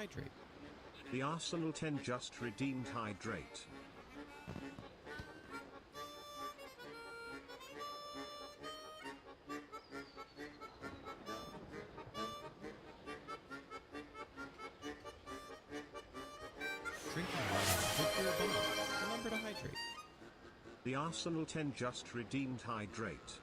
hydrate. The Arsenal 10 just redeemed hydrate. Drinking water. Good for your body. Remember to hydrate. The Arsenal 10 just redeemed hydrate.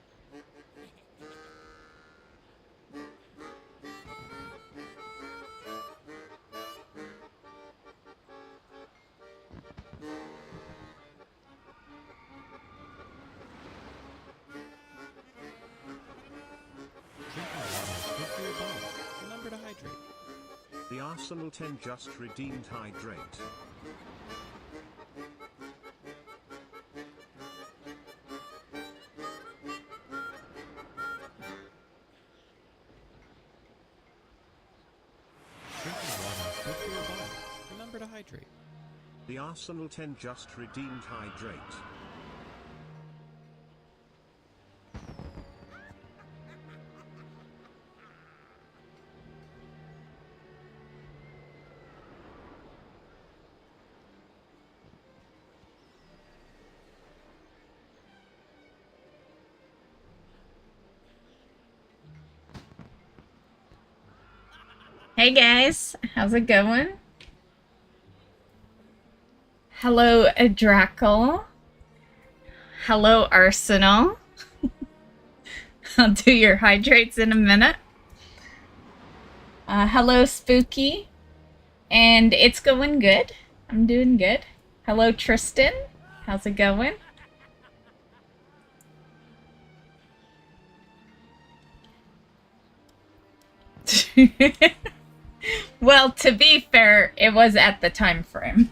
Drinking water is good for your body. Remember to hydrate. The Arsenal 10 just redeemed hydrate. Drinking water is good for your body. Remember to hydrate. The Arsenal 10 just redeemed hydrate. Hey guys, how's it going? Hello, Drackle. Hello, Arsenal. I'll do your hydrates in a minute. Hello, Spooky. And it's going good. I'm doing good. Hello, Tristan. How's it going? Well, to be fair, it was at the time frame.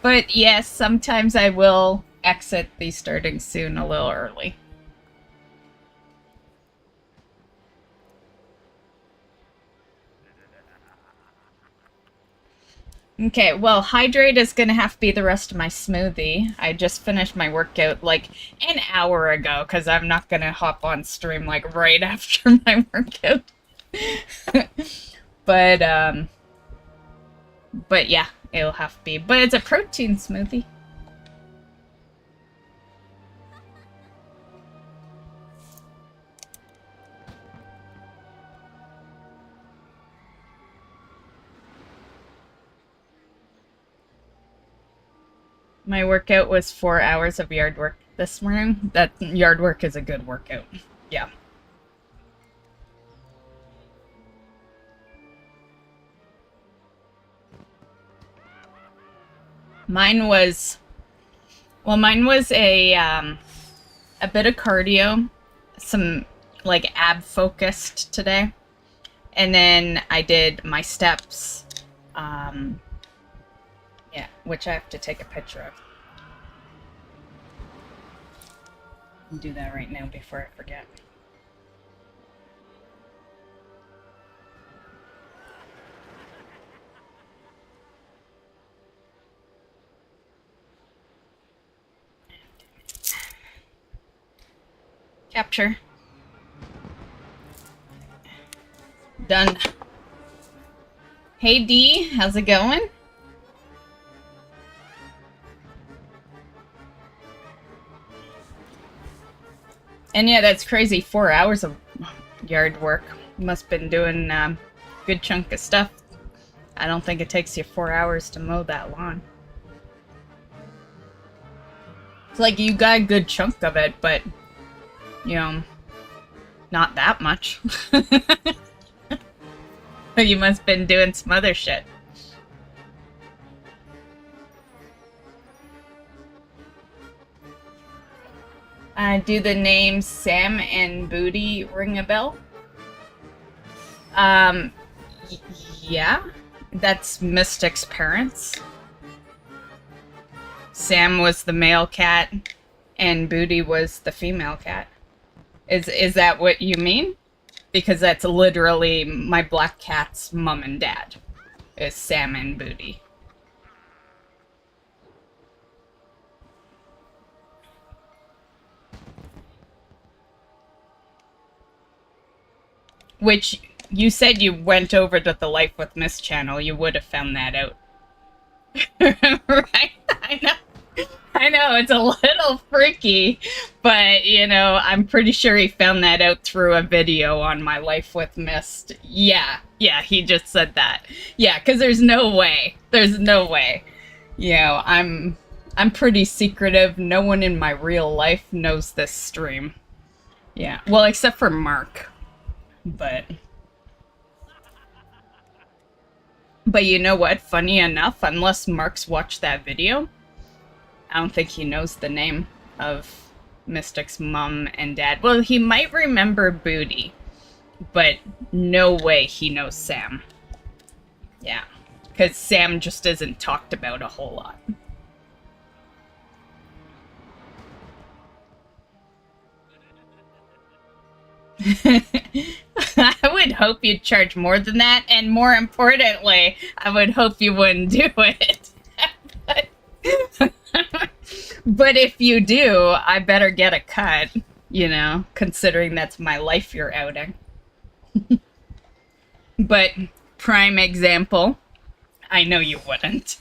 But yes, sometimes I will exit the starting soon a little early. Okay, well, hydrate is gonna have to be the rest of my smoothie. I just finished my workout like an hour ago because I'm not gonna hop on stream like right after my workout. But yeah, it'll have to be. But it's a protein smoothie. My workout was 4 hours of yard work this morning. That yard work is a good workout. Yeah. Mine was a bit of cardio, some like ab focused today, and then I did my steps. Yeah, which I have to take a picture of. I'll do that right now before I forget. Capture. Done. Hey D, how's it going? And yeah, that's crazy. 4 hours of yard work. You must have been doing a good chunk of stuff. I don't think it takes you 4 hours to mow that lawn. It's like you got a good chunk of it, but, you know, not that much. You must have been doing some other shit. Do the names Sam and Booty ring a bell? Yeah. That's Mystic's parents. Sam was the male cat, and Booty was the female cat. Is that what you mean? Because that's literally my black cat's mom and dad. Is Sam and Booty. Which you said you went over to the Life with Miss channel, you would have found that out. Right? I know, it's a little freaky, but, you know, I'm pretty sure he found that out through a video on my Life with Mist. Yeah, he just said that. Yeah, because there's no way. There's no way. You know, I'm pretty secretive. No one in my real life knows this stream. Yeah, well, except for Mark. But you know what? Funny enough, unless Mark's watched that video, I don't think he knows the name of Mystic's mom and dad. Well, he might remember Booty, but no way he knows Sam. Yeah, because Sam just isn't talked about a whole lot. I would hope you'd charge more than that, and more importantly, I would hope you wouldn't do it. But if you do, I better get a cut, you know, considering that's my life you're outing. But prime example, I know you wouldn't,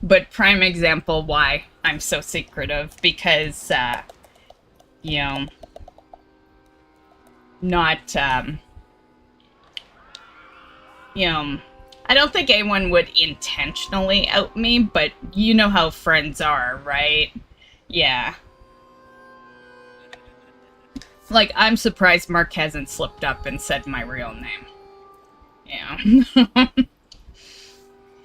but prime example why I'm so secretive, because, you know, not, you know, I don't think anyone would intentionally out me, but you know how friends are, right? Yeah. Like, I'm surprised Mark hasn't slipped up and said my real name. Yeah.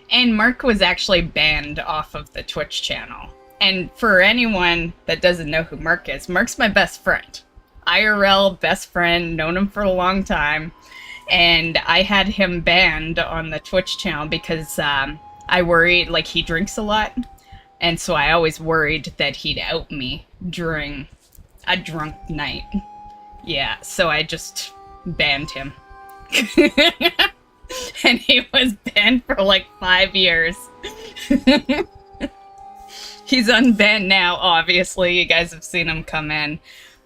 And Mark was actually banned off of the Twitch channel. And for anyone that doesn't know who Mark is, Mark's my best friend. IRL best friend, known him for a long time. And I had him banned on the Twitch channel because I worried, like, he drinks a lot. And so I always worried that he'd out me during a drunk night. Yeah, so I just banned him. And he was banned for like 5 years. He's unbanned now, obviously. You guys have seen him come in.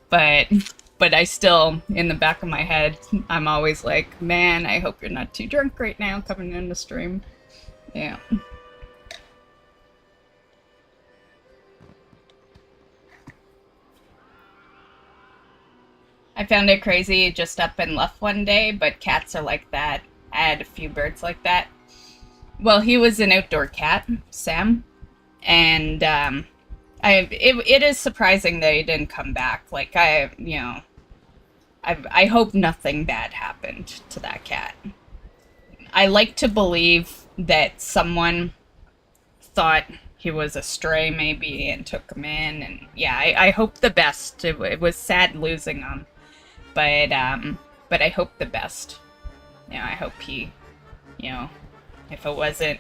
But I still, in the back of my head, I'm always like, man, I hope you're not too drunk right now coming in the stream. Yeah. I found it crazy, just up and left one day, but cats are like that. I had a few birds like that. Well, he was an outdoor cat, Sam, and it is surprising that he didn't come back. Like, I hope nothing bad happened to that cat. I like to believe that someone thought he was a stray, maybe, and took him in, and yeah, I hope the best. It was sad losing him, but I hope the best. You know, I hope he, you know, if it wasn't,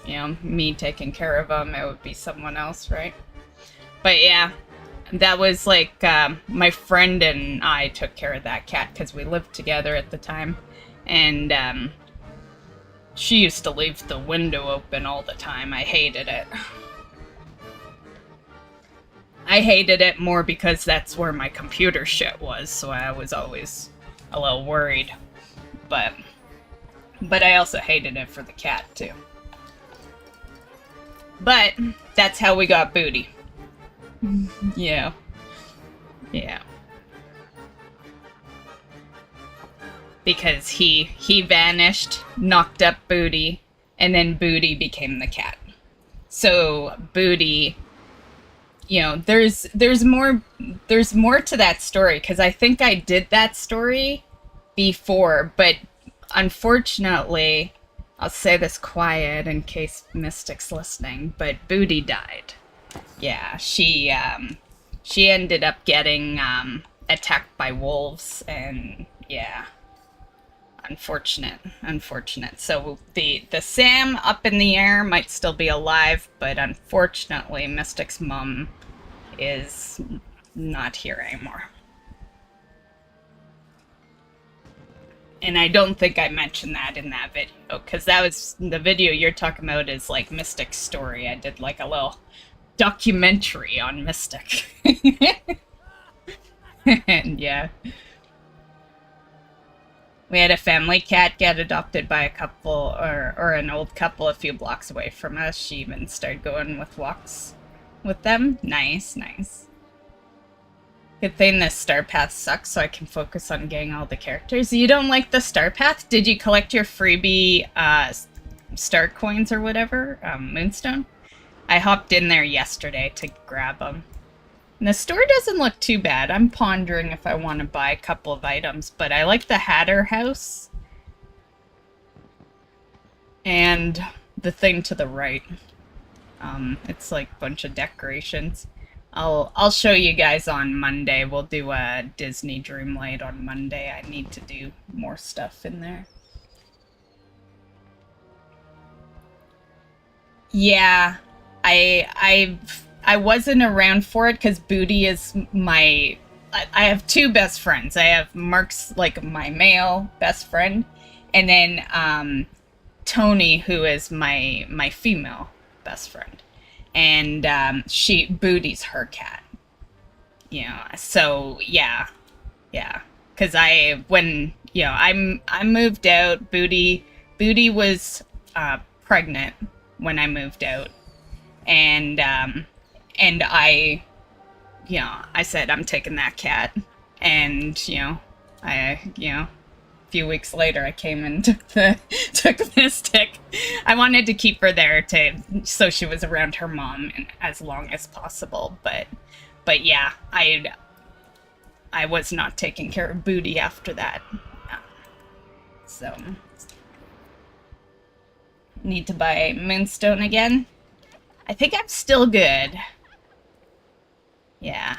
you know, me taking care of him, it would be someone else, right? But yeah, that was like, my friend and I took care of that cat because we lived together at the time. And she used to leave the window open all the time. I hated it. I hated it more because that's where my computer shit was, so I was always a little worried. But I also hated it for the cat, too. But that's how we got Booty. Yeah. Yeah. Because he vanished, knocked up Booty, and then Booty became the cat. So Booty, you know, there's more to that story, because I think I did that story before, but unfortunately, I'll say this quiet in case Mystic's listening, but Booty died. Yeah, she ended up getting attacked by wolves, and yeah, unfortunate. So the Sam up in the air might still be alive, but unfortunately Mystic's mom is not here anymore. And I don't think I mentioned that in that video, because that was the video you're talking about is like Mystic's story. I did like a little documentary on Mystic. And yeah. We had a family cat get adopted by a couple, or an old couple a few blocks away from us. She even started going with walks with them. Nice, nice. Good thing the star path sucks, so I can focus on getting all the characters. You don't like the star path? Did you collect your freebie star coins or whatever? Moonstone? I hopped in there yesterday to grab them. And the store doesn't look too bad. I'm pondering if I want to buy a couple of items, but I like the Hatter house. And the thing to the right. It's like a bunch of decorations. I'll show you guys on Monday. We'll do a Disney Dreamlight on Monday. I need to do more stuff in there. Yeah, I wasn't around for it because Booty is my... I have two best friends. I have Mark's like my male best friend, and then Tony, who is my female best friend. And Booty's her cat. Yeah, so yeah. Cause I moved out, Booty was pregnant when I moved out. And I said I'm taking that cat. And a few weeks later I came and took Mystic. I wanted to keep her there so she was around her mom as long as possible, but yeah, I was not taking care of Booty after that. So need to buy Moonstone again. I think I'm still good. Yeah.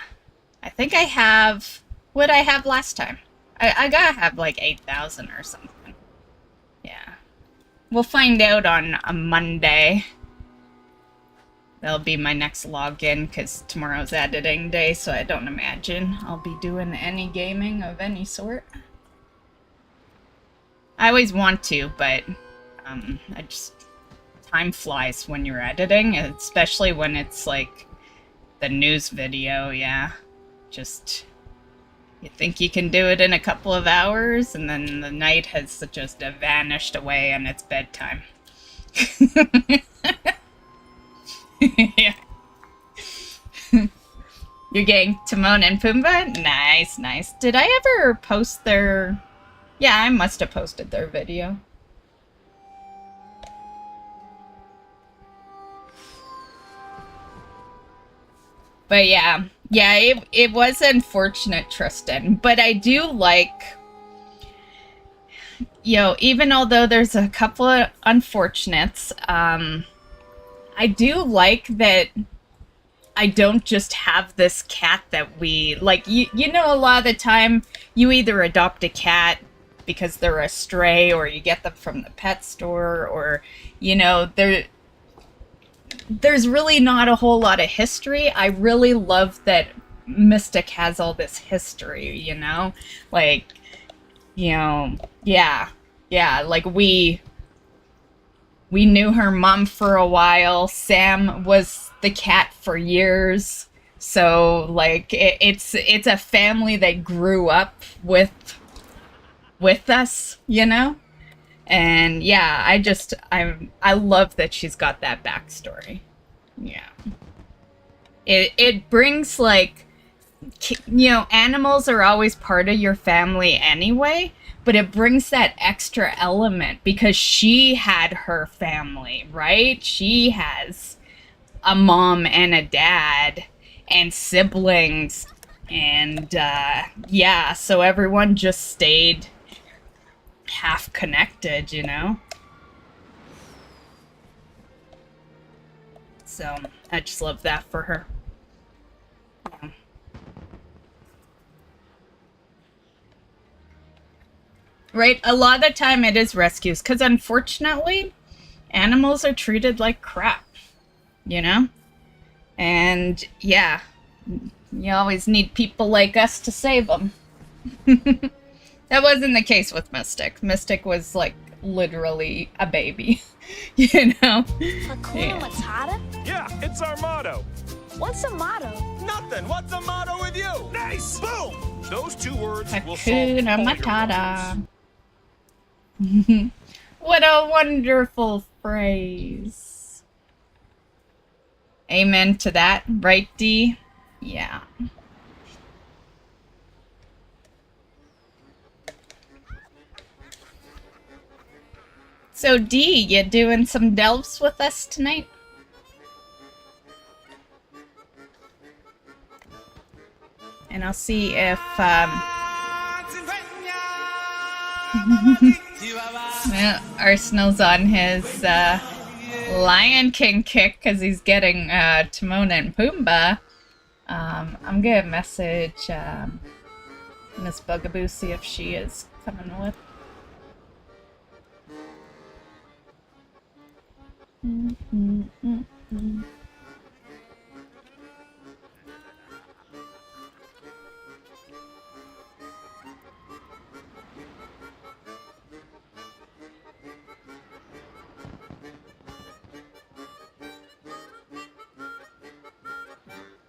I think I have what I have last time. I gotta have like 8,000 or something. Yeah. We'll find out on a Monday. That'll be my next login, because tomorrow's editing day, so I don't imagine I'll be doing any gaming of any sort. I always want to, but time flies when you're editing, especially when it's like the news video, yeah. Just... you think you can do it in a couple of hours, and then the night has just vanished away and it's bedtime. Yeah. You're getting Timon and Pumbaa? Nice, nice. Did I ever post their... yeah, I must have posted their video. But yeah, it was unfortunate, Tristan. But I do like, even although there's a couple of unfortunates, I do like that I don't just have this cat that we, like, a lot of the time you either adopt a cat because they're a stray, or you get them from the pet store, or, there's really not a whole lot of history. I really love that Mystic has all this history, like, yeah, like we knew her mom for a while. Sam was the cat for years. So like it's a family that grew up with us, And yeah, I love that she's got that backstory. Yeah. It brings, like, animals are always part of your family anyway, but it brings that extra element because she had her family, right? She has a mom and a dad and siblings, and yeah, so everyone just stayed half connected, So I just love that for her. Yeah. Right, a lot of the time it is rescues, because unfortunately animals are treated like crap, and yeah, you always need people like us to save them. That wasn't the case with Mystic. Mystic was, like, literally a baby, Hakuna Yeah. Matata? Yeah, it's our motto. What's a motto? Nothing. What's the motto with you? Nice. Boom. Those two words will solve all Hakuna your Matata. problems. What a wonderful phrase. Amen to that, right, D? Yeah. So, D, you doing some delves with us tonight? And I'll see if, well, Arsenal's on his, Lion King kick because he's getting, Timon and Pumbaa. I'm gonna message, Miss Bugaboo, see if she is coming with.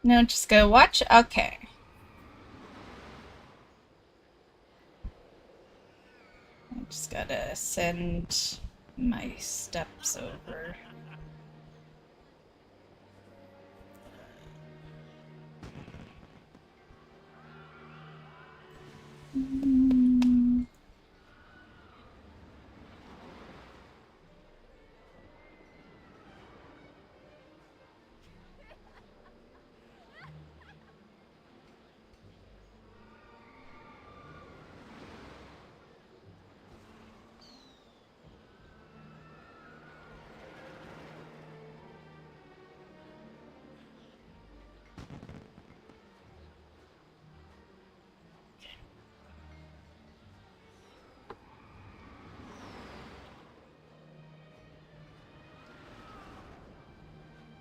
No, just go watch? Okay. I just gotta send my steps over.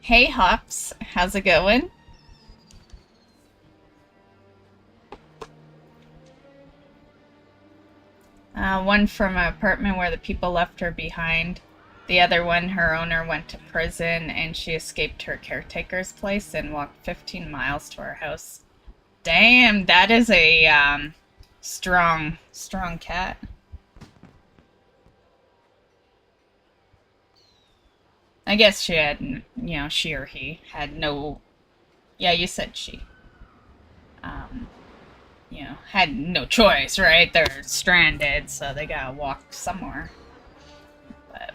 Hey Hops, how's it going? One from an apartment where the people left her behind. The other one, her owner went to prison and she escaped her caretaker's place and walked 15 miles to our house. Damn, that is a strong cat. I guess she had, you know, she or he had no... Yeah, you said she. You know, had no choice, right? They're stranded, so they gotta walk somewhere. But...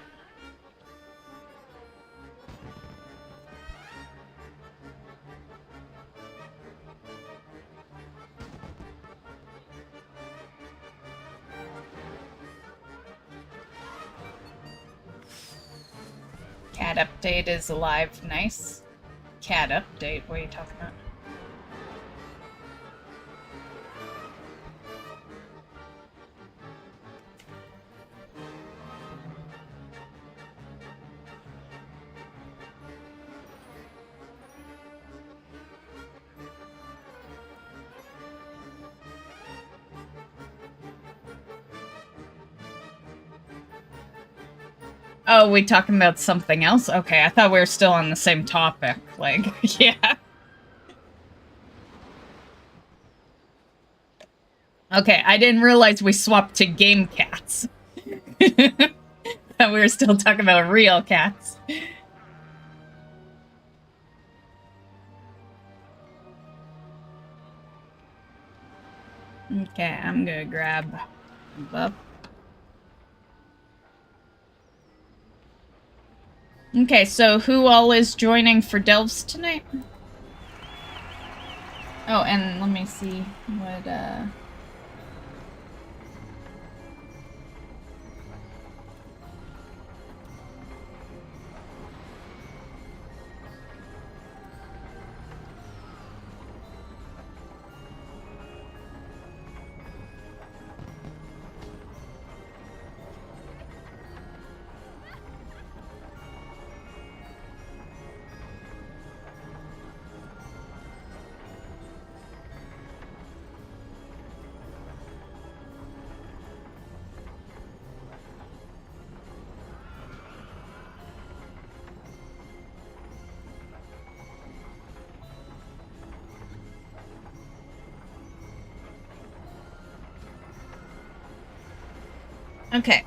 Cat update is alive. Nice. Cat update? What are you talking about? Oh, we talking about something else? Okay, I thought we were still on the same topic. Like, yeah. Okay, I didn't realize we swapped to game cats. Thought we were still talking about real cats. Okay, I'm gonna grab Buff. Okay, so who all is joining for Delves tonight? Oh, and let me see what, Okay.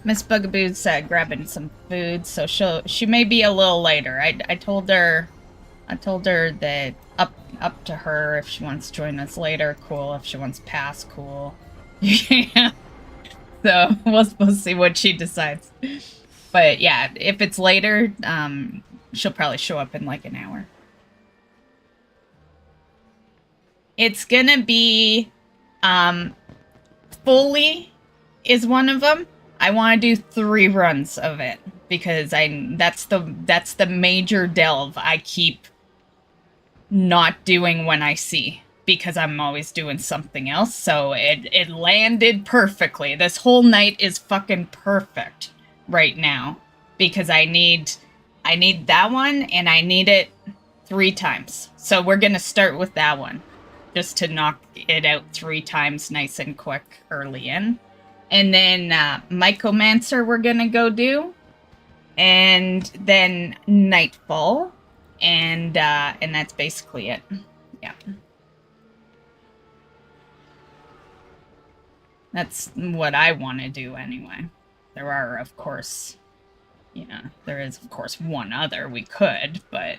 Miss Bugaboo's grabbing some food, so she may be a little later. I told her that up to her if she wants to join us later, cool. If she wants to pass, cool. Yeah. So we'll see what she decides. But yeah, if it's later, she'll probably show up in like an hour. It's gonna be fully is one of them. I want to do 3 runs of it because that's the major delve I keep not doing when I see, because I'm always doing something else. So it landed perfectly. This whole night is fucking perfect right now because I need that one and I need it 3 times. So we're gonna start with that one just to knock it out 3 times nice and quick early in. And then Mycomancer we're gonna go do. And then Nightfall. And that's basically it. Yeah. That's what I want to do anyway. There are, of course, there is, of course, one other we could, but...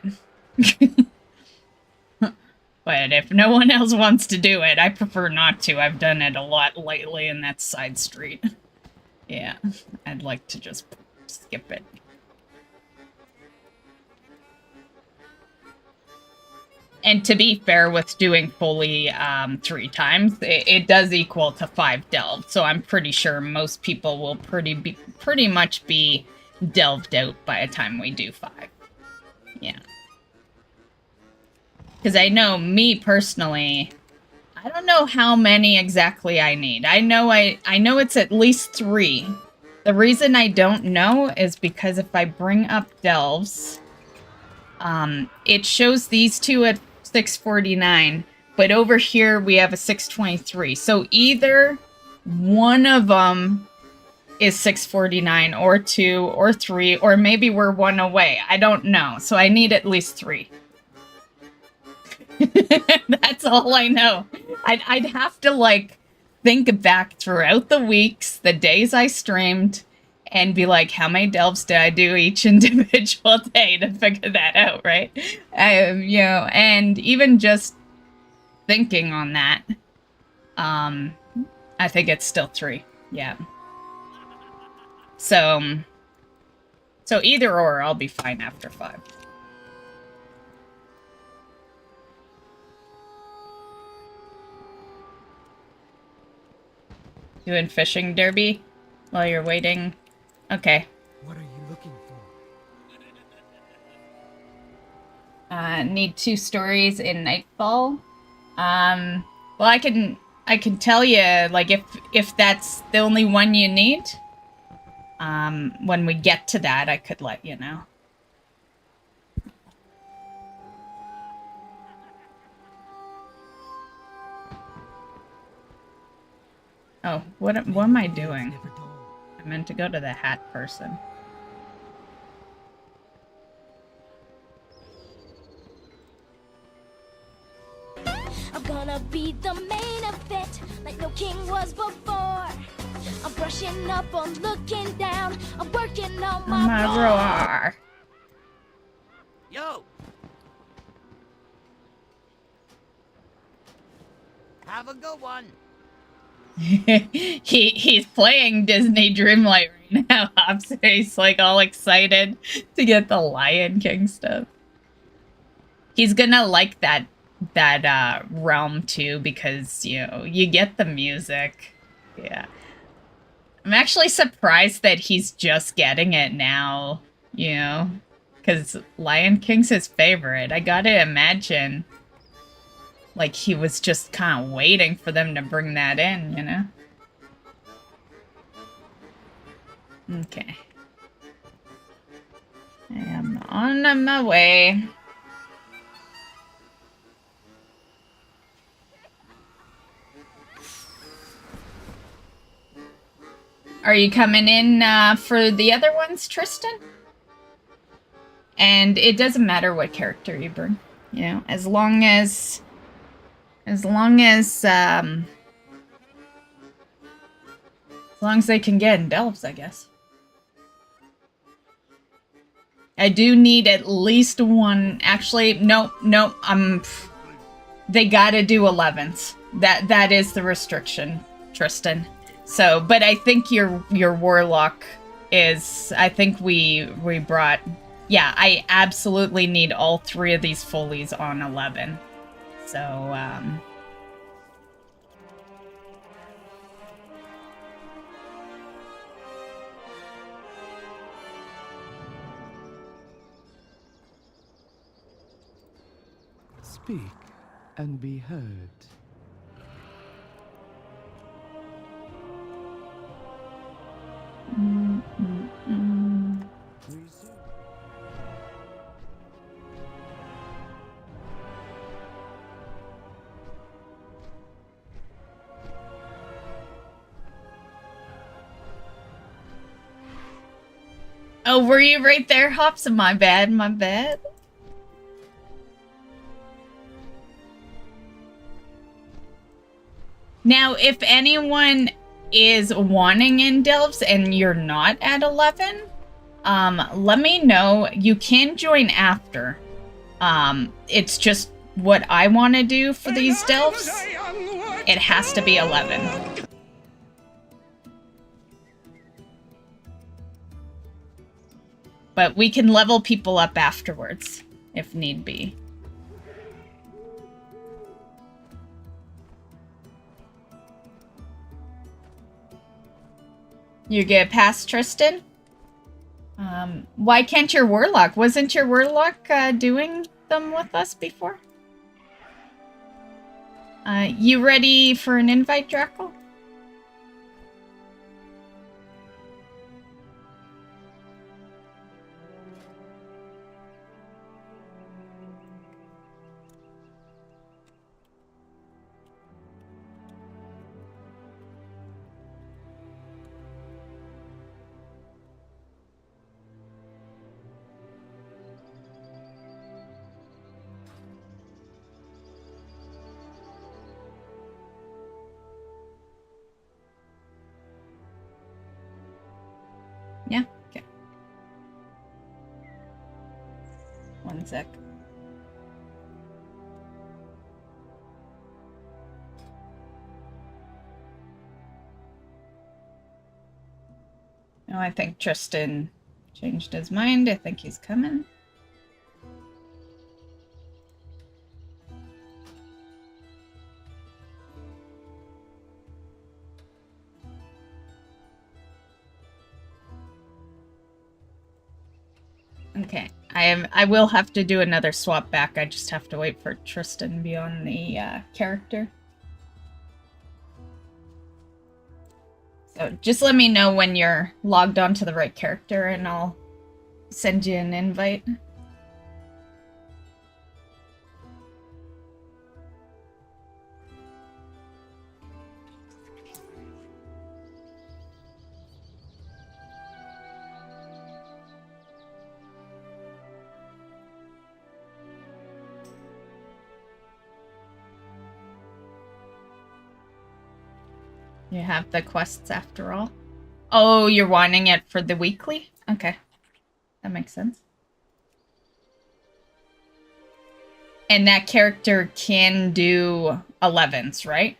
But if no one else wants to do it, I prefer not to. I've done it a lot lately, and that's Side Street. Yeah, I'd like to just skip it. And to be fair, with doing fully 3 times, it does equal to 5 delves. So I'm pretty sure most people will pretty much be delved out by the time we do 5. Yeah. Because I know me personally, I don't know how many exactly I need. I know it's at least 3. The reason I don't know is because if I bring up delves, it shows these 2 at 649, but over here we have a 623. So either one of them is 649, or 2, or 3, or maybe we're 1 away. I don't know. So I need at least 3. That's all I know. I'd have to, like, think back throughout the weeks, the days I streamed, and be like, how many delves did I do each individual day to figure that out, right? And even just thinking on that, I think it's still 3. Yeah. So either or, I'll be fine after 5. Doing fishing derby while you're waiting. Okay. What are you looking for? Need 2 stories in Nightfall. Well, I can tell you, like, if that's the only one you need. When we get to that, I could let you know. Oh, what am I doing? I meant to go to the hat person. I'm gonna be the main event, like no king was before. I'm brushing up on looking down. I'm working on my roar. Yo! Have a good one. He's playing Disney Dreamlight right now. He's like all excited to get the Lion King stuff. He's gonna like that realm too, because you get the music. Yeah. I'm actually surprised that he's just getting it now, because Lion King's his favorite. I gotta imagine like he was just kind of waiting for them to bring that in, Okay. I am on my way. Are you coming in for the other ones, Tristan? And it doesn't matter what character you bring, as long as As long as they can get in delves, I guess. I do need at least one. Actually, nope. They gotta do 11s. That is the restriction, Tristan. So, but I think your warlock is. I think we brought. Yeah, I absolutely need all 3 of these Foleys on 11. So, Speak and be heard. Oh, were you right there, Hops? My bad, my bad. Now, if anyone is wanting in delves and you're not at 11, let me know. You can join after. It's just what I want to do for these delves. It has to be 11. But we can level people up afterwards, if need be. You get past Tristan? Why can't your warlock? Wasn't your warlock doing them with us before? You ready for an invite, Draco? Yeah? Okay. One sec. No, I think Tristan changed his mind. I think he's coming. Okay, I will have to do another swap back. I just have to wait for Tristan to be on the character. So just let me know when you're logged onto the right character and I'll send you an invite. You have the quests after all. Oh, you're wanting it for the weekly? Okay. That makes sense. And that character can do 11s, right?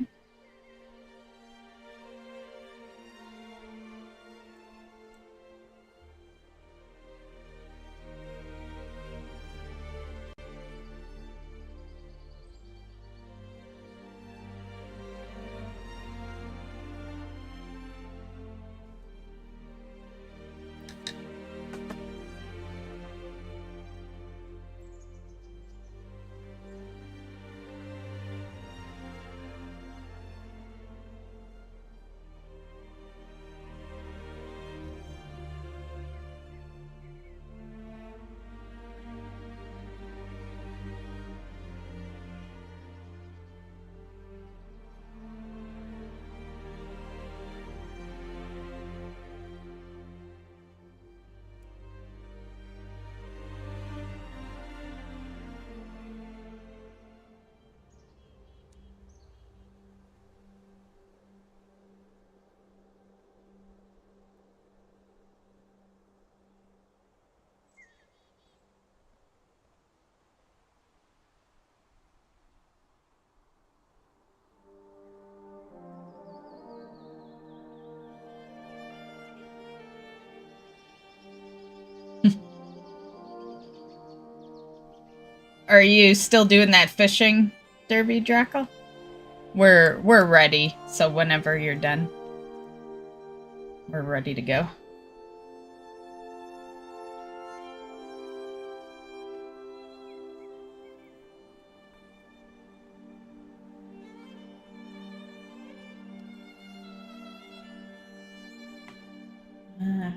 Are you still doing that fishing derby, Draco? We're ready, so whenever you're done, we're ready to go.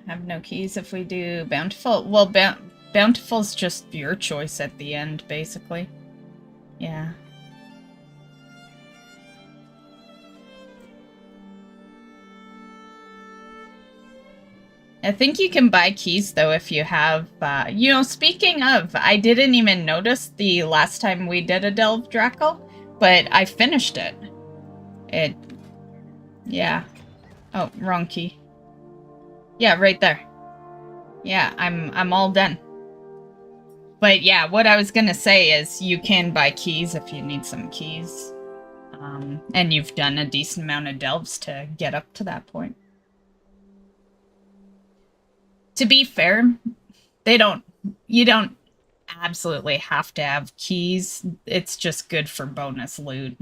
Have no keys if we do Bountiful. Well, Bountiful's just your choice at the end, basically. Yeah. I think you can buy keys, though, if you have... you know, speaking of, I didn't even notice the last time we did a Delve Draco, but I finished it. Yeah. Oh, wrong key. Yeah, right there. Yeah, I'm all done. But yeah, what I was gonna say is you can buy keys if you need some keys. And you've done a decent amount of delves to get up to that point. To be fair, you don't absolutely have to have keys. It's just good for bonus loot.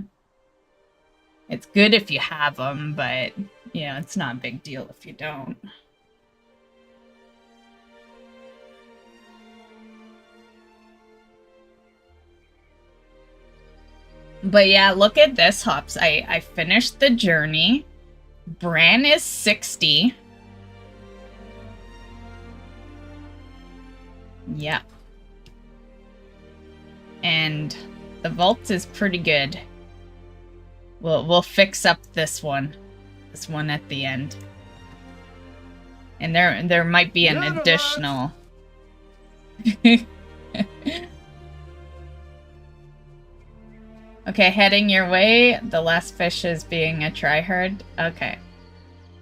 It's good if you have them, but, you know, it's not a big deal if you don't. But yeah, look at this, Hops. I finished the journey. Bran is 60. Yeah. And the vault is pretty good. We'll fix up this one. This one at the end. And there might be an additional... Okay, heading your way. The last fish is being a tryhard. Okay.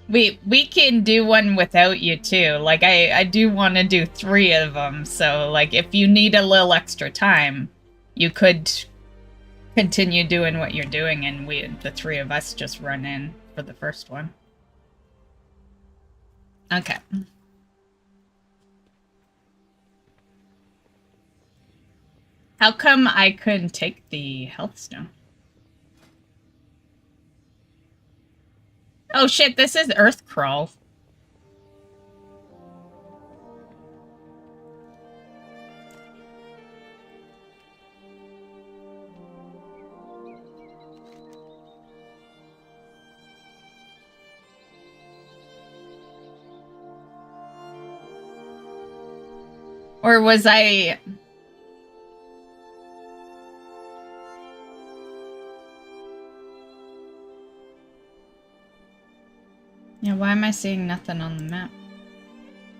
We can do one without you too. Like I do want to do 3 of them. So like if you need a little extra time, you could continue doing what you're doing and the 3 of us just run in for the first one. Okay. How come I couldn't take the health stone? Oh shit, this is Earth Crawl. Or was I... Yeah, why am I seeing nothing on the map?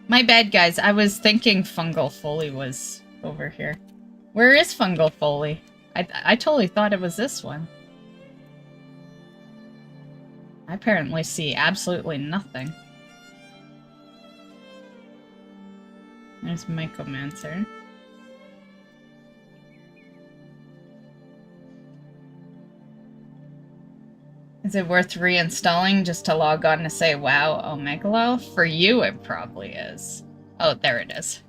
My bad, guys. I was thinking Fungal Foley was over here. Where is Fungal Foley? I totally thought it was this one. I apparently see absolutely nothing. There's Mycomancer. Is it worth reinstalling just to log on to say, wow, Omegalo? For you, it probably is. Oh, there it is.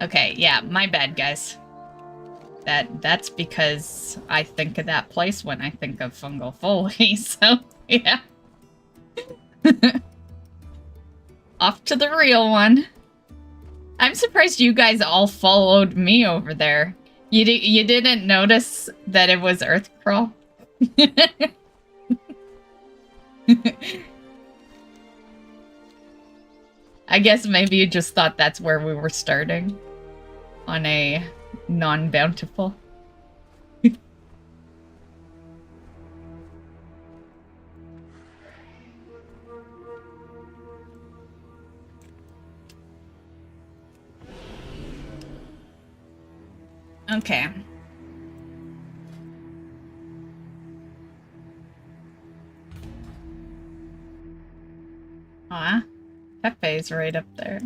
Okay, yeah, my bad, guys. That's because I think of that place when I think of Fungal Foley, so, yeah. Off to the real one. I'm surprised you guys all followed me over there. You didn't notice that it was Earthcrawl? I guess maybe you just thought that's where we were starting. On a non-bountiful. Okay. Aw, Pepe's right up there.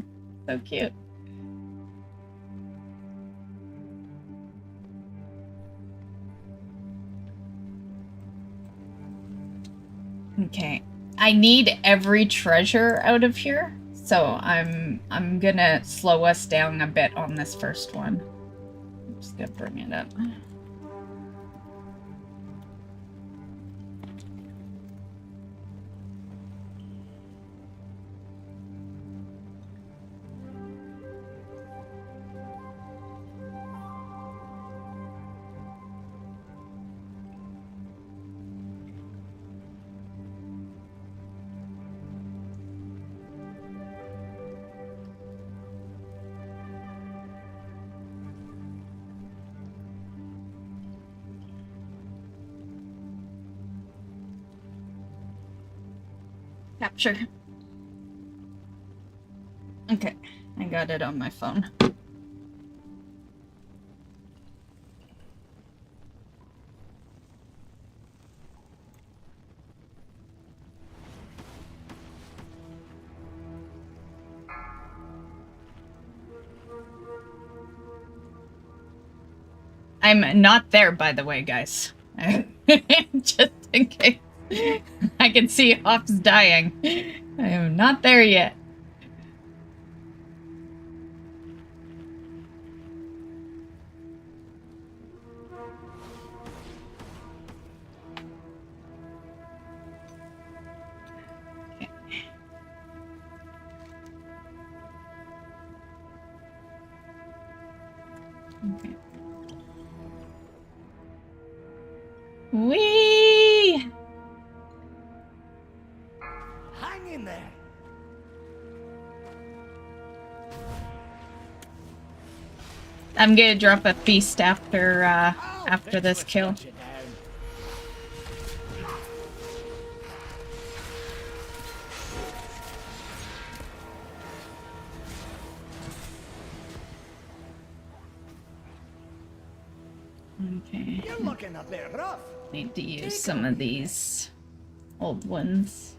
So cute. Okay. I need every treasure out of here, so I'm gonna slow us down a bit on this first one. Just gotta bring it up. Capture. Okay, I got it on my phone. I'm not there, by the way, guys. Just in case. I can see Hops dying. I am not there yet. Okay. Okay. Whee! Hang in there. I'm gonna drop a feast after this kill. Okay. You're looking a bit rough. Need to use some of these old ones.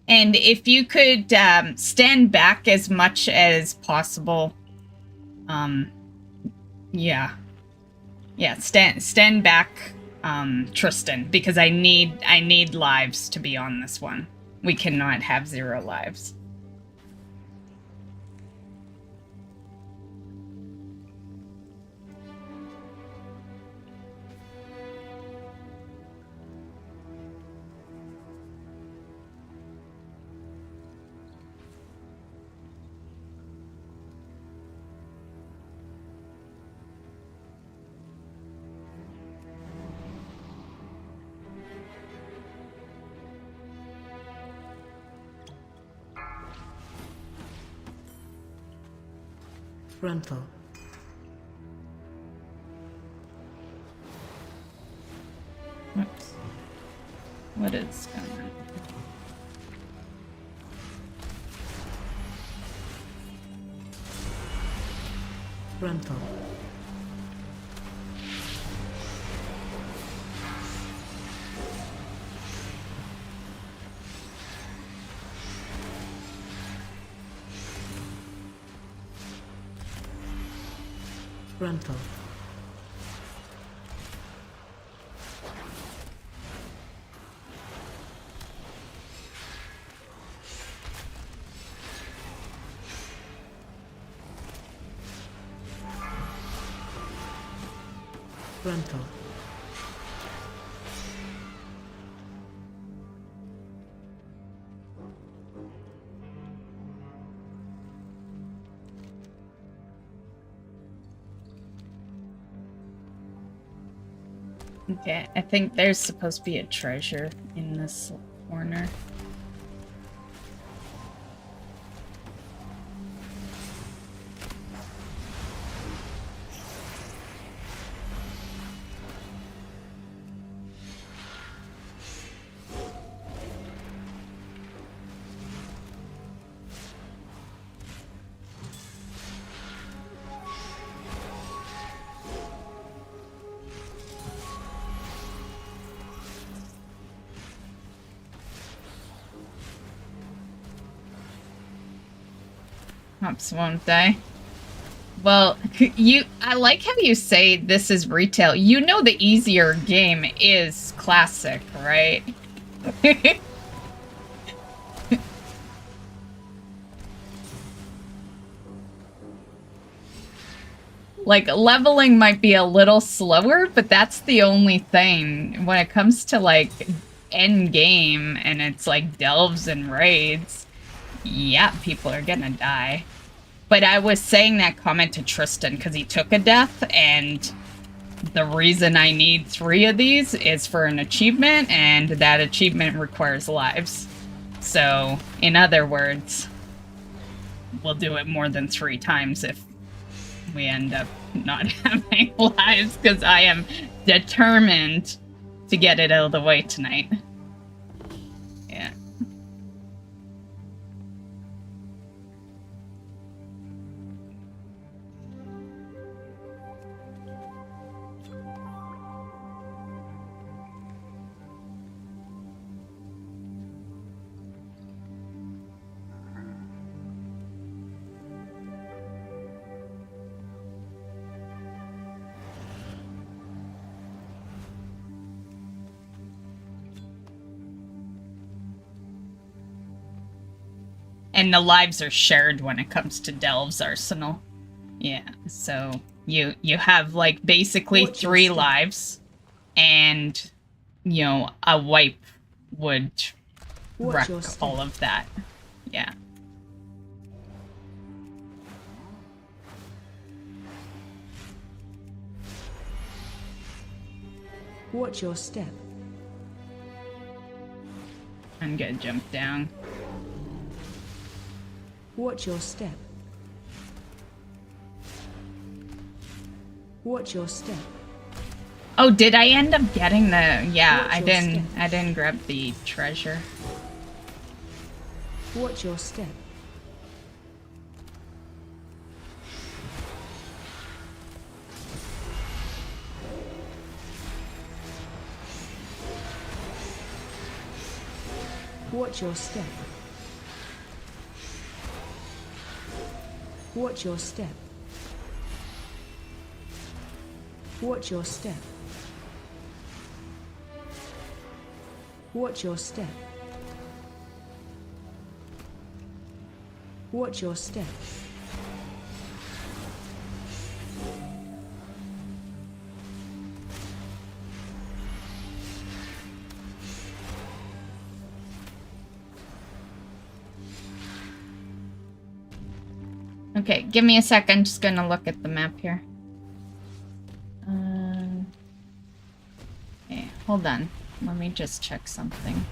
And if you could stand back as much as possible, yeah, stand back, Tristan, because I need lives to be on this one. We cannot have 0 lives. Frontal. Oops. What is going on? Frontal. Frontal. Frontal. Okay, I think there's supposed to be a treasure in this corner. Hops won't die. Well, I like how you say this is retail. You know the easier game is classic, right? Like, leveling might be a little slower, but that's the only thing. When it comes to, like, end game, and it's, like, delves and raids, yeah, people are gonna die. But I was saying that comment to Tristan because he took a death, and the reason I need 3 of these is for an achievement, and that achievement requires lives. So, in other words, we'll do it more than 3 times if we end up not having lives, because I am determined to get it out of the way tonight. Yeah. And the lives are shared when it comes to Delve's arsenal. Yeah, so you have, like, basically 3 lives, and, you know, a wipe would wreck all of that. Yeah. Watch your step. I'm gonna jump down. Watch your step. Watch your step. Oh, did I end up getting the... Yeah, Watch I your didn't. step. I didn't grab the treasure. Watch your step. Watch your step. Watch your step. Watch your step. Watch your step. Watch your step. Okay, give me a sec. I'm just gonna look at the map here. Okay, hold on. Let me just check something.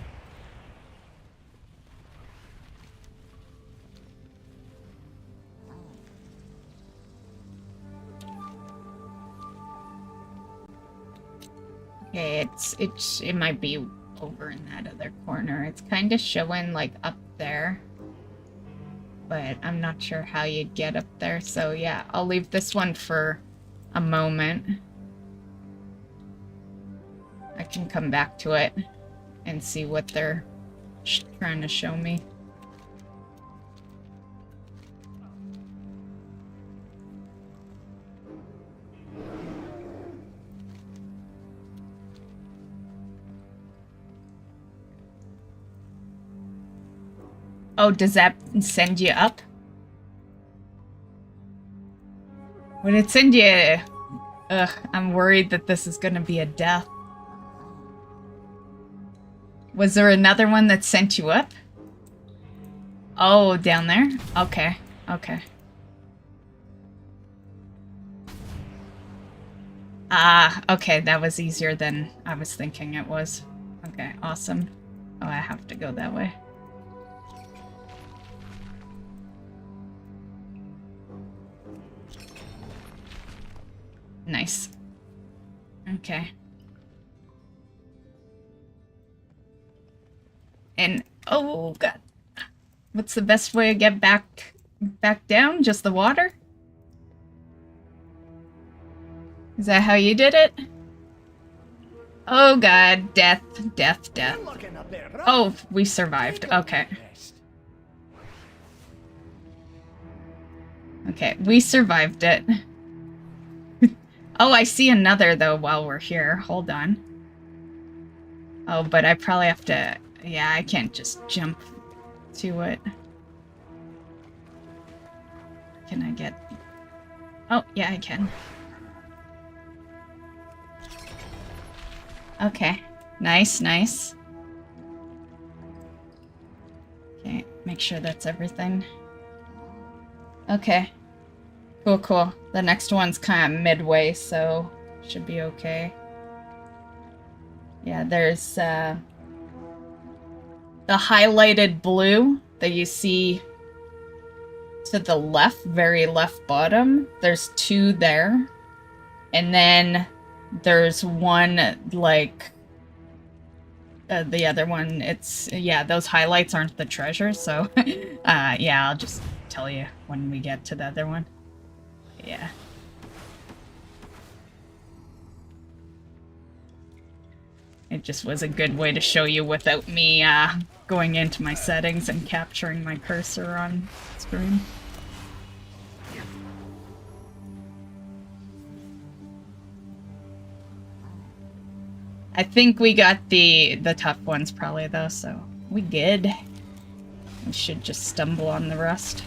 Okay, it might be over in that other corner. It's kind of showing, like, up there. But I'm not sure how you'd get up there, so yeah, I'll leave this one for a moment. I can come back to it and see what they're trying to show me. Oh, does that send you up? Would it send you... Ugh, I'm worried that this is gonna be a death. Was there another one that sent you up? Oh, down there? Okay, okay. Ah, okay, that was easier than I was thinking it was. Okay, awesome. Oh, I have to go that way. Nice. Okay. And, oh god. What's the best way to get back down? Just the water? Is that how you did it? Oh god, death, death, death. You're looking a bit rough. Oh, we survived. Okay. Okay, we survived it. Oh, I see another, though, while we're here. Hold on. Oh, but I probably have to... Yeah, I can't just jump to it. Can I get... Oh, yeah, I can. Okay. Nice, nice. Okay, make sure that's everything. Okay. Cool, cool. The next one's kind of midway, so should be okay. Yeah, there's the highlighted blue that you see to the left, very left bottom. There's 2 there. And then there's one, like, the other one, it's, yeah, those highlights aren't the treasure, so, yeah, I'll just tell you when we get to the other one. Yeah. It just was a good way to show you without me, going into my settings and capturing my cursor on screen. I think we got the tough ones probably, though, so we good. We should just stumble on the rest.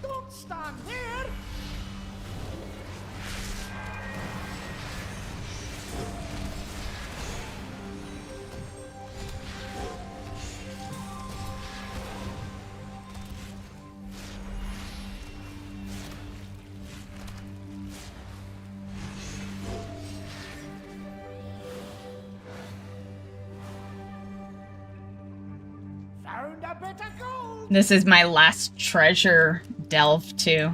Don't stand there! Found a bit of gold! This is my last treasure delve too.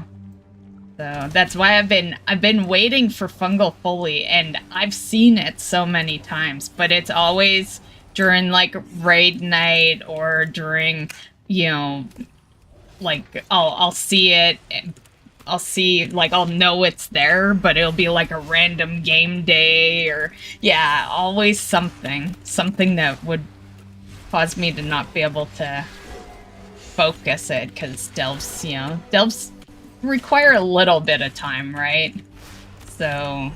So that's why I've been waiting for Fungal Foley, and I've seen it so many times, but it's always during like raid night or during, you know, like I'll see it, I'll see, like, I'll know it's there, but it'll be like a random game day, or yeah, always something that would cause me to not be able to focus it, because delves, you know, delves require a little bit of time, right? So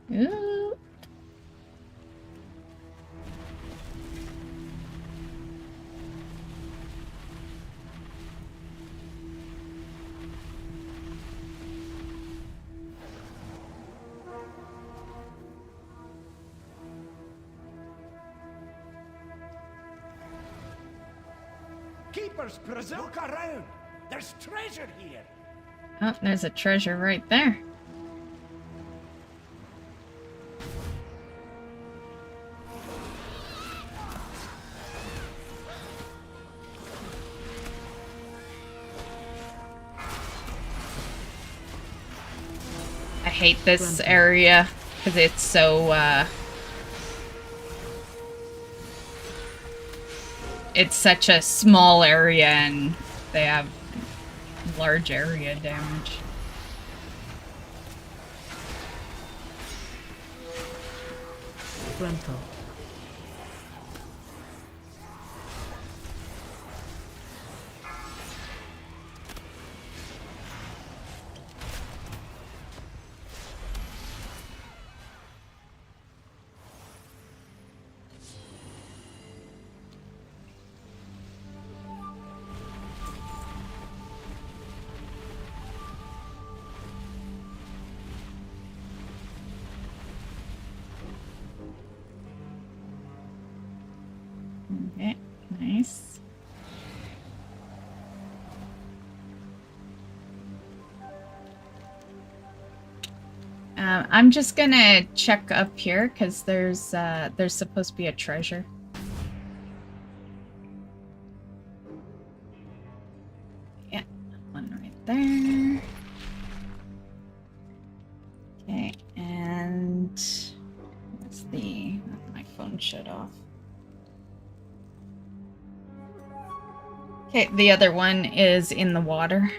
ooh. Keepers, presume. Look around. There's treasure here. Oh, there's a treasure right there. I hate this area because it's so it's such a small area, and they have large area damage. Gruntle. Okay, nice. I'm just gonna check up here because there's supposed to be a treasure. Yeah, one right there. Okay, and what's the my phone shut off. Okay, the other one is in the water.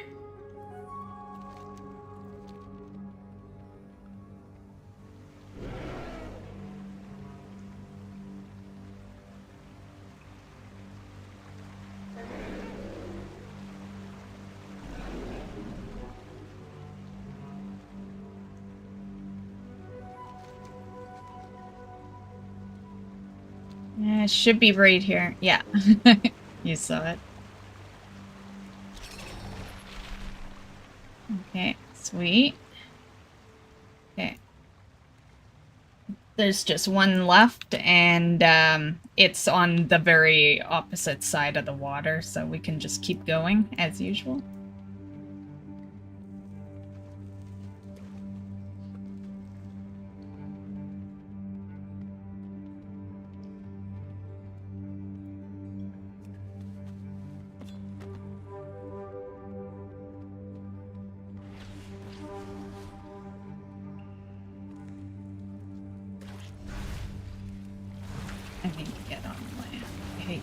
Yeah, it should be right here. Yeah, you saw it. Okay, sweet. Okay. There's just one left, and it's on the very opposite side of the water, so we can just keep going as usual. I need to get on land. I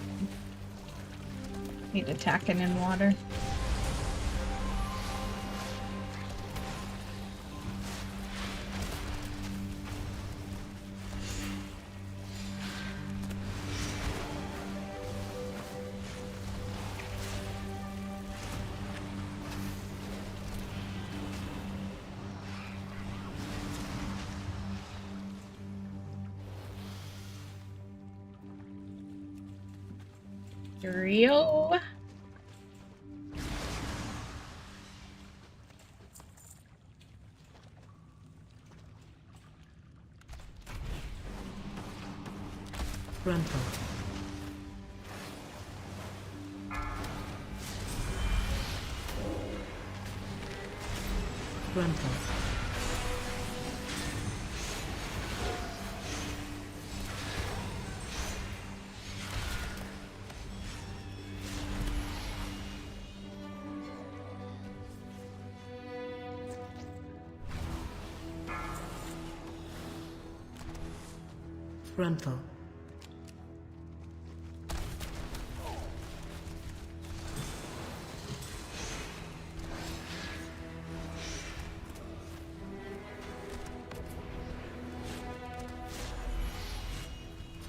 hate attacking in water. Real. Gruntle. Gruntle. Gruntle.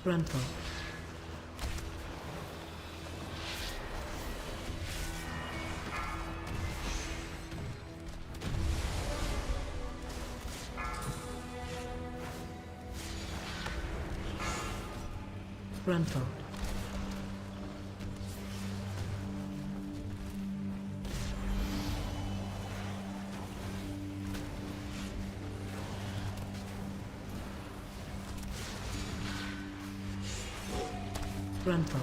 Gruntle. Gruntle. Gruntle.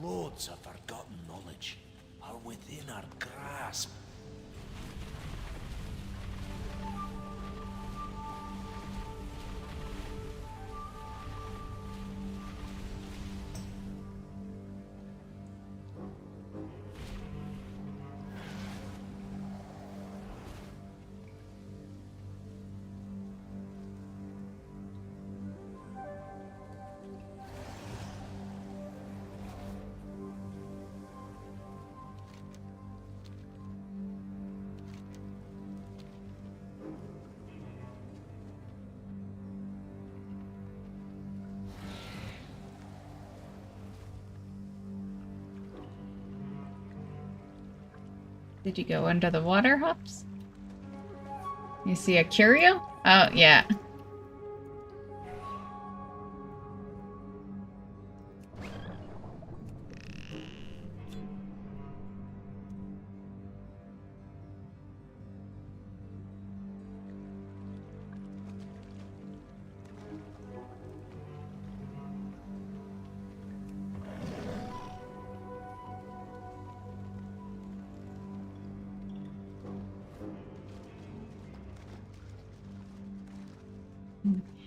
Loads of forgotten knowledge are within our grasp. Did you go under the water, Hops? You see a curio? Oh, yeah.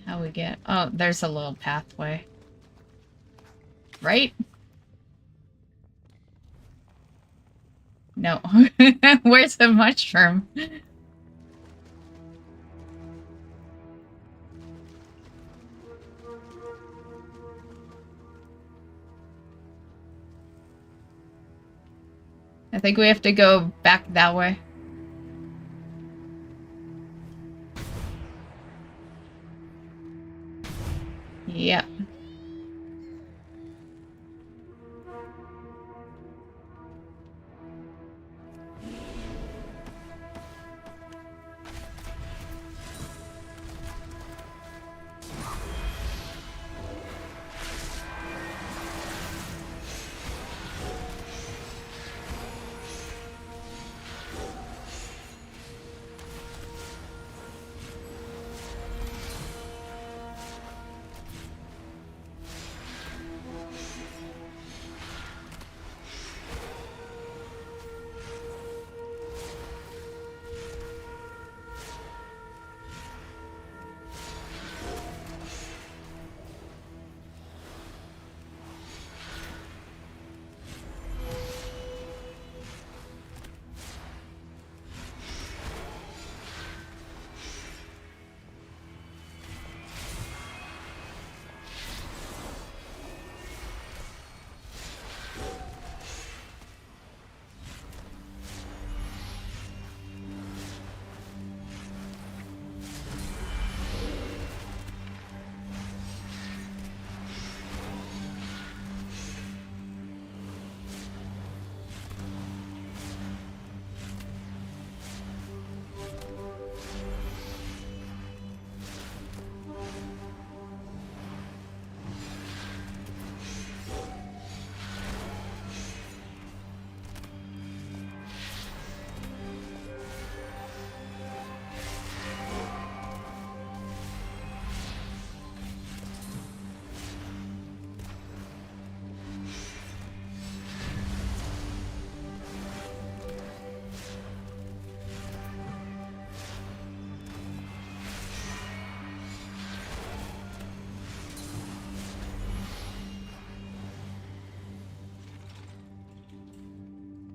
How we get... Oh, there's a little pathway. Right? No. Where's the mushroom? I think we have to go back that way. Yep.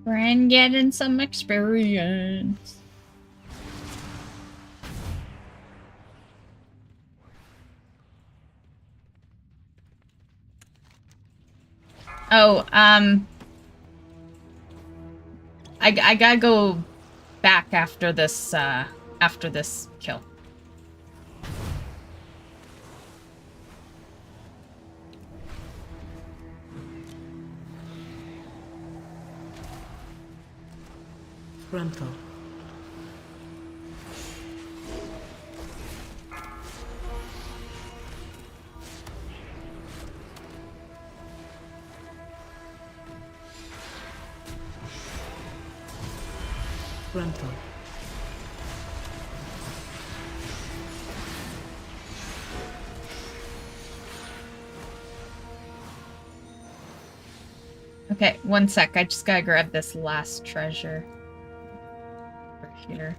We're getting some experience. Oh, I gotta go back after this kill. Gruntle. Gruntle. Okay, one sec. I just gotta grab this last treasure. Over here.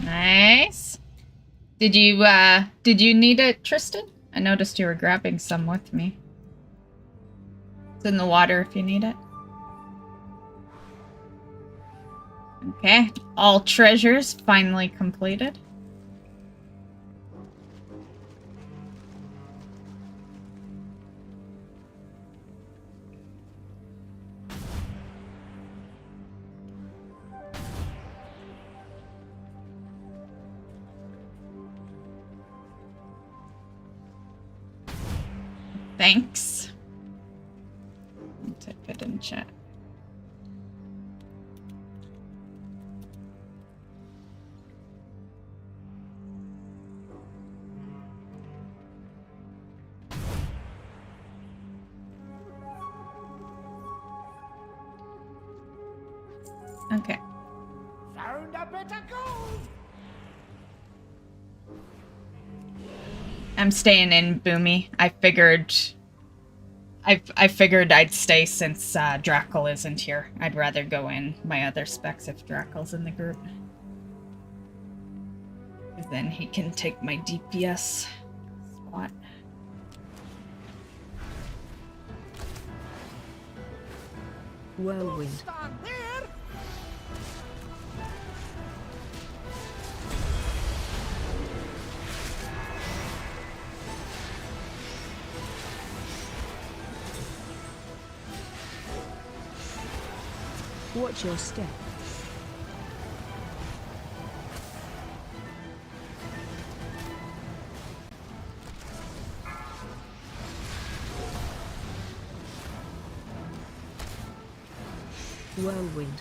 Nice. Did you need it, Tristan? I noticed you were grabbing some with me. It's in the water if you need it. Okay, all treasures finally completed. Thanks. I'll type it in chat. Okay. Found a bit of gold. I'm staying in, Boomy. I figured I'd stay since Drackle isn't here. I'd rather go in my other specs if Drackle's in the group. 'Cause then he can take my DPS spot. Whirlwind. Stand there. Watch your step. Whirlwind.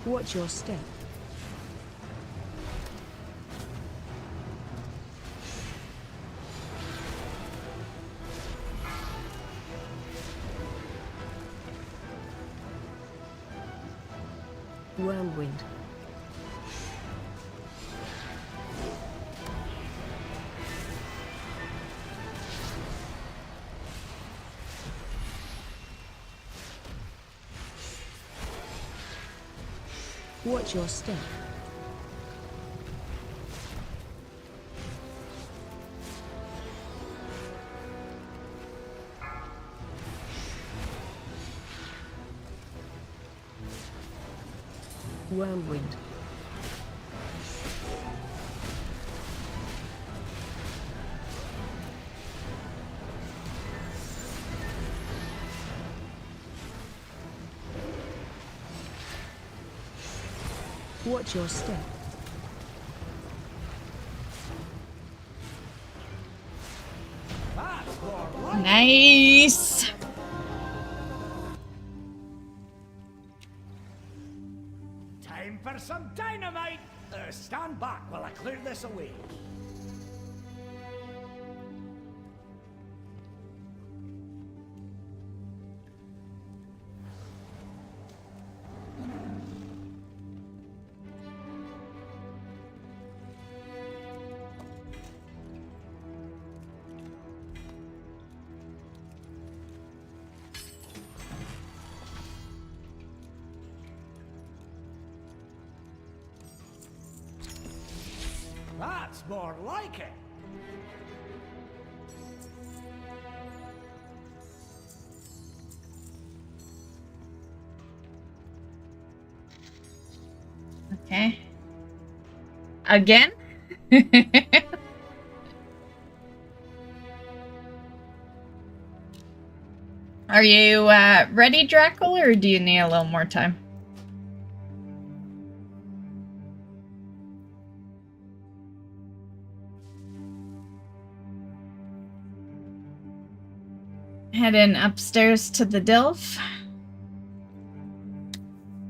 Watch your step. Whirlwind. Watch your step. Whirlwind. Watch your step. That's more like Nice! time for some dynamite. Stand back while I clear this away. That's more like it. Okay. Again? Are you ready, Drackle, or do you need a little more time? Heading upstairs to the Delve.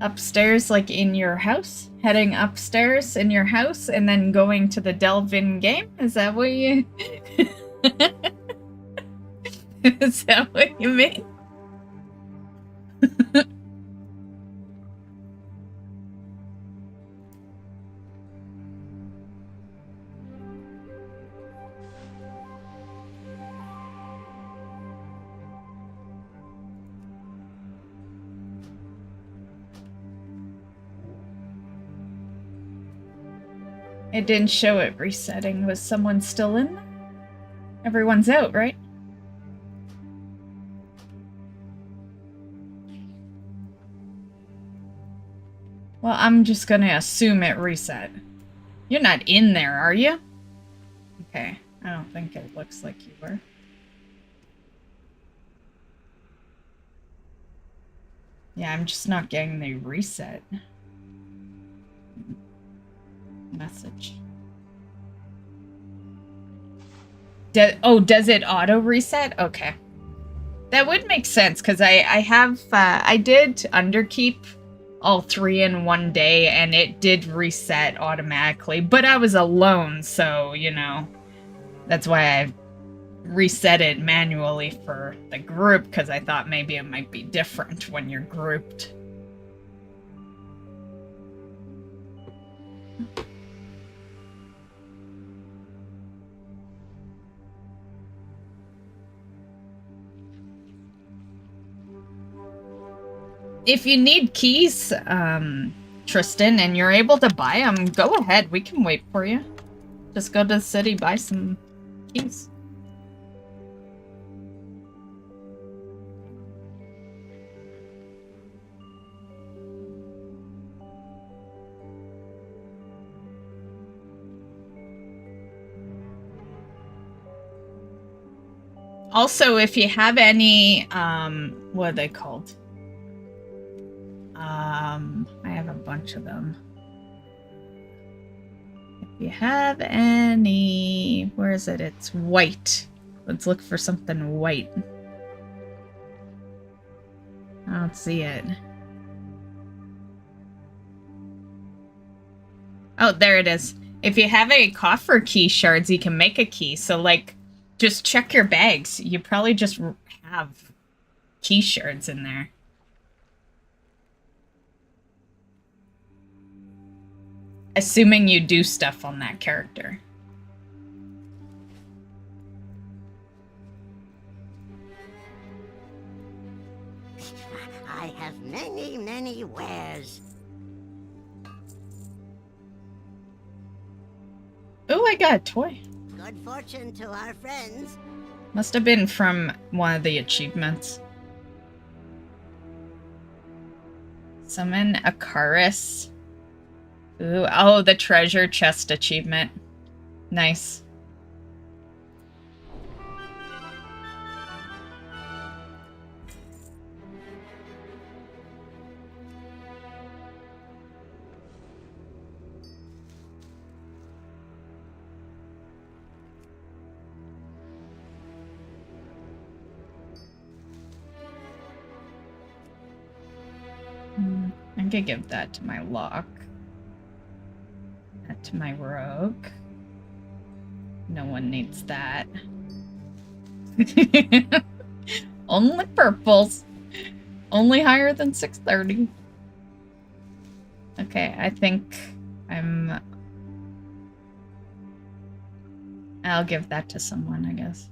Upstairs, like in your house? Heading upstairs in your house and then going to the Delve in game? Is that what you... Is that what you mean? It didn't show it resetting. Was someone still in there? Everyone's out, right? Well, I'm just gonna assume it reset. You're not in there, are you? Okay, I don't think it looks like you were. Yeah, I'm just not getting the reset message. Does it auto reset? Okay. That would make sense, because I did underkeep all 3 in one day, and it did reset automatically, but I was alone, so, you know, that's why I reset it manually for the group, because I thought maybe it might be different when you're grouped. If you need keys, Tristan, and you're able to buy them, go ahead. We can wait for you. Just go to the city, buy some keys. Also, if you have any, what are they called? I have a bunch of them. If you have any, where is it? It's white. Let's look for something white. I don't see it. Oh, there it is. If you have a coffer key shards, you can make a key. So, like, just check your bags. You probably just have key shards in there. Assuming you do stuff on that character. I have many, many wares. Oh, I got a toy. Good fortune to our friends. Must have been from one of the achievements. Summon a Karis. Ooh, oh, the treasure chest achievement. Nice. I could give that to my lock. That to my rogue. No one needs that. Only purples. Only higher than 630. Okay, I think I'll give that to someone, I guess.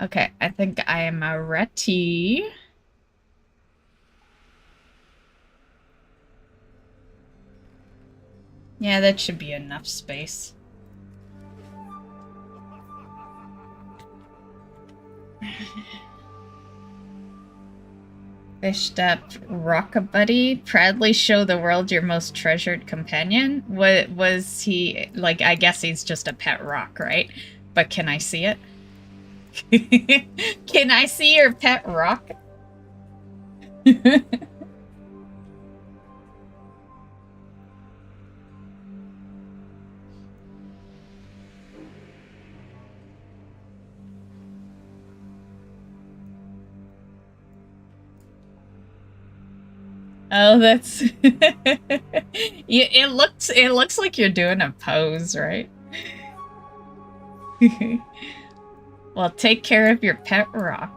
Okay, I think I am ready. Yeah, that should be enough space. Fished up Rockabuddy. Proudly show the world your most treasured companion. What was he like? I guess he's just a pet rock, right? But can I see it? Can I see your pet rock? Oh, that's yeah, it looks like you're doing a pose, right? Well, take care of your pet rock.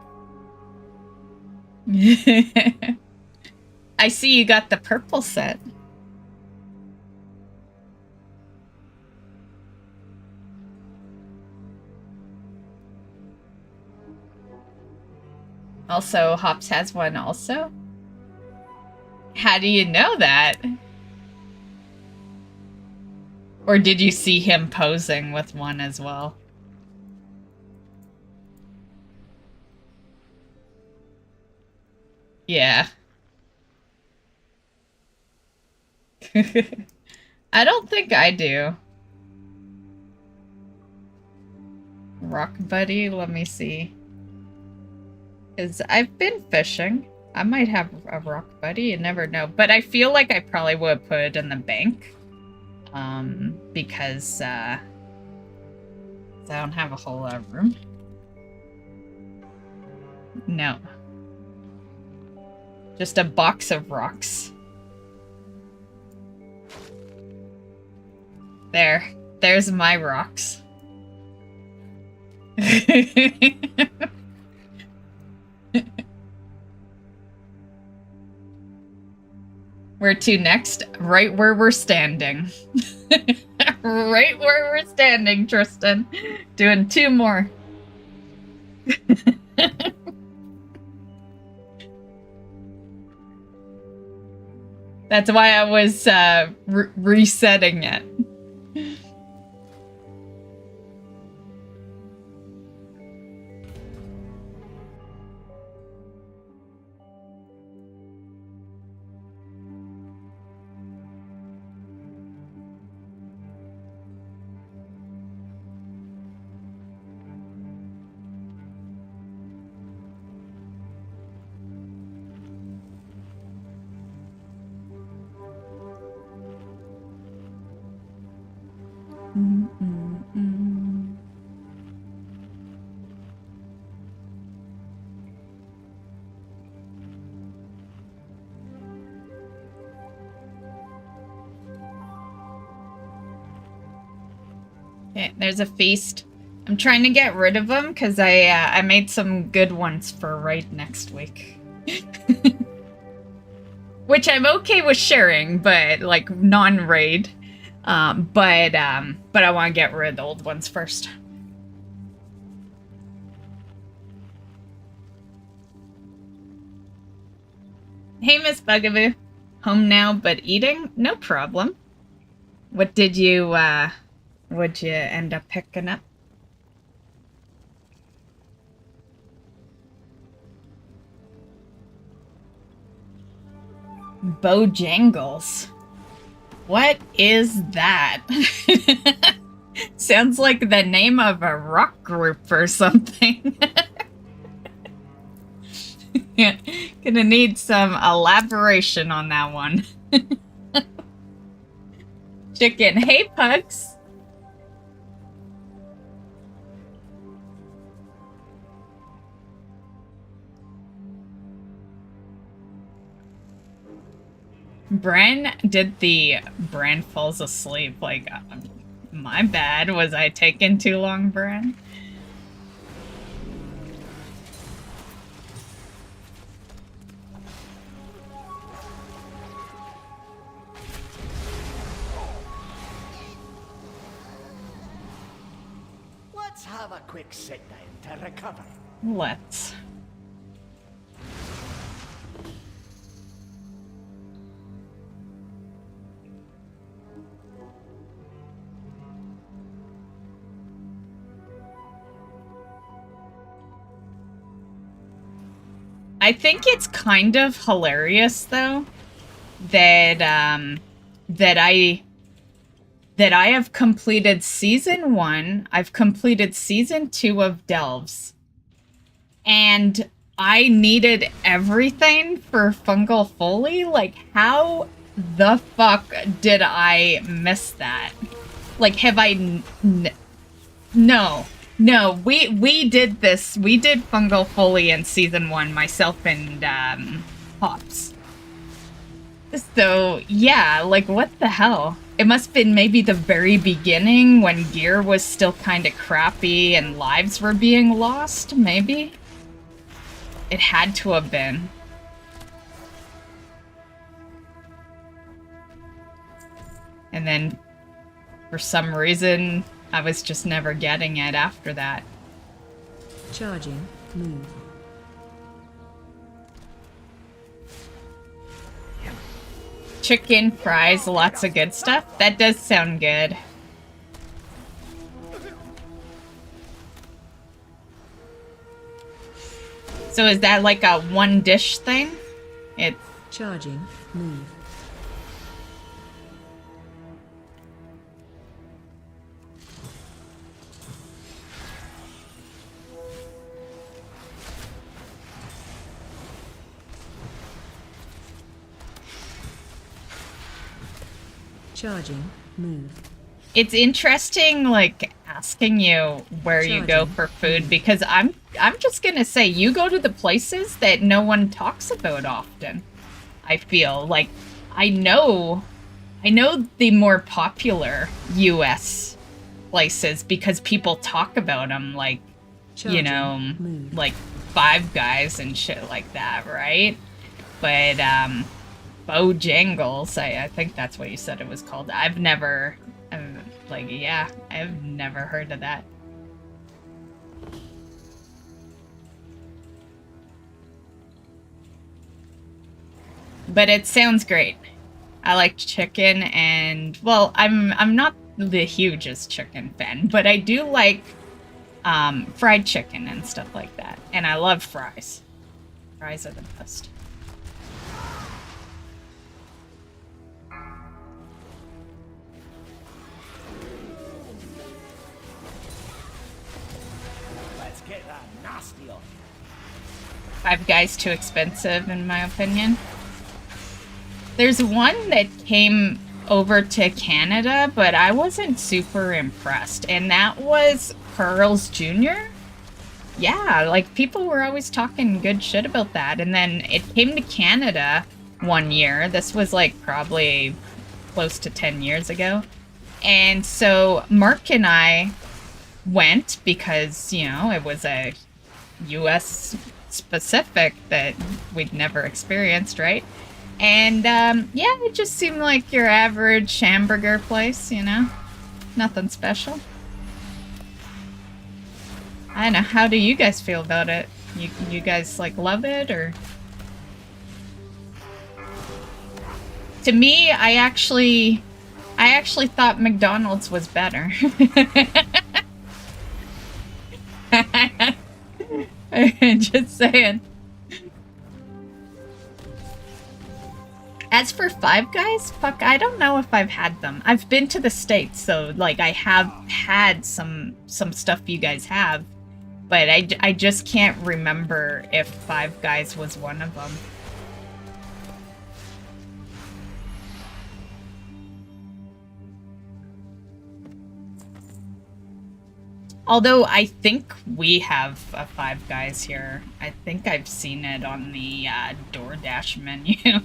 I see you got the purple set. Also, Hops has one also. How do you know that? Or did you see him posing with one as well? Yeah. I don't think I do. Rock buddy, let me see. 'Cause I've been fishing. I might have a rock buddy, you never know. But I feel like I probably would put it in the bank. Because I don't have a whole lot of room. No. Just a box of rocks. There's my rocks. Where to next? Right where we're standing. Right where we're standing, Tristan. Doing 2 more. That's why I was resetting it. Okay, there's a feast. I'm trying to get rid of them because I made some good ones for raid next week. Which I'm okay with sharing, but like non-raid. But I want to get rid of the old ones first. Hey, Miss Bugaboo. Home now, but eating? No problem. What did you, what'd you end up picking up? Bojangles. What is that? Sounds like the name of a rock group or something. Gonna need some elaboration on that one. Chicken. Hey, Pugs. Bran did the Bran falls asleep. Like, my bad. Was I taking too long, Bran? Let's have a quick sit down to recover. Let's. I think it's kind of hilarious, though, that that I have completed season 1. I've completed season 2 of Delves, and I needed everything for Fungal Foley. Like, how the fuck did I miss that? Like, have I? No. No, we did this. We did Fungal Foley in season 1, myself and Hops. So yeah, like what the hell? It must have been maybe the very beginning when gear was still kind of crappy and lives were being lost. Maybe it had to have been. And then, for some reason, I was just never getting it after that. Charging. Move. Chicken, fries, lots of good stuff. That does sound good. So is that like a one dish thing? It's Charging. Move. Charging. Move. it's interesting, like, asking you where you go for food, because I'm just gonna say you go to the places that no one talks about often. I feel like I know the more popular US places because people talk about them, like, you know, like Five Guys and shit like that, right? But Bojangles, I think that's what you said it was called. I've never heard of that. But it sounds great. I like chicken, and well, I'm not the hugest chicken fan, but I do like fried chicken and stuff like that. And I love fries. Fries are the best. Let's get that nasty on. Five Guys too expensive, in my opinion. There's one that came over to Canada, but I wasn't super impressed, and that was Pearl's Jr. Yeah, like, people were always talking good shit about that, and then it came to Canada one year. This was, like, probably close to 10 years ago. And so Mark and I went because, you know, it was a US specific that we'd never experienced, right? And, yeah, it just seemed like your average hamburger place, you know? Nothing special. I don't know, how do you guys feel about it? You guys, like, love it, or? To me, I actually thought McDonald's was better. Just saying. As for Five Guys, fuck, I don't know if I've had them. I've been to the States, so, like, I have had some stuff you guys have, but I just can't remember if Five Guys was one of them. Although I think we have a Five Guys here. I think I've seen it on the DoorDash menu.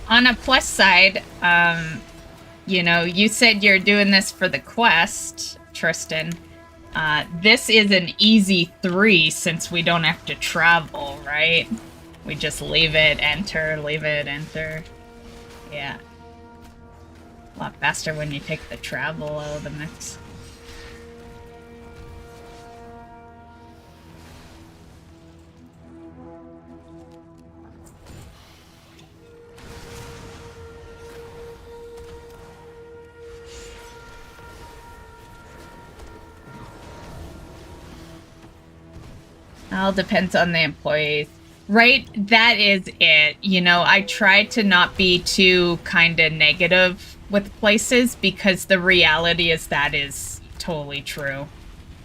On a plus side, you know, you said you're doing this for the quest, Tristan. This is an easy 3 since we don't have to travel, right? We just leave it, enter, leave it, enter. Yeah. A lot faster when you take the travel out of the mix. All depends on the employees. Right? That is it. You know, I try to not be too kind of negative with places because the reality is that is totally true.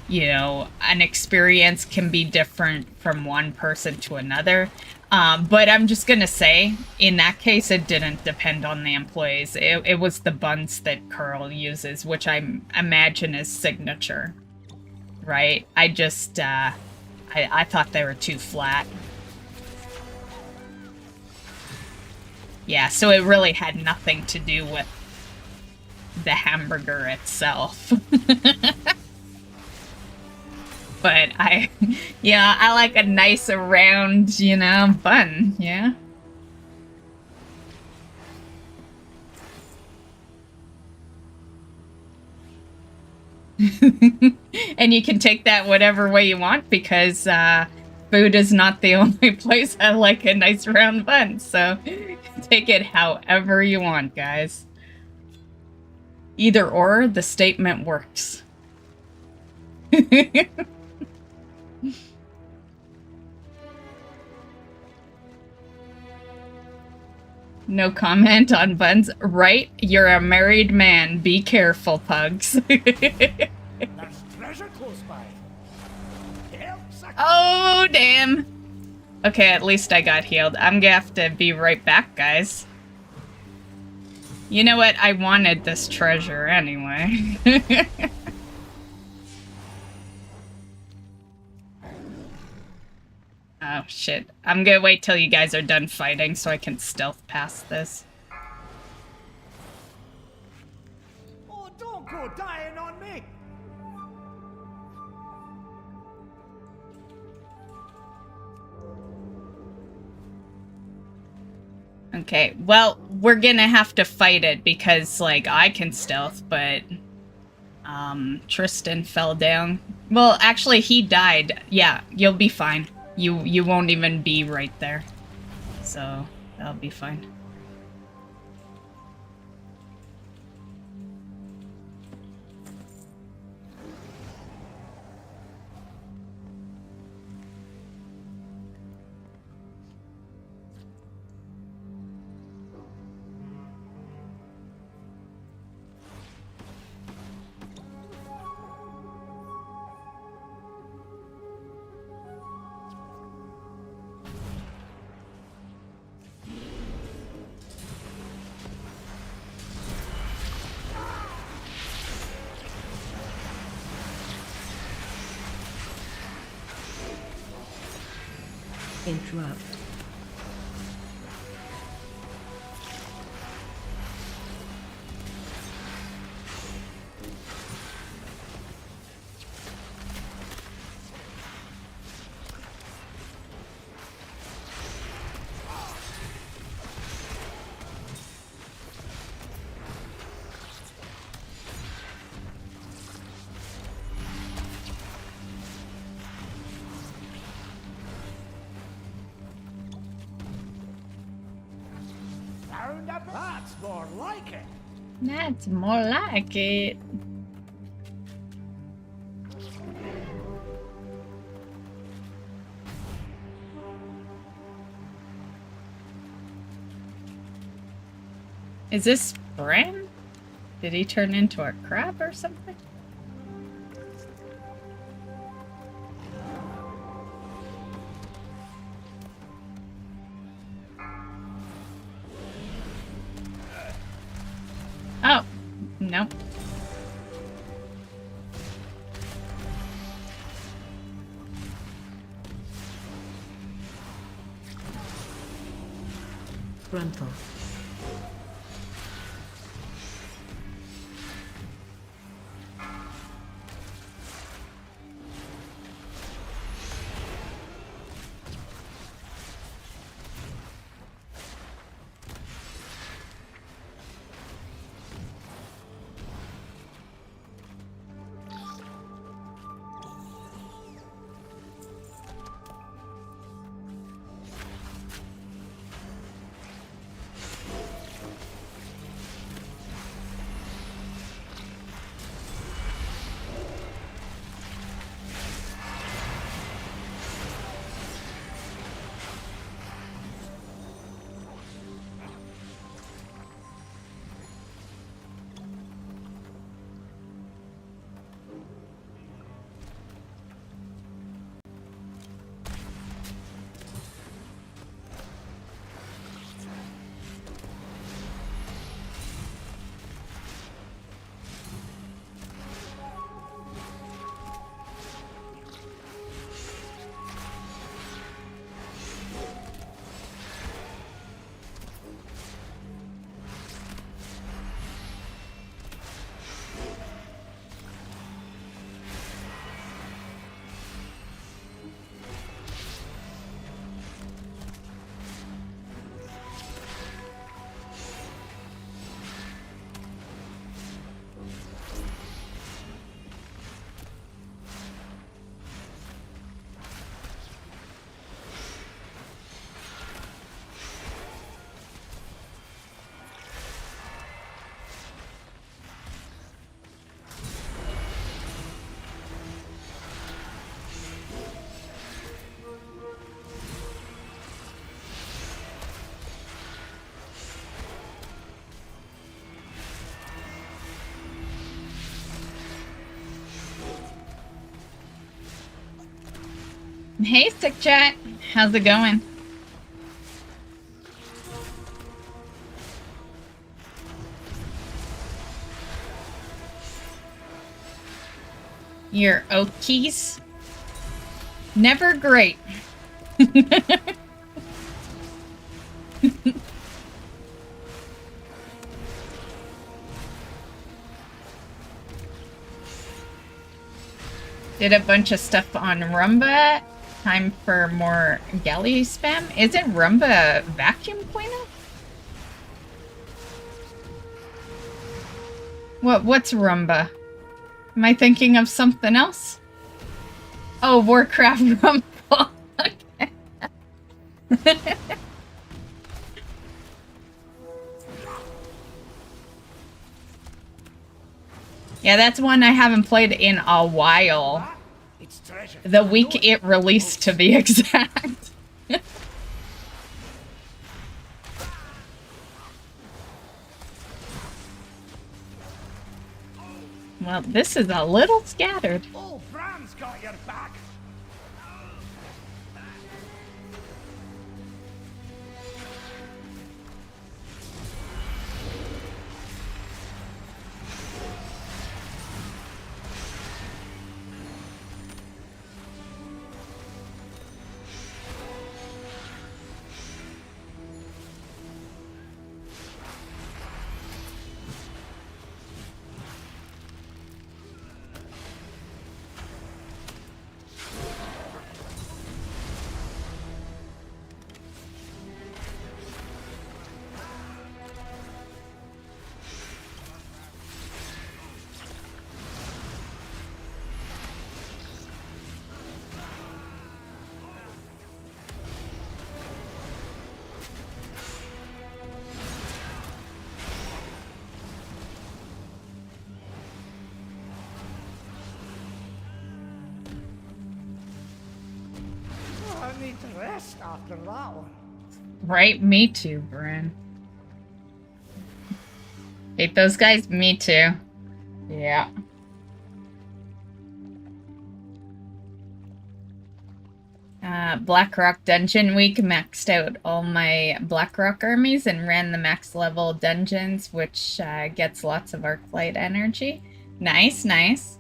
You know, an experience can be different from one person to another. But I'm just gonna say, in that case, it didn't depend on the employees. It was the buns that Curl uses, which I imagine is signature. Right? I just, I thought they were too flat. Yeah, so it really had nothing to do with the hamburger itself. But yeah, I like a nice round, you know, bun, yeah? And you can take that whatever way you want because food is not the only place I like a nice round bun. So take it however you want, guys. Either or, the statement works. No comment on buns. Right? You're a married man. Be careful, pugs. There's treasure close by. Help, sucker. Oh, damn. Okay, at least I got healed. I'm gonna have to be right back, guys. You know what? I wanted this treasure anyway. Oh, shit. I'm gonna wait till you guys are done fighting so I can stealth past this. Oh, don't go dying on me. Okay, well, we're gonna have to fight it because, like, I can stealth, but Tristan fell down. Well, actually, he died. Yeah, you'll be fine. You won't even be right there. So, that'll be fine. Interrupt. That's more like it. That's more like it. Is this Bran? Did he turn into a crab or something? Oh, no. Frontal. Hey, Sick Chat. How's it going? Your Okies? Never great. Did a bunch of stuff on Rumba. Time for more galley spam. Isn't Rumba a vacuum cleaner? What's Rumba? Am I thinking of something else? Oh, Warcraft Rumble. Okay. Yeah, that's one I haven't played in a while. The week it released, to be exact. Well, this is a little scattered. Old Bram's got your back. I need to rest after that one. Right, me too, Bryn. Hate those guys? Me too. Yeah. Blackrock Dungeon Week maxed out all my Blackrock armies and ran the max level dungeons, which gets lots of Arclight energy. Nice, nice.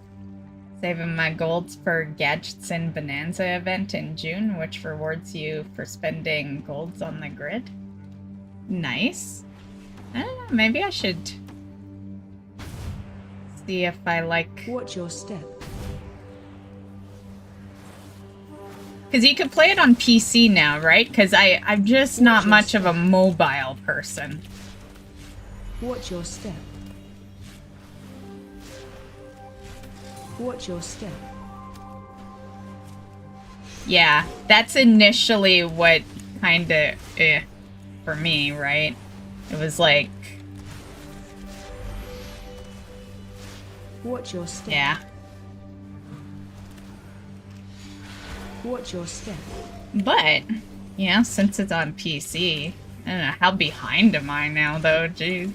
Saving my golds for Gadgets and Bonanza event in June, which rewards you for spending golds on the grid. Nice. I don't know, maybe I should see if I like... Watch your step. Because you could play it on PC now, right? Because I'm just not much of a mobile person. Watch your step. Watch your step. Yeah, that's initially what kind of for me, right? It was like... Watch your step. Yeah. Watch your step. But, yeah, since it's on PC, I don't know, how behind am I now, though? Jeez.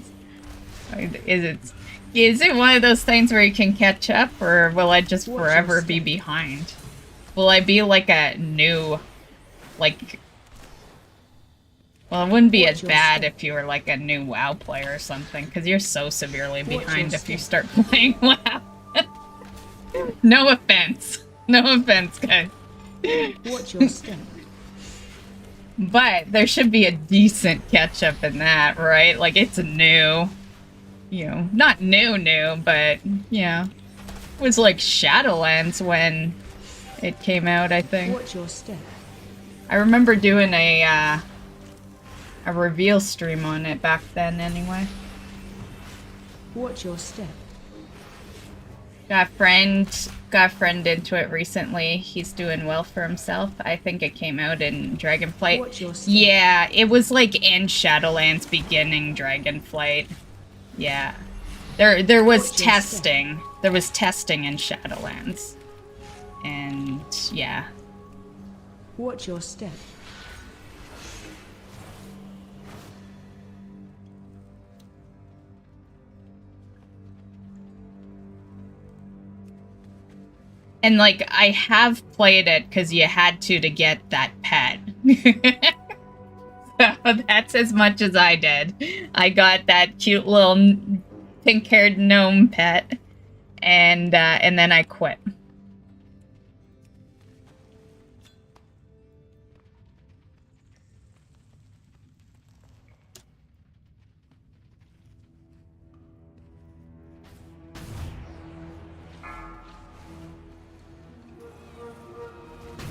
Is it one of those things where you can catch up, or will I just forever be behind? Will I be like a new, like... Well, it wouldn't be as bad if you were like a new WoW player or something, because you're so severely behind if you start playing WoW. No offense. No offense, guys. Watch your step. But there should be a decent catch-up in that, right? Like, it's new. You know, not new, but, yeah. It was like Shadowlands when it came out, I think. Watch your step. I remember doing a reveal stream on it back then, anyway. Watch your step. Got a friend into it recently. He's doing well for himself. I think it came out in Dragonflight. Watch your step. Yeah, it was like in Shadowlands beginning Dragonflight. Yeah. There was testing. There was testing in Shadowlands. And yeah. Watch your step. And, like, I have played it because you had to get that pet. So that's as much as I did. I got that cute little pink-haired gnome pet, and then I quit.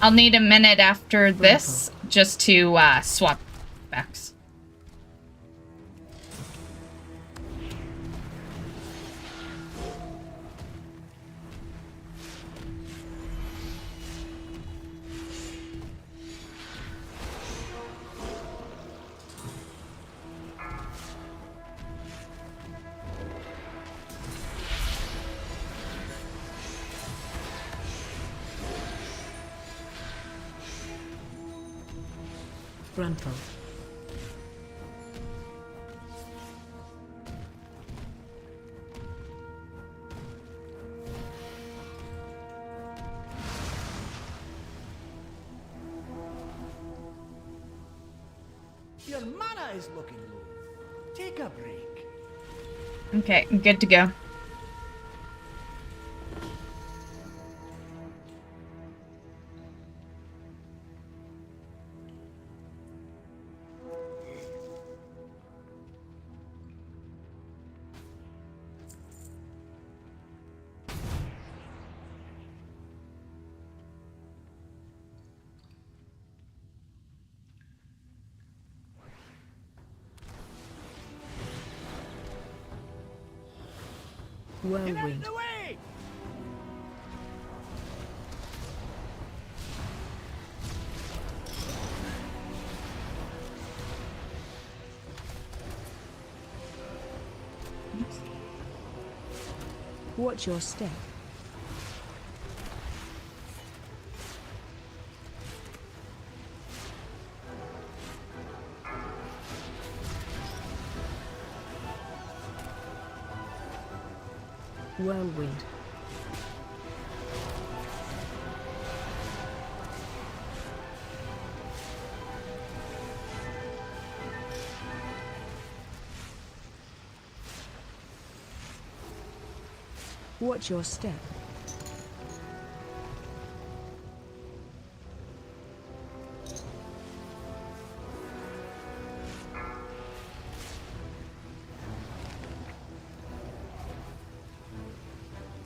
I'll need a minute after this just to swap specs. Gruntle. Your mana is looking low. Take a break. Okay, good to go. Get out of Whirlwind. the way! Watch your step. Whirlwind. Watch your step.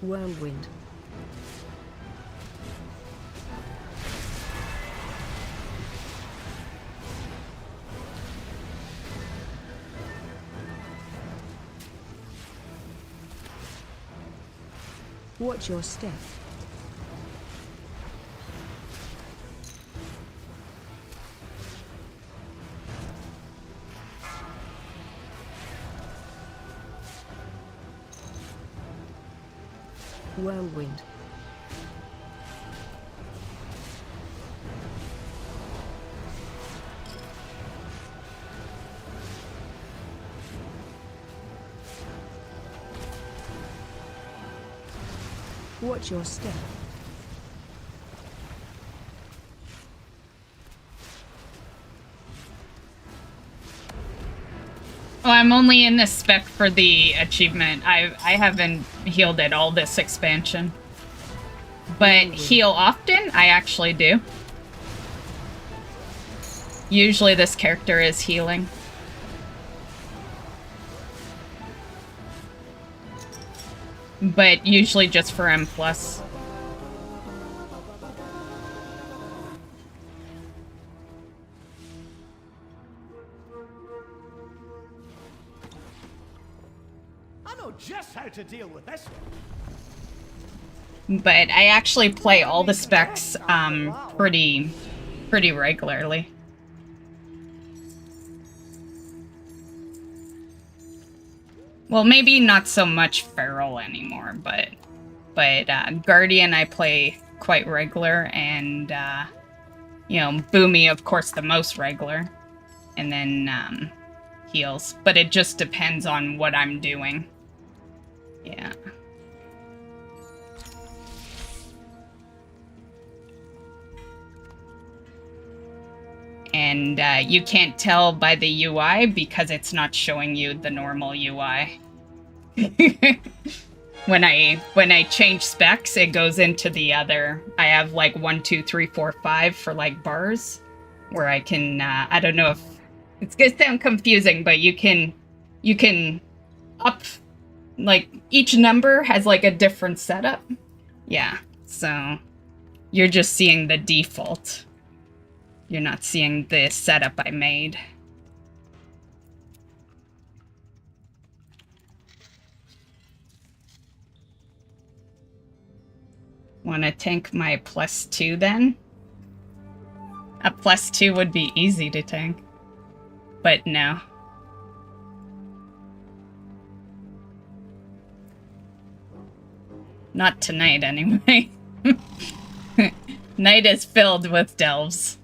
Whirlwind. Watch your step. Whirlwind. Watch your step. Oh, I'm only in this spec for the achievement. I haven't healed it all this expansion. But heal often, I actually do. Usually this character is healing. But usually just for M+. I know just how to deal with this one. But I actually play all the specs pretty regularly. Well, maybe not so much Feral anymore, but Guardian I play quite regular, and you know, Boomy of course the most regular, and then heals. But it just depends on what I'm doing. Yeah. And you can't tell by the UI because it's not showing you the normal UI. When I change specs, it goes into the other. I have like 1, 2, 3, 4, 5 for like bars, where I can. I don't know if it's gonna sound confusing, but you can up, like each number has like a different setup. Yeah, so you're just seeing the default. You're not seeing the setup I made. Want to tank my +2 then? A +2 would be easy to tank. But no. Not tonight, anyway. Night is filled with delves.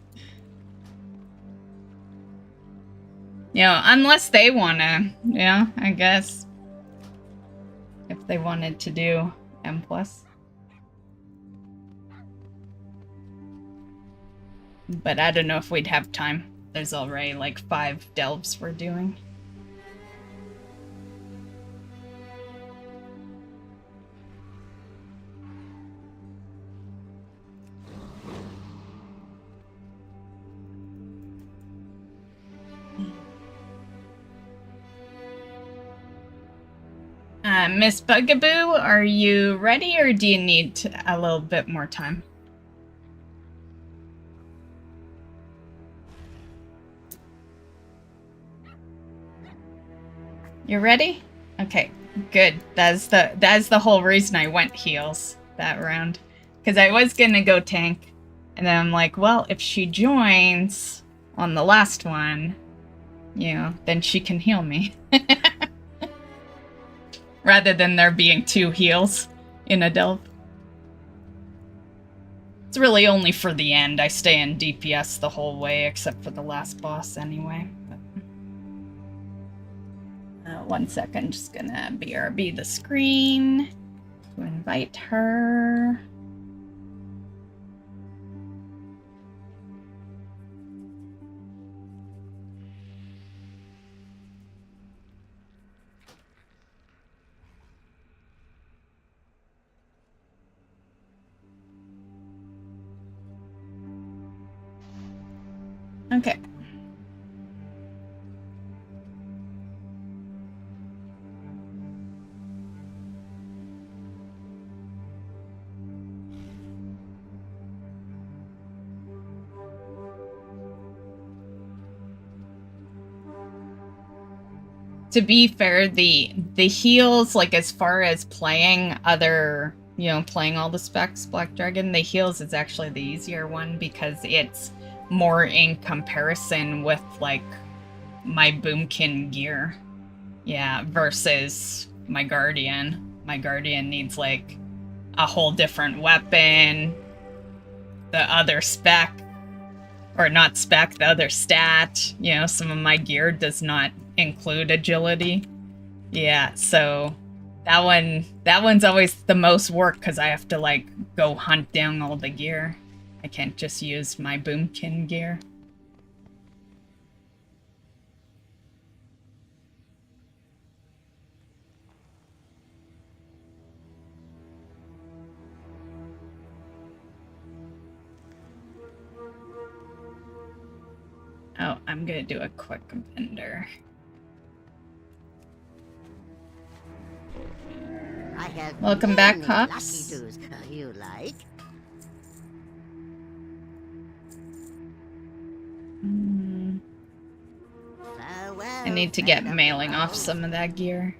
You know, unless they wanna, yeah, I guess. If they wanted to do M+. But I don't know if we'd have time. There's already like 5 delves we're doing. Miss Bugaboo, are you ready or do you need a little bit more time? You're ready? Okay, good. That's the whole reason I went heals that round. Because I was gonna go tank. And then I'm like, well, if she joins on the last one, you know, then she can heal me. Rather than there being 2 heals in a delve. It's really only for the end. I stay in DPS the whole way, except for the last boss anyway. But, 1 second, just gonna BRB the screen to invite her. Okay. To be fair, the heals, like as far as playing other, you know, playing all the specs, Black Dragon, the heals is actually the easier one because it's more in comparison with like my boomkin gear, yeah, versus my guardian. My guardian needs like a whole different weapon, the other spec, or not spec, the other stat. You know, some of my gear does not include agility. Yeah, so that one's always the most work because I have to like go hunt down all the gear. I can't just use my boomkin gear. Oh, I'm gonna do a quick vendor. I have Welcome back, many Cops. lucky doos you like. Farewell, I need to get friend of mailing the off road. some of that gear.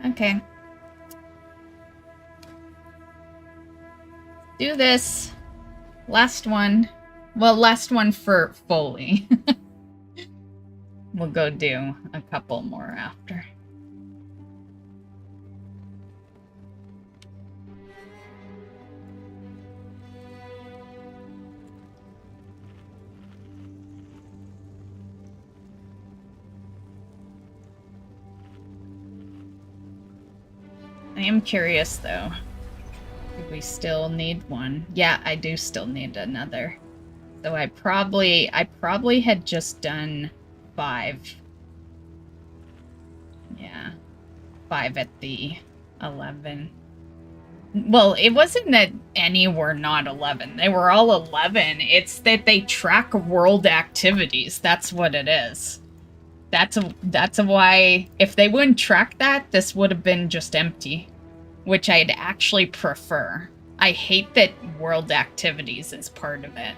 Okay. Do this. Last one. Well, last one for Foley. We'll go do a couple more after. I am curious though. Do we still need one? Yeah, I do still need another So I probably had just done 5. Yeah. 5 at the 11. Well, it wasn't that any were not 11. They were all 11. It's that they track world activities. That's what it is. That's why if they wouldn't track that, this would have been just empty, which I'd actually prefer. I hate that world activities is part of it.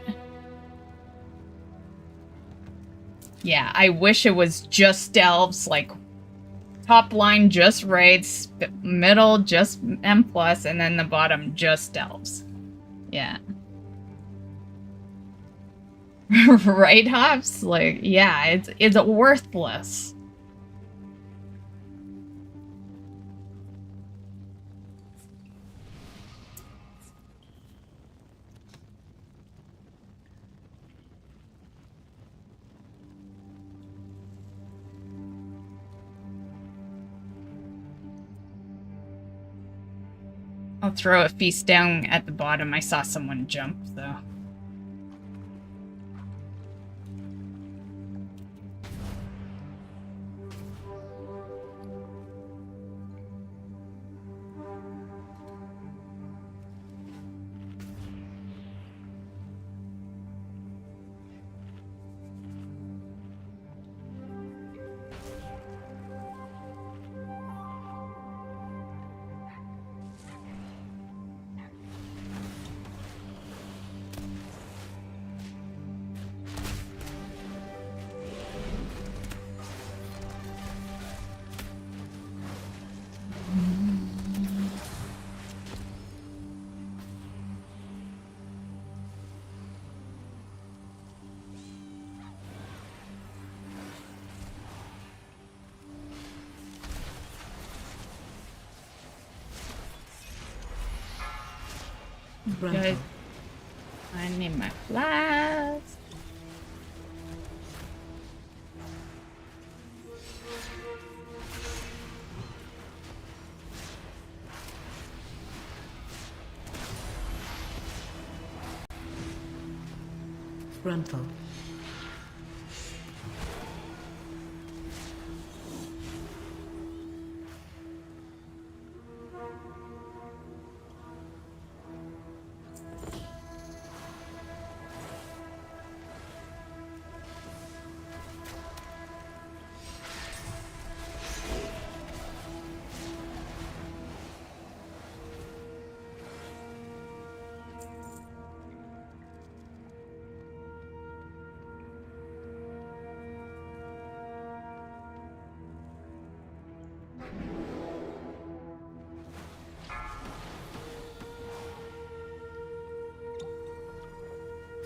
Yeah, I wish it was just elves, like top line just raids, middle just M+, and then the bottom just elves. Yeah. Right, Hops? Like, yeah, it's worthless. I'll throw a feast down at the bottom. I saw someone jump, though. Guys, I need my flask. Brunful.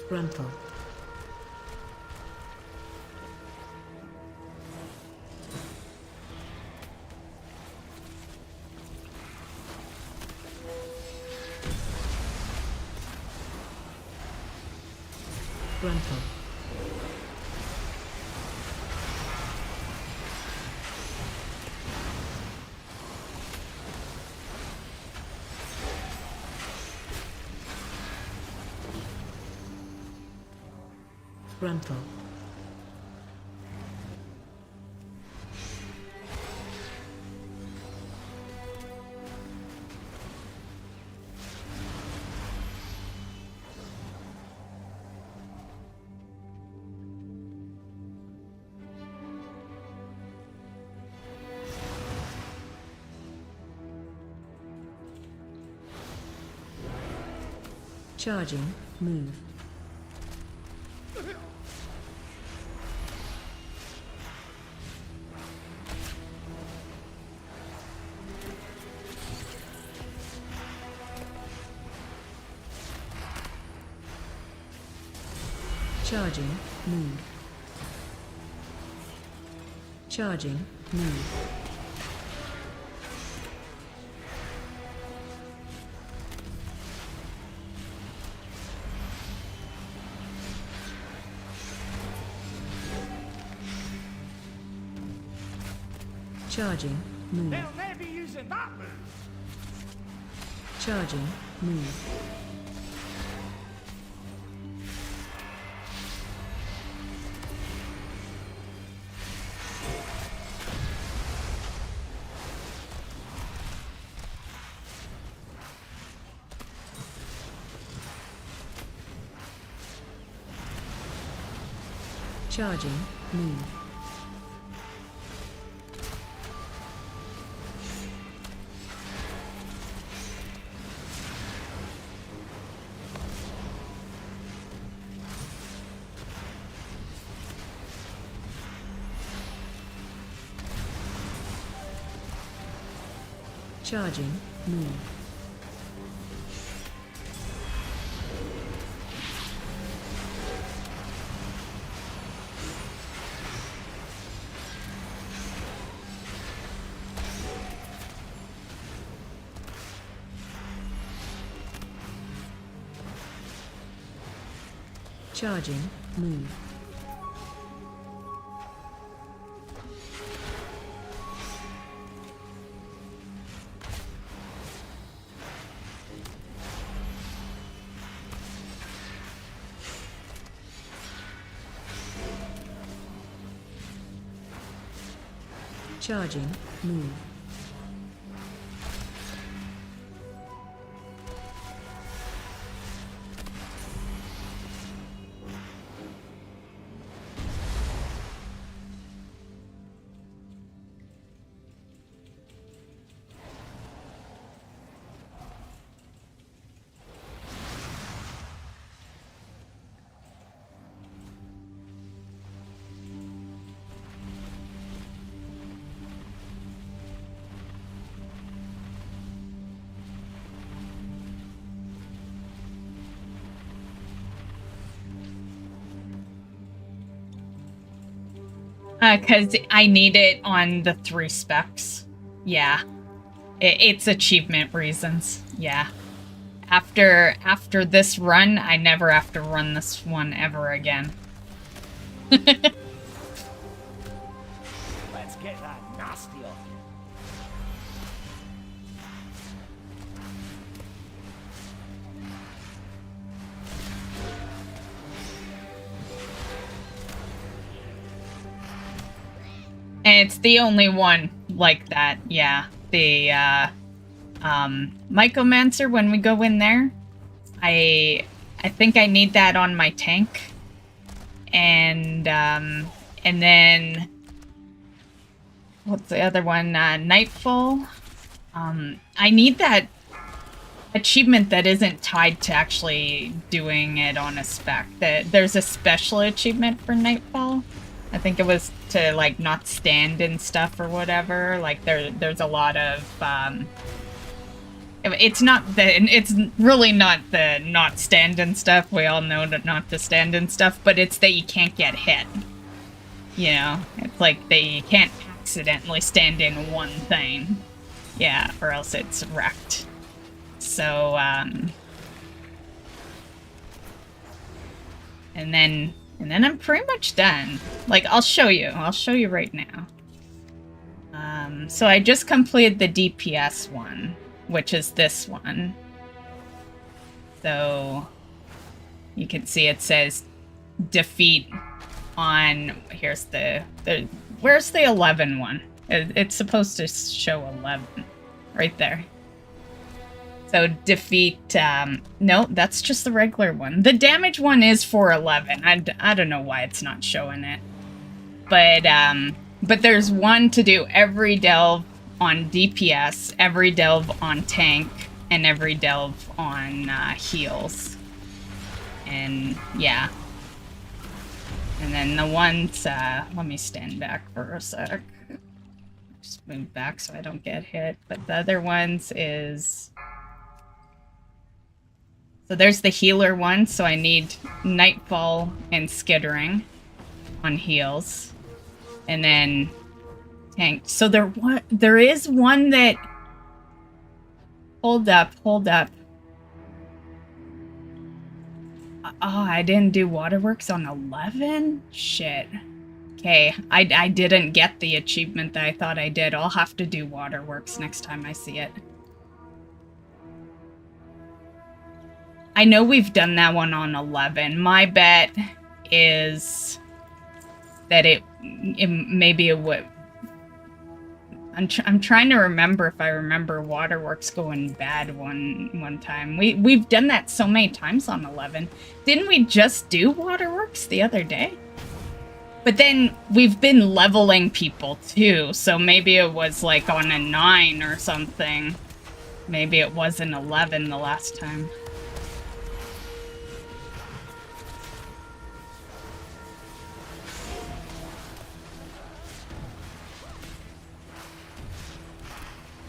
Brunful. Brunful. Brunful. Charging, move. Charging, move. Charging, move. Charging, move. They'll never be using that move. Charging, move. Charging. Move. Charging. Move. Charging. Move. Charging. Move. Because I need it on the 3 specs. Yeah. It's achievement reasons. Yeah. After this run, I never have to run this one ever again. Let's get that nasty off you. And it's the only one like that, yeah. The, Mycomancer, when we go in there, I think I need that on my tank. And then... What's the other one? Nightfall. I need that achievement that isn't tied to actually doing it on a spec. There's a special achievement for Nightfall. I think it was to, like, not stand and stuff or whatever. Like, there's a lot of, it's really not the not stand and stuff. We all know that not to stand and stuff, but it's that you can't get hit. You know? It's like you can't accidentally stand in one thing. Yeah, or else it's wrecked. So, and then I'm pretty much done. Like, I'll show you right now. So I just completed the DPS one, which is this one. So you can see it says defeat on, where's the 11 one? It's supposed to show 11 right there. So defeat, no, that's just the regular one. The damage one is for 11. I don't know why it's not showing it. But there's one to do every delve on DPS, every delve on tank, and every delve on heals. And yeah. And then the ones, let me stand back for a sec. Just move back so I don't get hit. But the other ones is... So there's the healer one, so I need Nightfall and Skittering on heals. And then tank. So there is one that... Hold up. Oh, I didn't do Waterworks on 11? Shit. Okay, I didn't get the achievement that I thought I did. I'll have to do Waterworks next time I see it. I know we've done that one on 11. My bet is that maybe it would... I'm trying to remember if I remember Waterworks going bad one time. We've done that so many times on 11. Didn't we just do Waterworks the other day? But then we've been leveling people too, so maybe it was like on a 9 or something. Maybe it was an 11 the last time.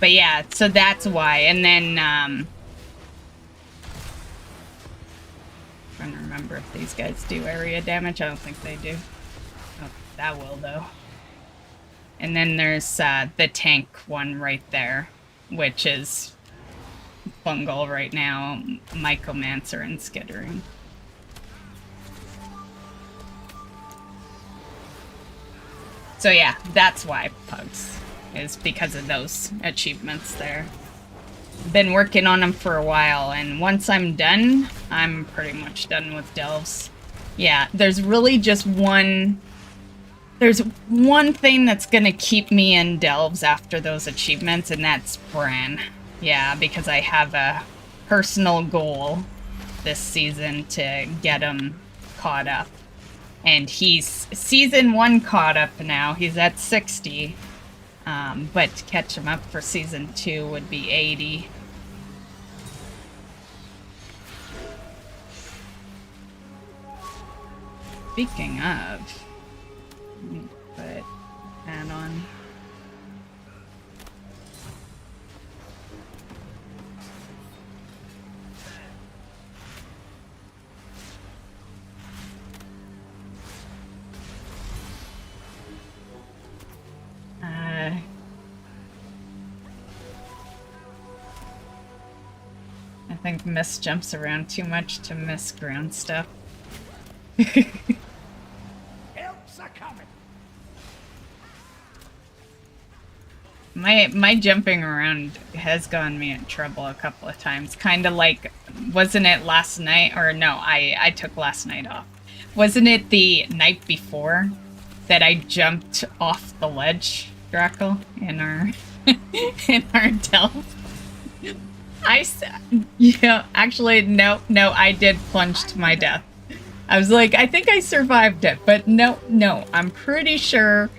But yeah, so that's why. And then, trying to remember if these guys do area damage. I don't think they do. Oh, that will, though. And then there's the tank one right there, which is fungal right now, Mycomancer and Skittering. So yeah, that's why Pugs. Is because of those achievements there. Been working on them for a while, and once I'm done, I'm pretty much done with delves. Yeah, there's really just one... There's one thing that's gonna keep me in delves after those achievements, and that's Bran. Yeah, because I have a personal goal this season to get him caught up. And he's season 1 caught up now. He's at 60. But to catch him up for season 2 would be 80. Speaking of, let me put that on. I think Miss jumps around too much to miss ground stuff. Help's a coming. My jumping around has gotten me in trouble a couple of times. Kind of like, wasn't it last night? Or no, I took last night off. Wasn't it the night before that I jumped off the ledge, Draco, in our in our delve? Yeah, actually, no, I did plunge to my death. I was like, I think I survived it, but no, I'm pretty sure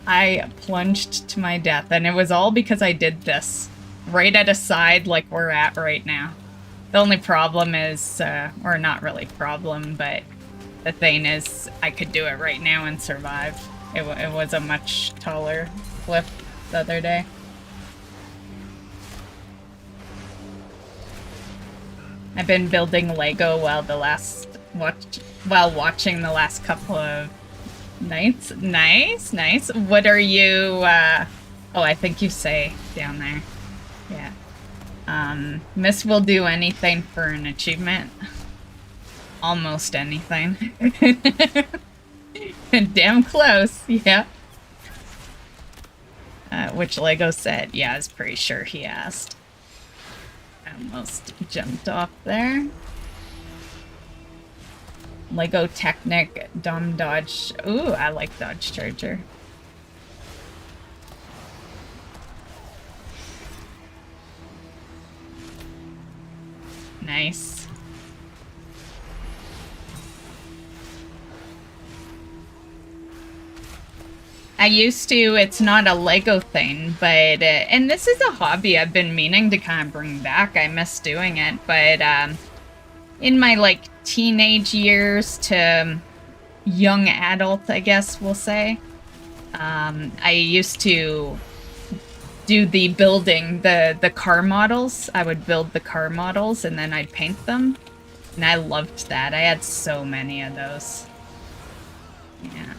I plunged to my death, and it was all because I did this right at a side like we're at right now. The only problem is, or not really problem, but the thing is, I could do it right now and survive. It was a much taller cliff the other day. I've been building Lego while watching the last couple of nights. Nice. What are you? Oh, I think you say down there. Yeah. Miss will do anything for an achievement. Almost anything. Damn close. Yeah. Which Lego said? Yeah, I was pretty sure he asked. Almost jumped off there. Lego Technic, Dom Dodge. Ooh, I like Dodge Charger. Nice. I used to, it's not a Lego thing, but, and this is a hobby I've been meaning to kind of bring back. I miss doing it, but, in my, like, teenage years to young adult, I guess we'll say, I used to do the building, the car models. I would build the car models, and then I'd paint them, and I loved that. I had so many of those. Yeah.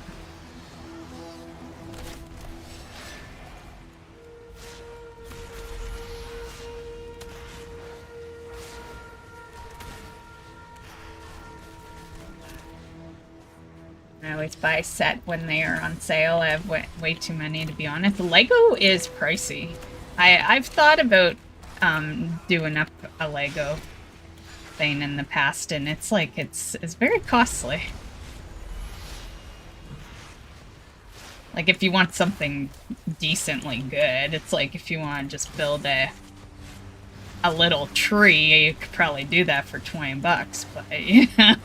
I always buy a set when they are on sale. I have way too many, to be honest. Lego is pricey. I've thought about doing up a Lego thing in the past, and it's like it's very costly. Like if you want something decently good, it's like if you want to just build a little tree, you could probably do that for $20, but yeah.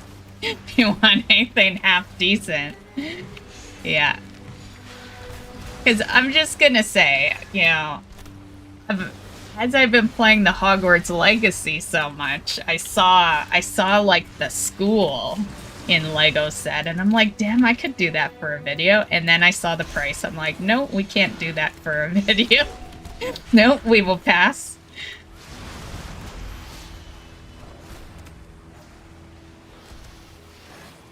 If you want anything half decent, Yeah. Because I'm just gonna say, you know, as I've been playing the Hogwarts Legacy so much, I saw like the school in Lego set, and I'm like, damn, I could do that for a video. And then I saw the price. I'm like, no, we can't do that for a video. No, we will pass.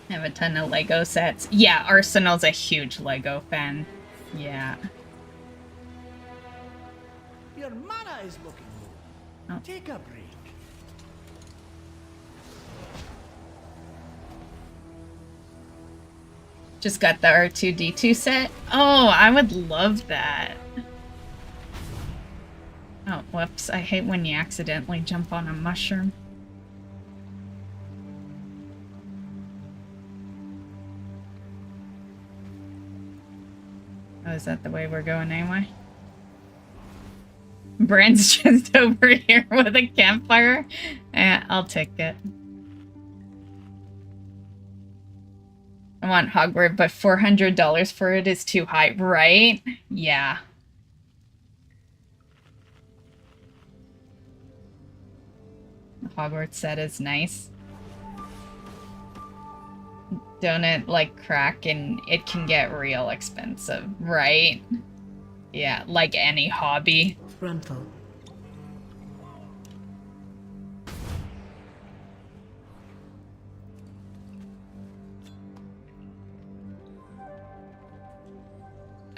I have a ton of Lego sets. Yeah, Arsenal's a huge Lego fan. Yeah. Your mana is looking low. Oh. Take a break. Just got the R2-D2 set. Oh, I would love that. Oh, whoops. I hate when you accidentally jump on a mushroom. Oh, is that the way we're going anyway? Brand's just over here with a campfire. I'll take it. I want Hogwarts, but $400 for it is too high, right? Yeah. The Hogwarts set is nice. Don't it, like, crack and it can get real expensive, right? Yeah, like any hobby. Runful.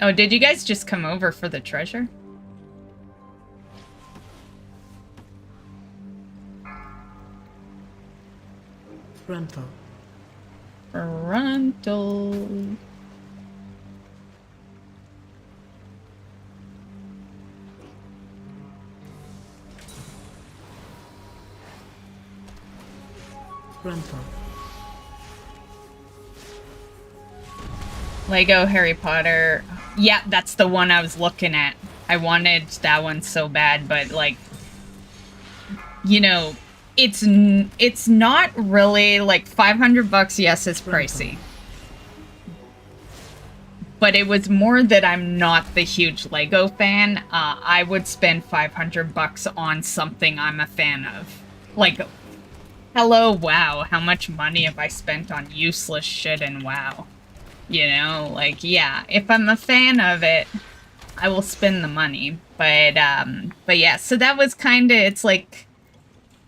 Oh, did you guys just come over for the treasure? Runful. Frontal. Runful. Lego Harry Potter. Yeah, that's the one I was looking at. I wanted that one so bad, but like, you know, it's not really like $500. Yes, it's pricey. But it was more that I'm not the huge Lego fan. I would spend $500 on something I'm a fan of. Like, hello, WoW. How much money have I spent on useless shit in WoW? You know, like, yeah, if I'm a fan of it, I will spend the money. But yeah, so that was kind of, it's like,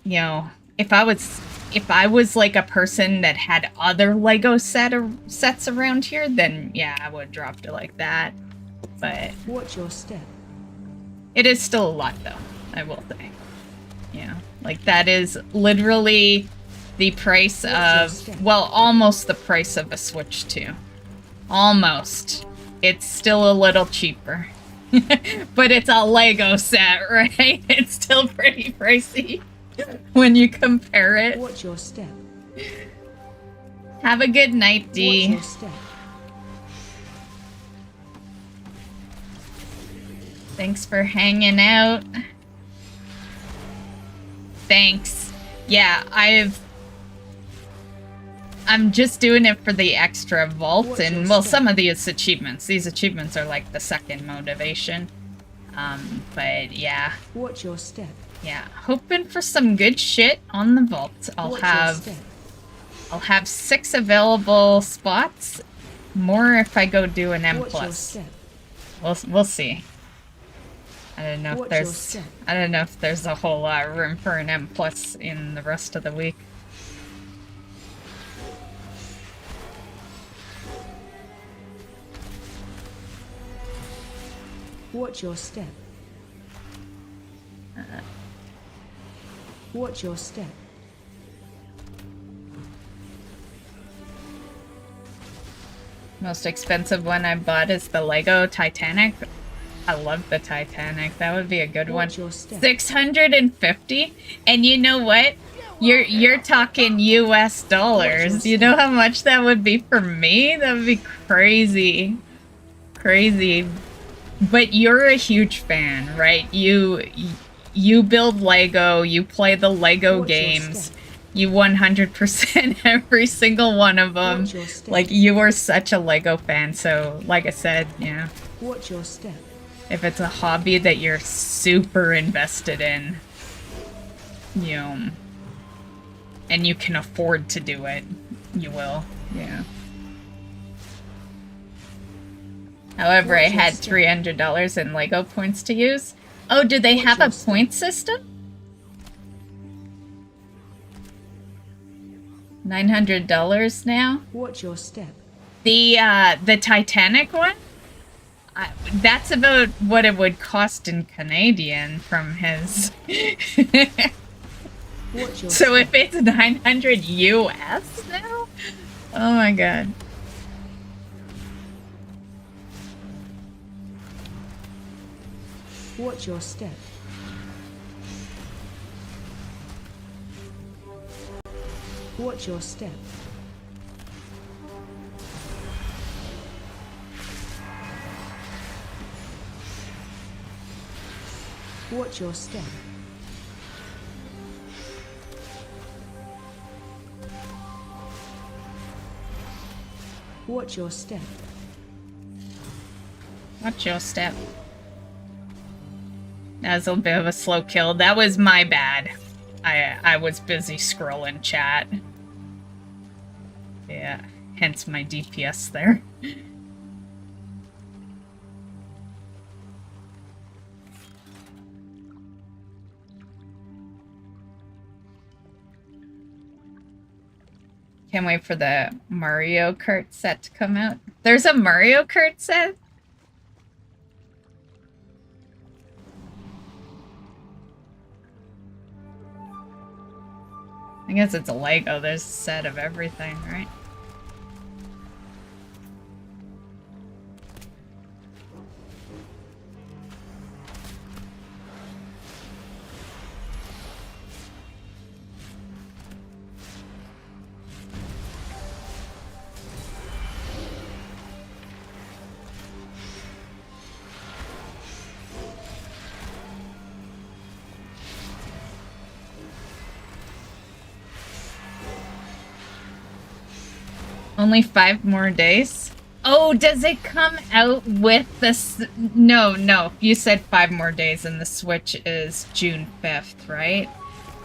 you know, if I was like a person that had other Lego sets around here, then yeah, I would drop to like that. But Watch your step. it is still a lot, though, I will say. Yeah, like that is literally the price of, well, almost the price of a Switch 2. Almost. It's still a little cheaper. But it's a Lego set, right? It's still pretty pricey when you compare it. Watch your step. Have a good night, Watch D. your step. Thanks for hanging out. Thanks. Yeah, I'm just doing it for the extra vault, and well, some of these achievements. These achievements are like the second motivation. But yeah. Watch your step. Yeah, hoping for some good shit on the vault. I'll Watch your step. have 6 available spots. More if I go do an M+. Watch your step. We'll see. I don't know if Watch your there's step. I don't know if there's a whole lot of room for an M+ in the rest of the week. Watch your step. Watch your step. Most expensive one I bought is the Lego Titanic. I love the Titanic. That would be a good one. Watch your step. 650. And you know what? You're talking US dollars. You know how much that would be for me? That would be crazy. Crazy. But you're a huge fan, right? You build Lego, you play the Lego Watch your games. step. You 100% every single one of them. Watch your step. Like, you are such a Lego fan, so like I said, yeah. Watch your step. If it's a hobby that you're super invested in, you know, and you can afford to do it, you will, yeah. However, I had $300 in Lego points to use. Oh, do they have a point system? $900 now? Watch your step. The Titanic one? That's about what it would cost in Canadian from his. Watch your So step. if it's 900 US now? Oh my god. Watch your step. Watch your step. Watch your step. Watch your step. Watch your step. That was a bit of a slow kill. That was my bad. I was busy scrolling chat. Yeah, hence my DPS there. Can't wait for the Mario Kart set to come out. There's a Mario Kart set? I guess it's a Lego. There's a set of everything, right? Only 5 more days? Oh, does it come out with this? No, no. You said 5 more days and the Switch is June 5th, right?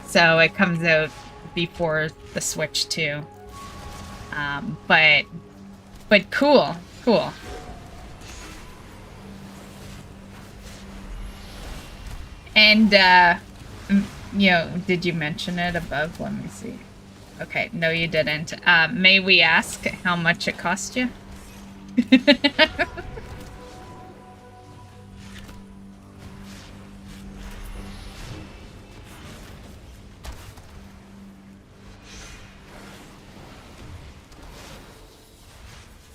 So it comes out before the Switch too. But cool, cool. And, you know, did you mention it above? Let me see. Okay, no you didn't. May we ask how much it cost you?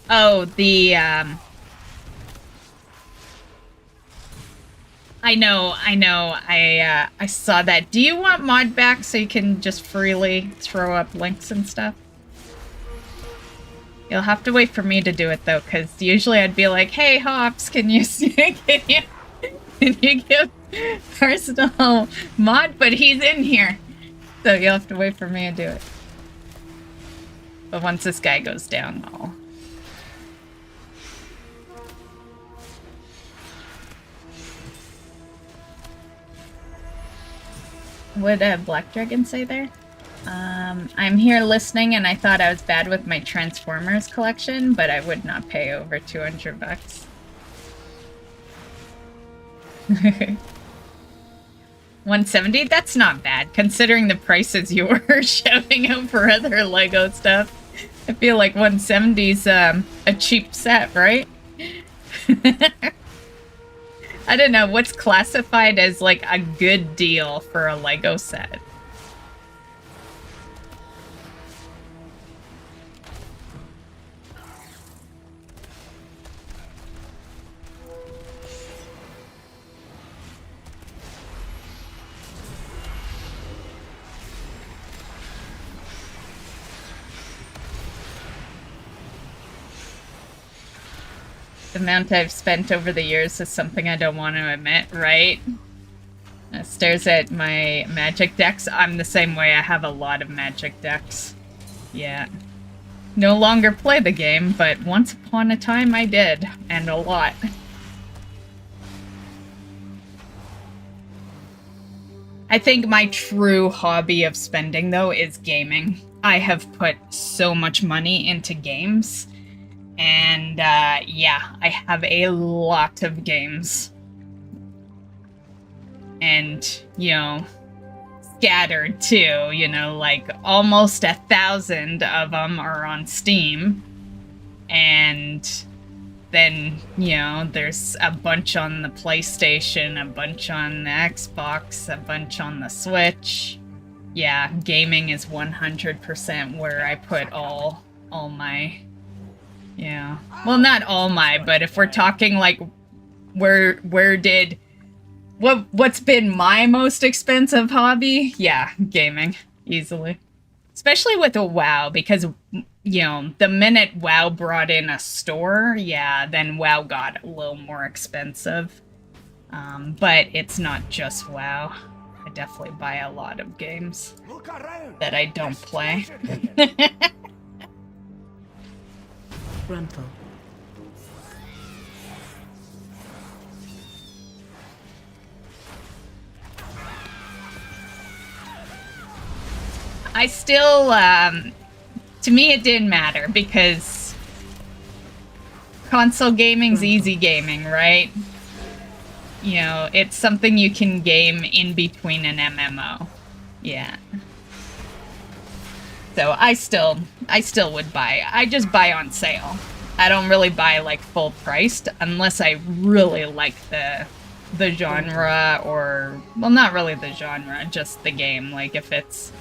Oh, the, I know, I saw that. Do you want mod back so you can just freely throw up links and stuff? You'll have to wait for me to do it though, because usually I'd be like, hey Hops, can you give personal mod? But he's in here. So you'll have to wait for me to do it. But once this guy goes down, I'll... What did Black Dragon say there? I'm here listening and I thought I was bad with my Transformers collection, but I would not pay over 200 bucks. 170? That's not bad, considering the prices you were shouting out for other Lego stuff. I feel like 170's a cheap set, right? I don't know, what's classified as like a good deal for a Lego set? The amount I've spent over the years is something I don't want to admit, right? Stares at my magic decks. I'm the same way. I have a lot of magic decks. Yeah. No longer play the game, but once upon a time I did, and a lot. I think my true hobby of spending, though, is gaming. I have put so much money into games, and yeah, I have a lot of games. And, you know, scattered too, you know, like almost 1,000 of them are on Steam. And then, you know, there's a bunch on the PlayStation, a bunch on the Xbox, a bunch on the Switch. Yeah, gaming is 100% where I put all my, yeah. Well, not all my, but if we're talking like where did what's been my most expensive hobby? Yeah, gaming, easily. Especially with a WoW, because, you know, the minute WoW brought in a store, yeah, then WoW got a little more expensive. But it's not just WoW. I definitely buy a lot of games that I don't play. Gruntle. I still, to me it didn't matter, because console gaming's easy gaming, right? You know, it's something you can game in between an MMO. Yeah. So I still would buy. I just buy on sale. I don't really buy like full priced unless I really like the genre, or, well, not really the genre, just the game. Like if it's,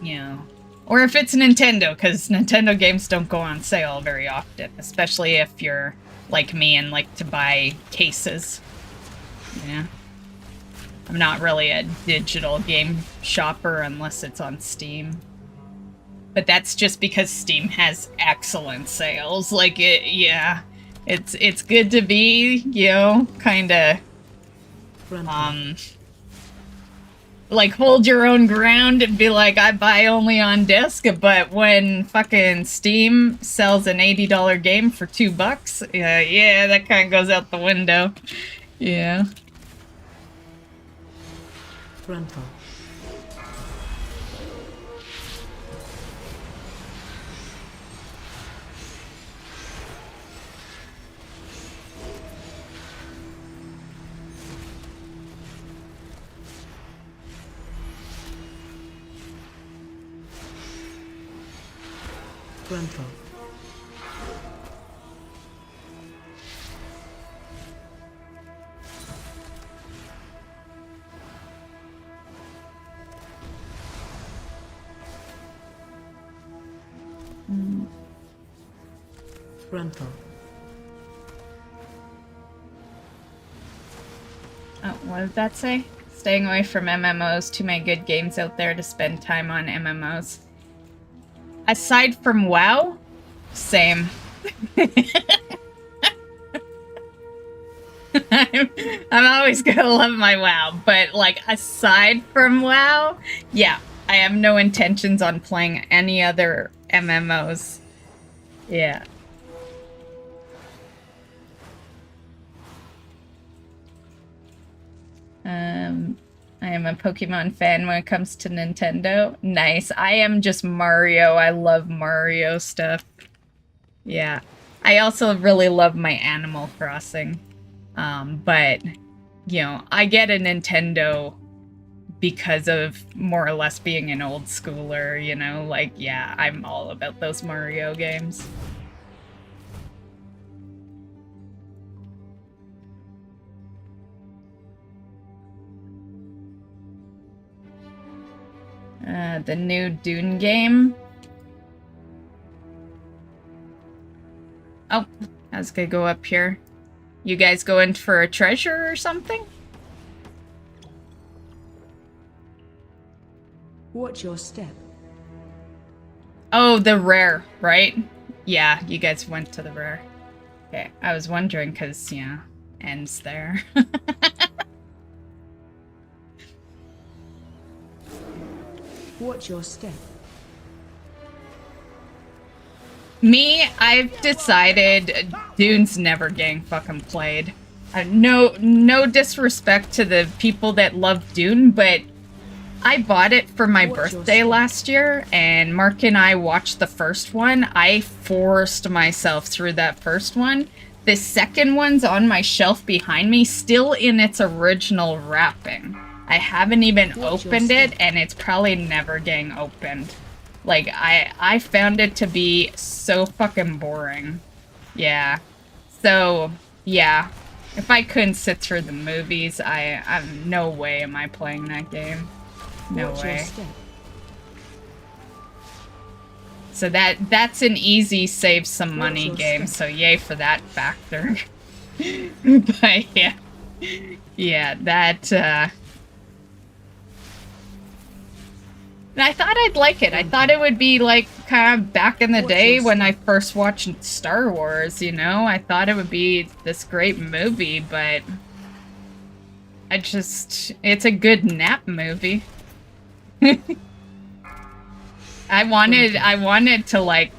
you know, or if it's Nintendo, because Nintendo games don't go on sale very often, especially if you're like me and like to buy cases. Yeah. I'm not really a digital game shopper unless it's on Steam. But that's just because Steam has excellent sales. Like, yeah, it's good to be, you know, kind of, like, hold your own ground and be like, I buy only on disc, but when fucking Steam sells an $80 game for $2, yeah, that kind of goes out the window. Yeah. Gruntle. Gruntle. Gruntle. Oh, what did that say? Staying away from MMOs. Too many good games out there to spend time on MMOs. Aside from WoW, same. I'm always gonna love my WoW, but like aside from WoW, yeah, I have no intentions on playing any other MMOs. Yeah. I am a Pokemon fan when it comes to Nintendo. Nice. I am just Mario. I love Mario stuff. Yeah. I also really love my Animal Crossing. But, you know, I get a Nintendo because of more or less being an old schooler, you know? Like, yeah, I'm all about those Mario games. The new Dune game. Oh, I was gonna go up here. You guys go in for a treasure or something? Watch your step. Oh, the rare, right? Yeah, you guys went to the rare. Okay, I was wondering because, yeah, ends there. Watch your step. Me, I've decided Dune's never getting fucking played. No disrespect to the people that love Dune, but I bought it for my birthday last year, and Mark and I watched the first one. I forced myself through that first one. The second one's on my shelf behind me, still in its original wrapping. I haven't even opened it, and it's probably never getting opened. Like, I found it to be so fucking boring. Yeah. So, yeah. If I couldn't sit through the movies, I'm no way am I playing that game. No way. So that's an easy save some money game, so yay for that factor. But yeah. Yeah, that I thought I'd like it. I thought it would be like kind of back in the day when I first watched Star Wars, you know? I thought it would be this great movie, but it's a good nap movie. I wanted to like,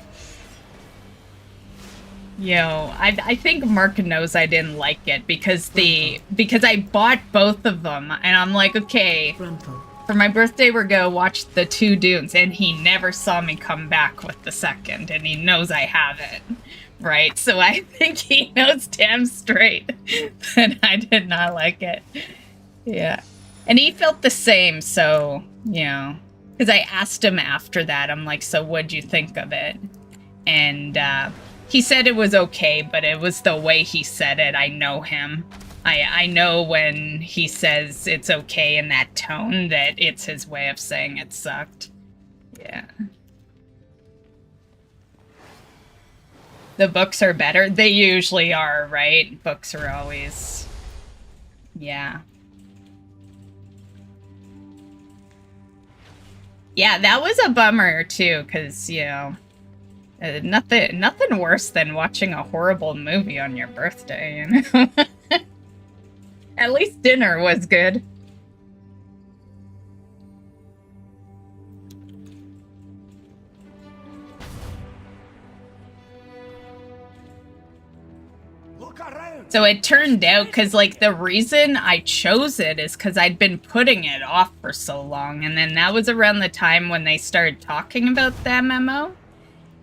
you know, I think Mark knows I didn't like it because I bought both of them and I'm like, okay, for my birthday we're gonna watch the 2 Dunes, and he never saw me come back with the second, and he knows I have it, right? So I think he knows damn straight that I did not like it. Yeah. And he felt the same, so, you know, because I asked him after that, I'm like, so what'd you think of it? And he said it was okay, but it was the way he said it. I know him. I know when he says it's okay in that tone that it's his way of saying it sucked. Yeah. The books are better. They usually are, right? Books are always... Yeah. Yeah, that was a bummer, too, because, you know... nothing worse than watching a horrible movie on your birthday, you know? At least dinner was good. Look around. So it turned out, because, like, the reason I chose it is because I'd been putting it off for so long, and then that was around the time when they started talking about the MMO.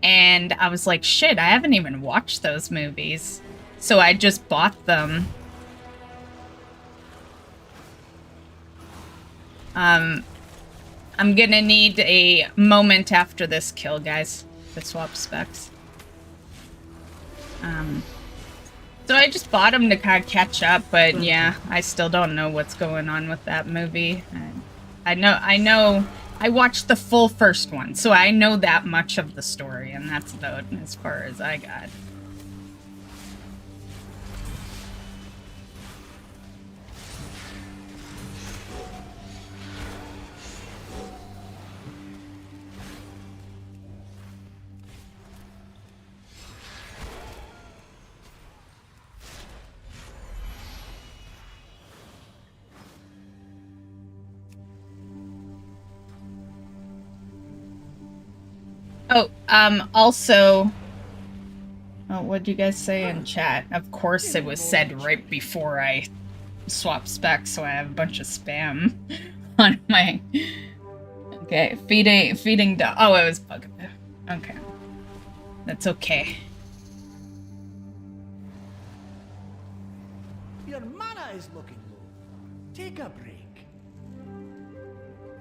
And I was like, shit, I haven't even watched those movies. So I just bought them. I'm gonna need a moment after this kill, guys, to swap specs. So I just bought them to kind of catch up, but yeah, I still don't know what's going on with that movie. I know, I watched the full first one, so I know that much of the story, and that's about as far as I got. Oh, also, what'd you guys say in chat? Of course it was said right before I swapped specs, so I have a bunch of spam on my... Okay, feeding dog. Oh, it was Bugaboo. Okay. That's okay. Your mana is looking low. Take a break.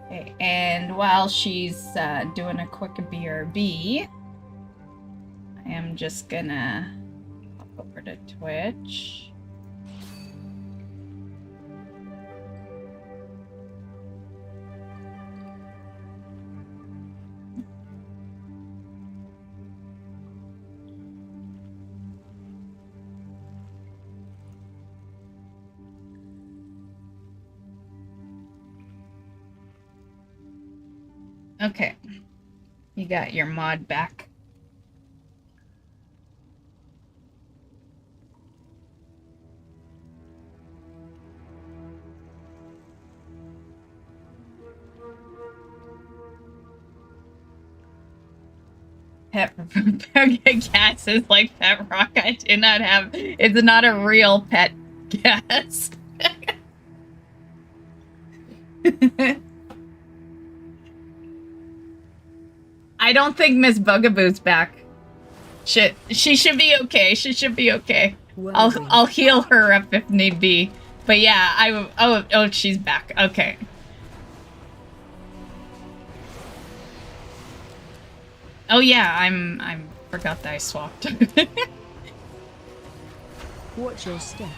Okay, and while she's doing a quick BRB, I am just gonna hop over to Twitch. Okay, you got your mod back. Pet gas is like pet rock. I do not have. It's not a real pet gas. I don't think Miss Bugaboo's back. Shit, she should be okay. She should be okay. I'll heal her up if need be. But yeah, oh she's back. Okay. Oh yeah, I'm forgot that I swapped. Watch your step.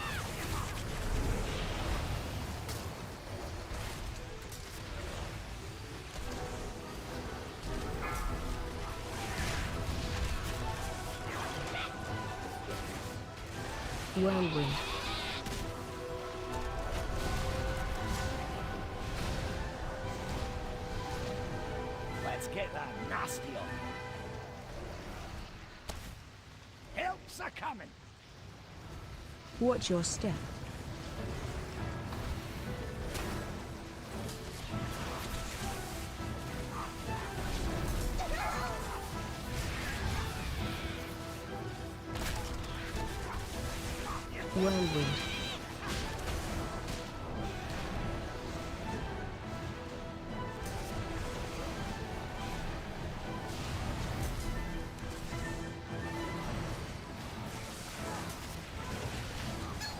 Whirlwind. Let's get that nasty on. Help's a coming. Watch your step. Whirlwind.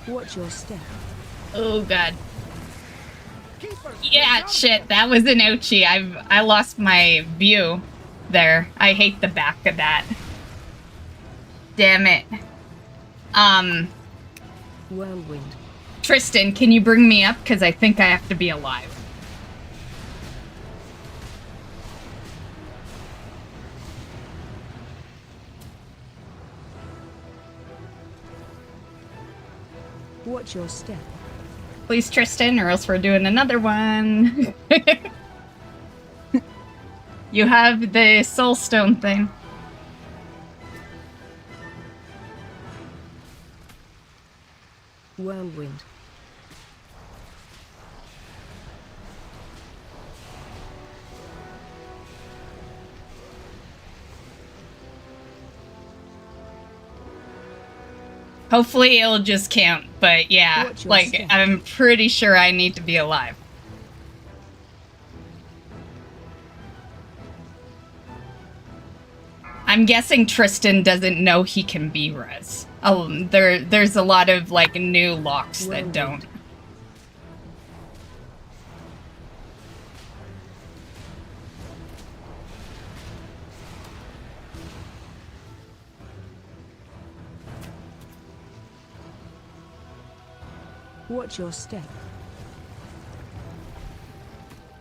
Watch your step. Oh god. Yeah, shit, that was an ouchie. I lost my view there. I hate the back of that. Damn it. Whirlwind. Tristan, can you bring me up? Because I think I have to be alive. Watch your step. Please, Tristan, or else we're doing another one. You have the soul stone thing. Whirlwind. Hopefully it'll just count, but yeah, Watch your like, step. I'm pretty sure I need to be alive. I'm guessing Tristan doesn't know he can be res. Oh, there's a lot of, like, new locks that don't. Watch your step.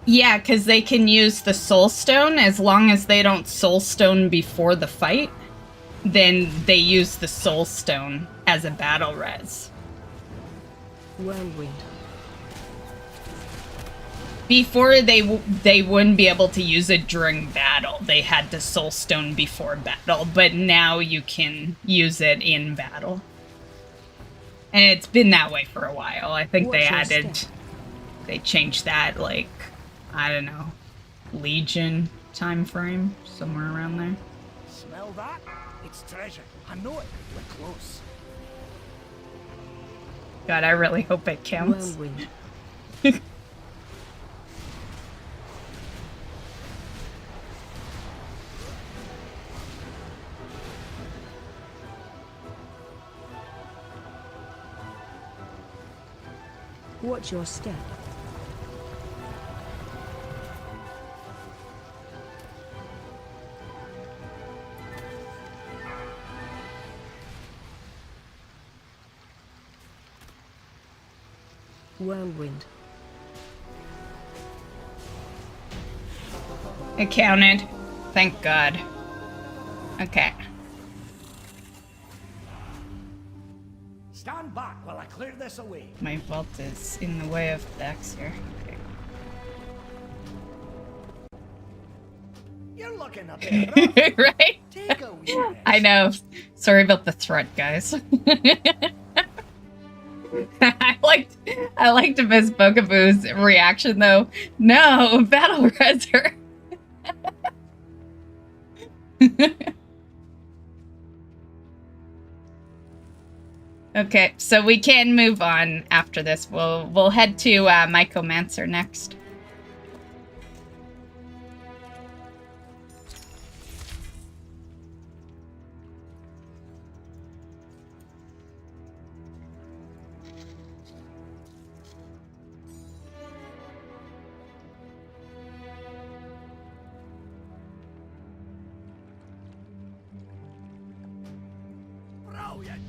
Yeah, because they can use the soul stone as long as they don't soul stone before the fight. Then they use the soul stone as a battle res. Whirlwind. Before they wouldn't be able to use it during battle. They had to soul stone before battle, but now you can use it in battle. And it's been that way for a while. I think Watch they your added, step. they changed that, like, I don't know, Legion time frame, somewhere around there. Smell that? It's treasure. I know it. We're close. God, I really hope it counts. Whirlwind. Watch your step. Whirlwind. It counted. Thank God. Okay. Stand back while I clear this away. My vault is in the way of Dex here. Okay. You're looking a bit rough. Right? Take a wee rest. I know. Sorry about the threat, guys. I liked Miss Bugaboo's reaction though. No, battle reser. Okay, so we can move on after this. We'll head to Mycomancer next. Brilliant.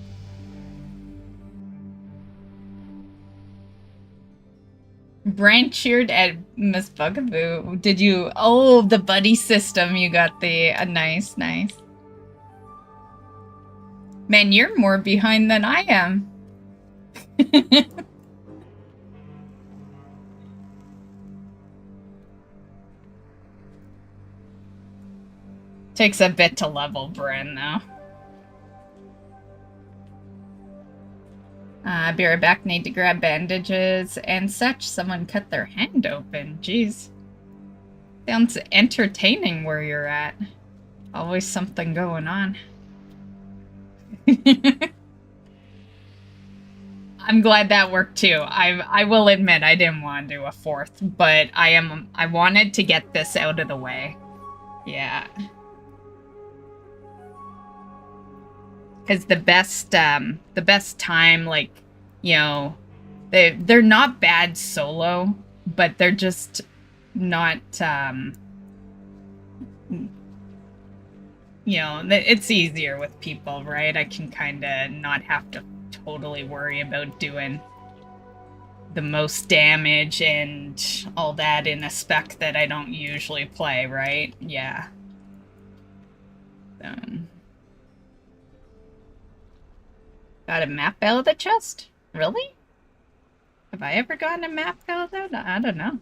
Brian cheered at Miss Bugaboo. Did you? Oh, the buddy system. You got the nice, nice. Man, you're more behind than I am. Takes a bit to level Bryn, though. Be right back. Need to grab bandages and such. Someone cut their hand open. Jeez. Sounds entertaining where you're at. Always something going on. I'm glad that worked too. I will admit I didn't want to do a fourth, but I wanted to get this out of the way. Yeah. Because the best time, like, you know, they're not bad solo, but they're just not, you know, it's easier with people, right? I can kind of not have to totally worry about doing the most damage and all that in a spec that I don't usually play, right? Yeah. Got a map out of the chest? Really? Have I ever gotten a map out of that? I don't know.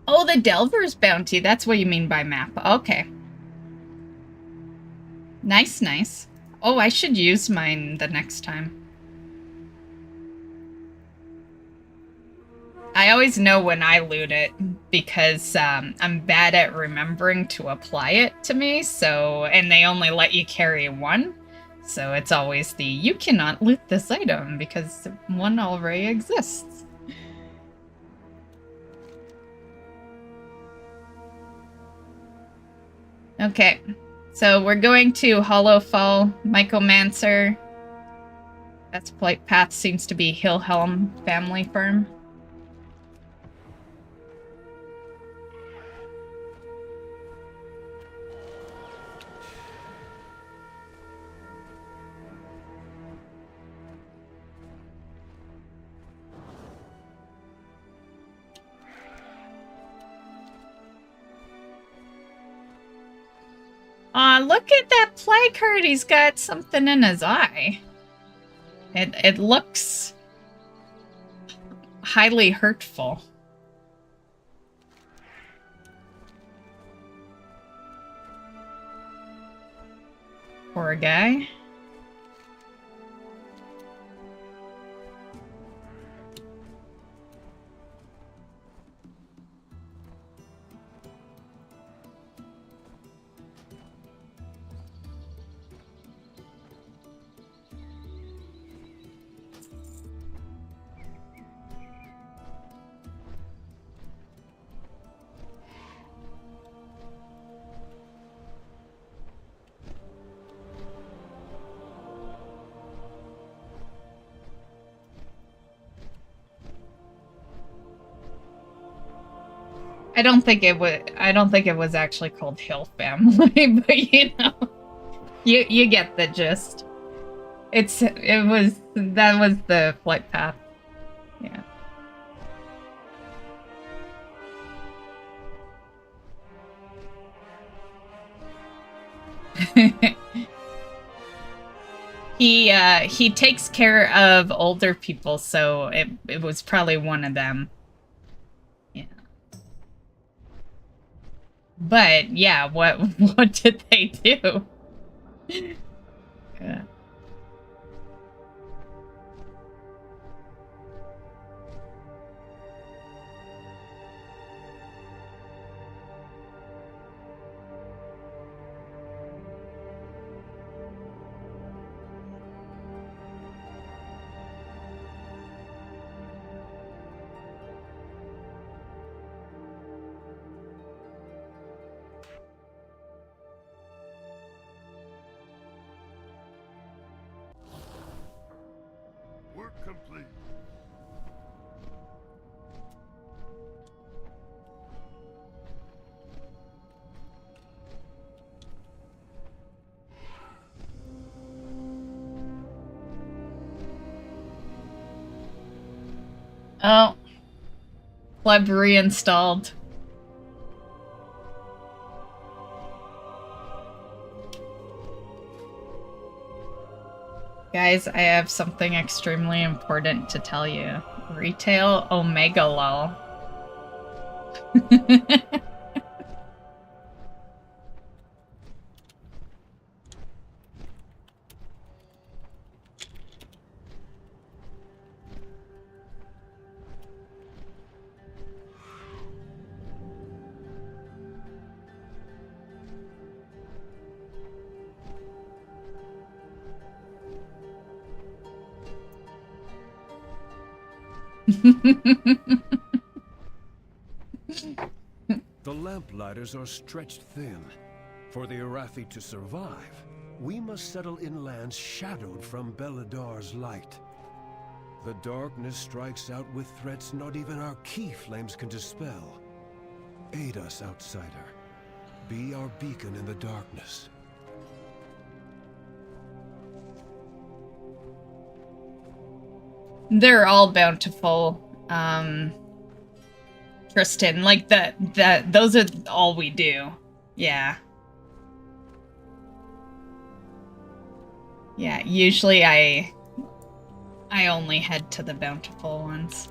Oh, the Delver's Bounty. That's what you mean by map. Okay. Nice, nice. Oh, I should use mine the next time. I always know when I loot it because I'm bad at remembering to apply it to me, so, and they only let you carry one, so it's always the, you cannot loot this item because one already exists. Okay, so we're going to Hollowfall, Mycomancer. That's Flight Path seems to be Hillhelm family firm. Aw, look at that plague card. He's got something in his eye. It looks highly hurtful. Poor guy. I don't think it was actually called Hill Family, but you know, you get the gist. That was the flight path. Yeah. He takes care of older people, so it was probably one of them. Yeah. But yeah, what did they do? Yeah. complete. Oh. Pleb reinstalled. Guys, I have something extremely important to tell you. Retail Omega lol. The lamplighters are stretched thin. For the Arathi to survive, we must settle in lands shadowed from Beladar's light. The darkness strikes out with threats not even our key flames can dispel. Aid us, outsider. Be our beacon in the darkness. They're all bountiful. Tristan, like those are all we do. Yeah. Yeah, usually I only head to the bountiful ones.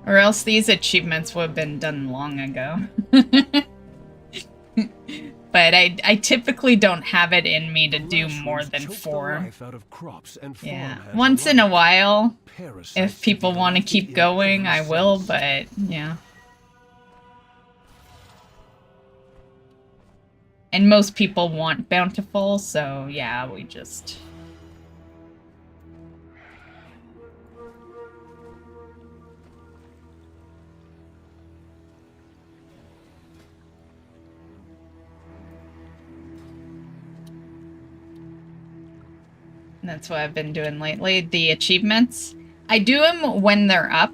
Or else these achievements would have been done long ago. But I typically don't have it in me to do more than 4. Yeah, once in a while, if people want to keep going, I will, but yeah. And most people want bountiful, so yeah, we just... That's what I've been doing lately. The achievements, I do them when they're up.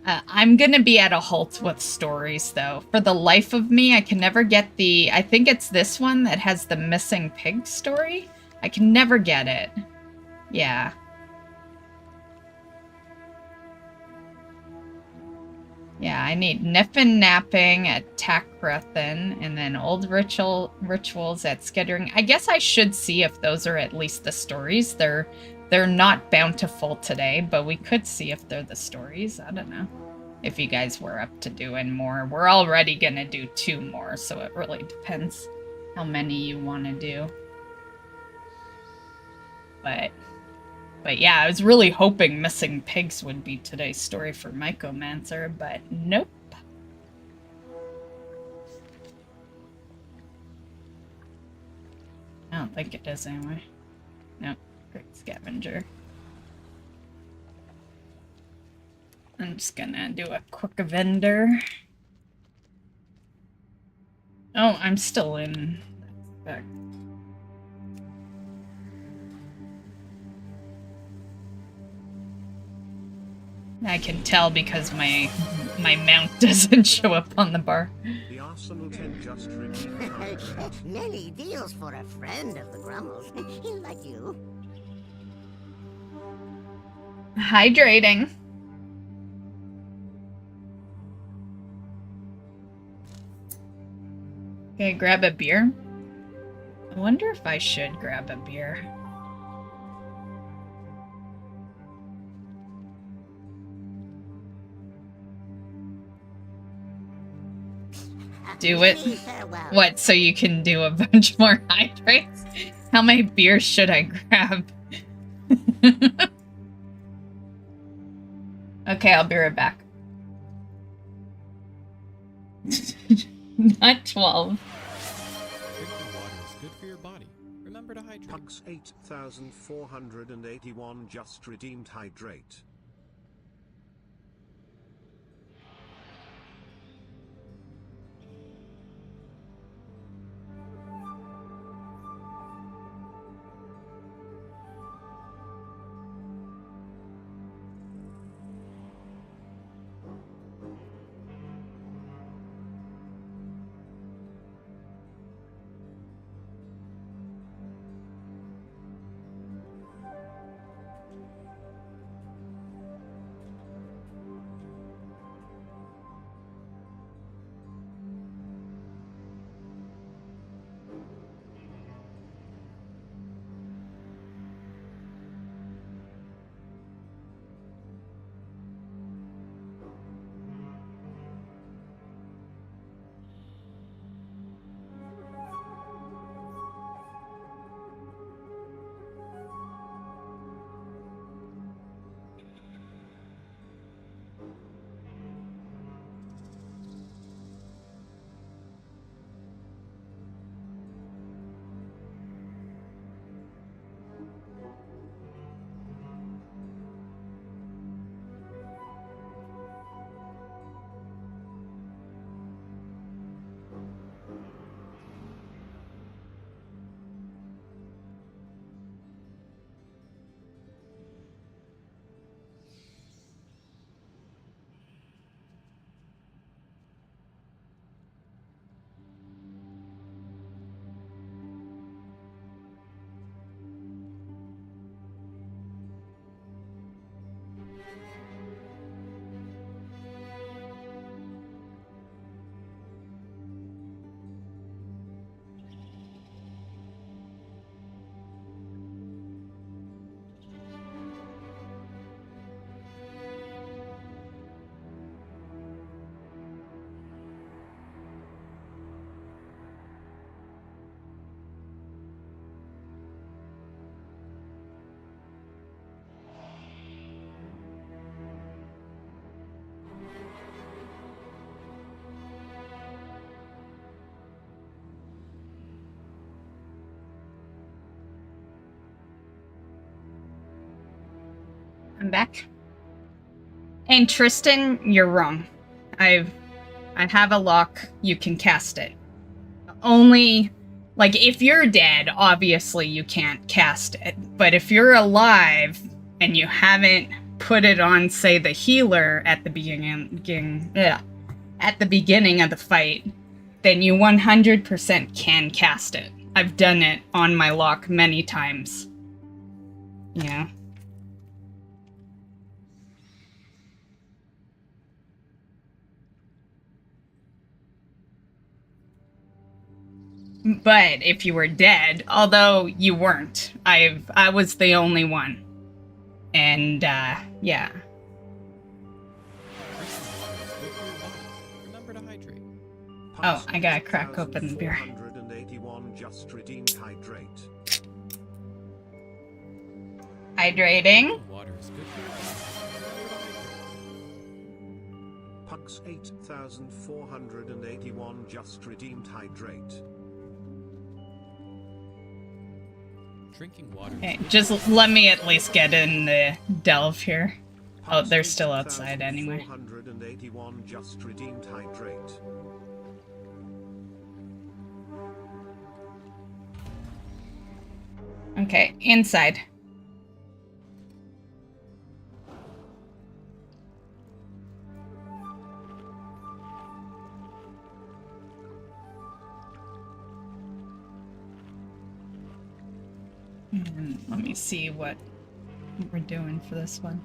I'm gonna be at a halt with stories, though. For the life of me, I can never get the... I think it's this one that has the missing pig story. I can never get it. Yeah. Yeah, I need Niffin Napping at Takrathan, and then Old Rituals at Skittering. I guess I should see if those are at least the stories. They're not bountiful today, but we could see if they're the stories. I don't know. If you guys were up to doing more. We're already gonna do 2 more, so it really depends how many you want to do. But yeah, I was really hoping Missing Pigs would be today's story for Mycomancer, but nope. I don't think it is anyway. Nope. Great Scavenger. I'm just gonna do a quick vendor. Oh, I'm still in. Back. I can tell because my mount doesn't show up on the bar. The Arsenal 10 just redeemed. Many deals for a friend of the Grummles. He'll like you. Hydrating. Okay, grab a beer. I wonder if I should grab a beer. Do it? What, so you can do a bunch more hydrates? How many beers should I grab? Okay, I'll be right back. Not 12. Drinking water is good for your body. Remember to hydrate. Pugs 8,481 just redeemed hydrate. back. And Tristan, you're wrong. I have a lock. You can cast it. Only, like, if you're dead, obviously you can't cast it. But if you're alive and you haven't put it on, say, the healer at the beginning of the fight, then you 100% can cast it. I've done it on my lock many times. Yeah. But if you were dead, although you weren't, I was the only one. And, yeah. Remember to hydrate. Oh, I gotta crack open the beer. 481 just redeemed hydrate. Hydrating. Water is good for your body. Remember to hydrate. Pucks 8,481 just redeemed hydrate. Drinking water. Okay, just let me at least get in the delve here. Oh, they're still outside anyway. 481 just redeemed hydrate. Okay, inside. And let me see what we're doing for this one.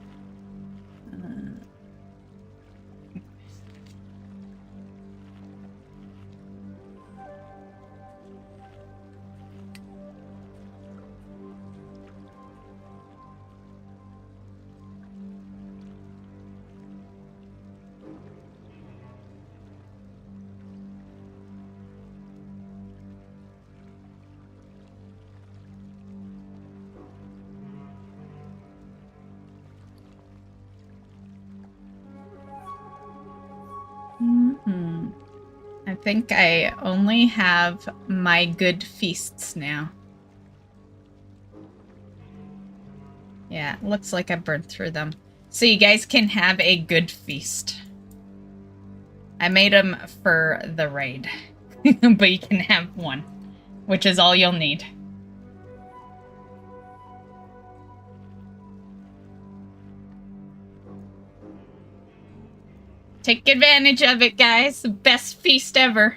I think I only have my good feasts now. Yeah, looks like I burned through them. So you guys can have a good feast. I made them for the raid. But you can have one, which is all you'll need. Take advantage of it, guys. The best feast ever.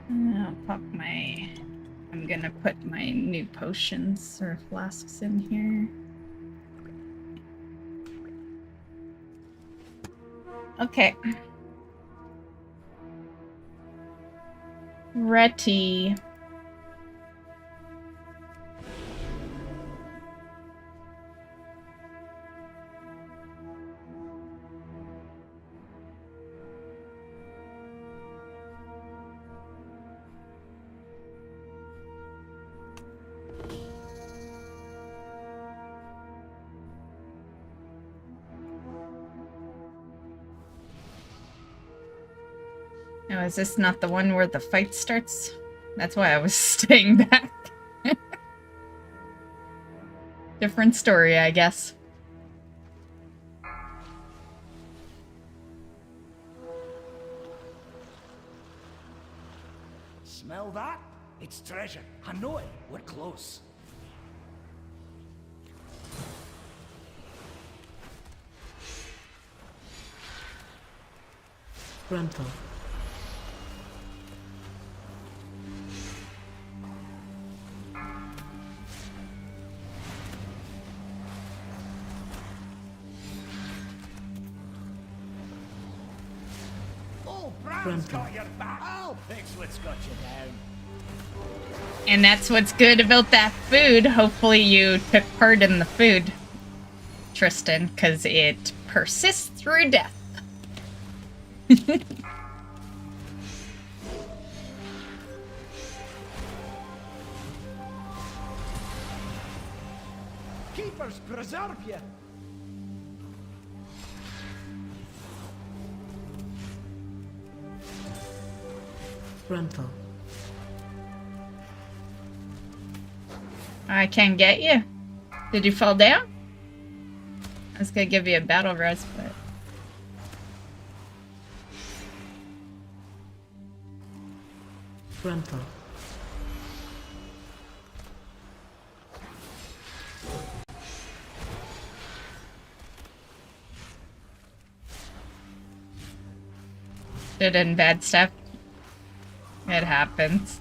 I'll pop my... I'm gonna put my new potions or flasks in here. Okay. Ready. Oh, is this not the one where the fight starts? That's why I was staying back. Different story, I guess. Smell that? It's treasure. I know it. We're close. Gruntle. Oh, Bran's got your back. I'll fix what's got you down. And that's what's good about that food. Hopefully you took part in the food, Tristan, because it persists through death. keepers preserve you. Gruntle. I can't get you. Did you fall down? I was gonna give you a battle res, but... Gruntle. Did in bad stuff. It happens.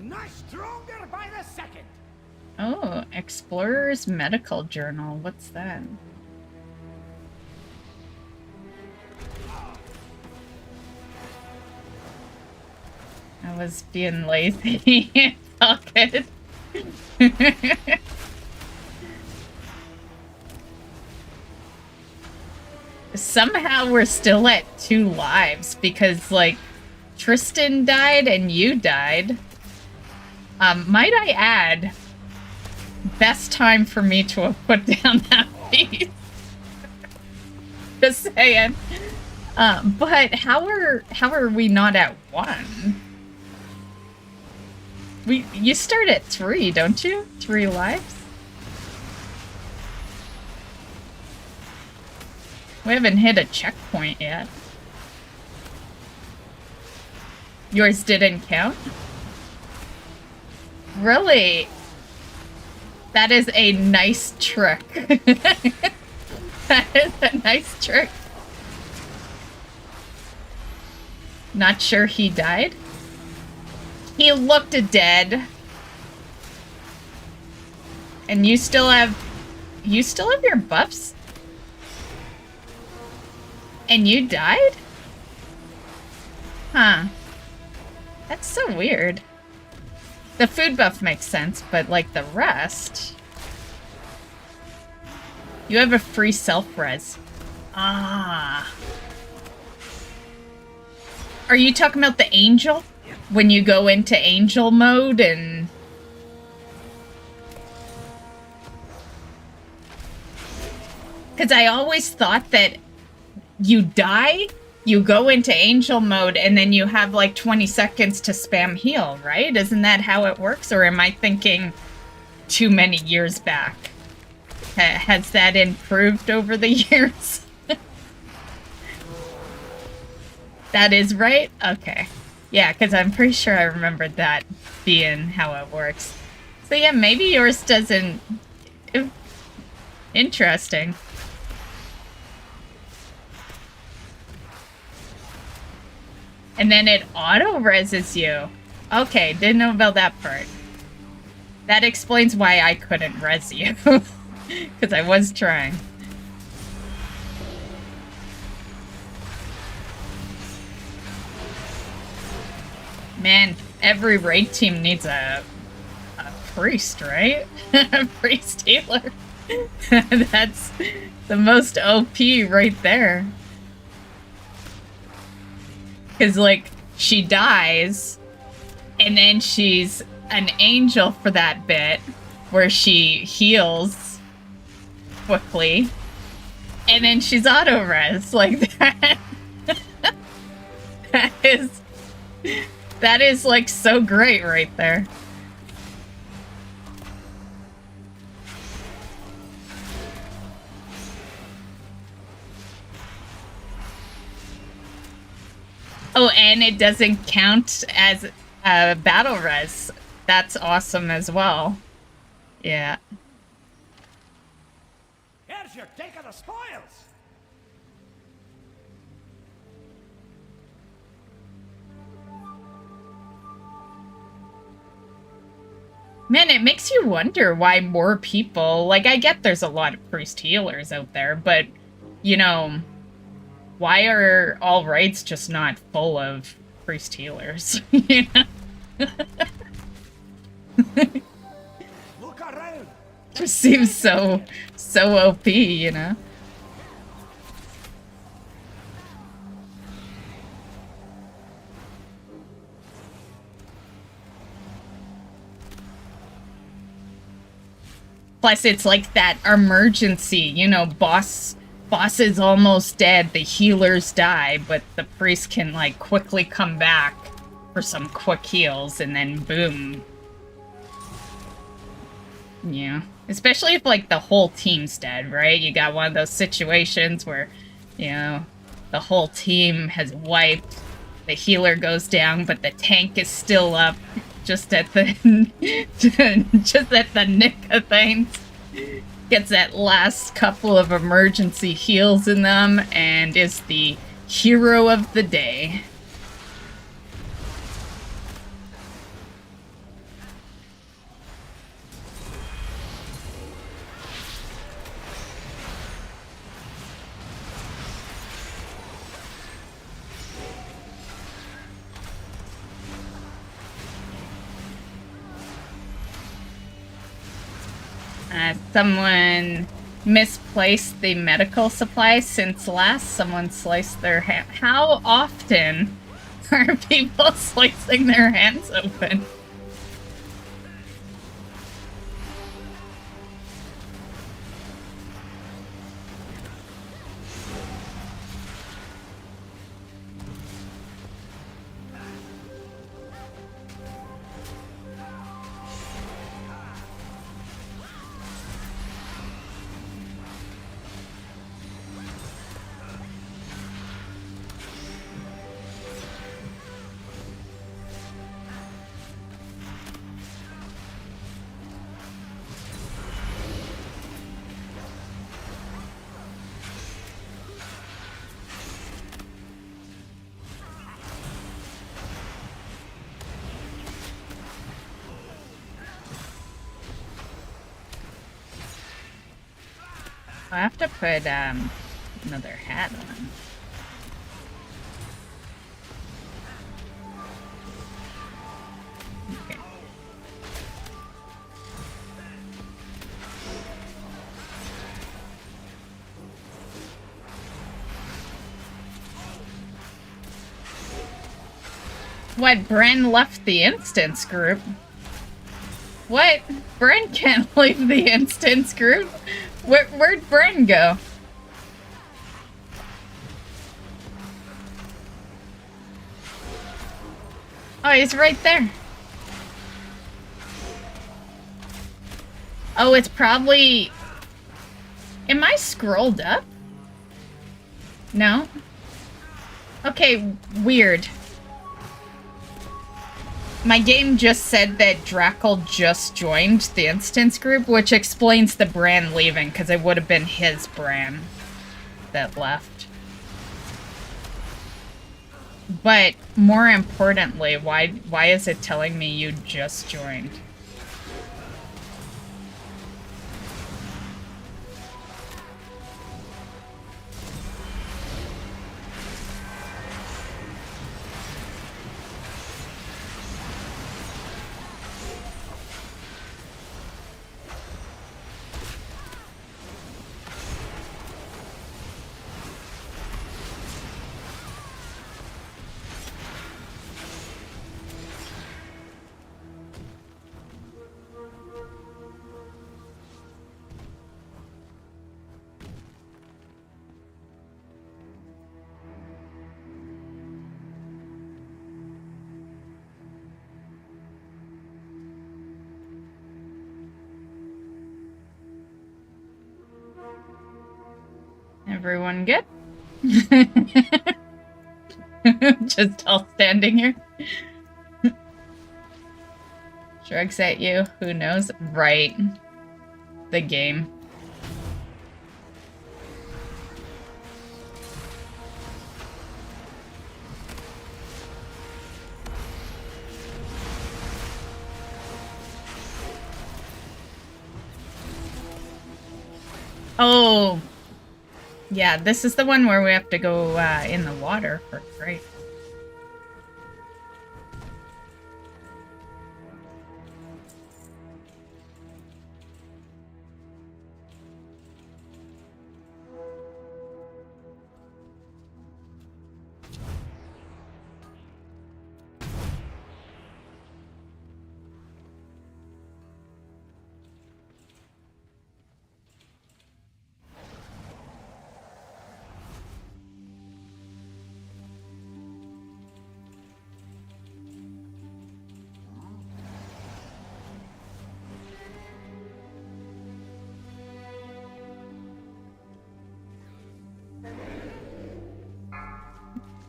Not stronger by the second. Oh, Explorer's Medical Journal. What's that? I was being lazy. It's all good. Somehow we're still at 2 lives because, like, Tristan died and you died. Might I add, best time for me to have put down that piece. Just saying. But how are we not at 1? You start at 3, don't you? 3 lives? We haven't hit a checkpoint yet. Yours didn't count? Really? That is a nice trick. That is a nice trick. Not sure he died? He looked dead. And you still have your buffs? And you died? Huh. That's so weird. The food buff makes sense, but like the rest... You have a free self-res. Ah. Are you talking about the angel? When you go into angel mode and... Because I always thought that you die, you go into angel mode, and then you have like 20 seconds to spam heal, right? Isn't that how it works? Or am I thinking too many years back? Has that improved over the years? That is right? Okay. Yeah, because I'm pretty sure I remembered that being how it works. So yeah, maybe yours doesn't... Interesting. And then it auto-reses you. Okay, didn't know about that part. That explains why I couldn't res you. Because I was trying. Man, every raid team needs a priest, right? A priest healer. That's the most OP right there. Because, like, she dies, and then she's an angel for that bit, where she heals quickly, and then she's auto-res. Like, that... That is, like, so great right there. Oh, and it doesn't count as a battle res. That's awesome as well. Yeah. Here's your take of the spoils. Man, it makes you wonder why more people... Like, I get there's a lot of priest healers out there, but, you know, Why are all raids just not full of priest healers? You know? Look around. Just seems so OP, you know? Plus, it's like that emergency, you know, boss is almost dead, the healers die, but the priest can, like, quickly come back for some quick heals, and then boom. Yeah. Especially if, like, the whole team's dead, right? You got one of those situations where, you know, the whole team has wiped, the healer goes down, but the tank is still up. Just at the just at the nick of things. Gets that last couple of emergency heals in them and is the hero of the day. Someone misplaced the medical supplies since last someone sliced their hand. How often are people slicing their hands open? I have to put another hat on. Okay. What, Bren left the instance group? What? Bren can't leave the instance group? Where'd Bren go? Oh, he's right there. Oh, it's probably... Am I scrolled up? No? Okay, weird. My game just said that Drackle just joined the instance group, which explains the Bran leaving, because it would have been his Bran that left. But, more importantly, why is it telling me you just joined? Everyone good? Just all standing here. Shrugs at you. Who knows? Right. The game. Oh. Yeah, this is the one where we have to go in the water for great.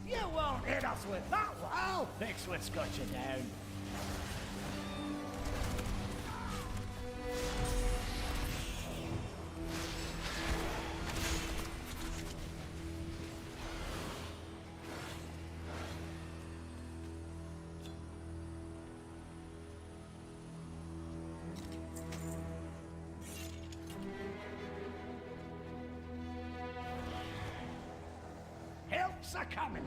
You won't hit us with that one. I'll fix what's got you down. Help's a coming.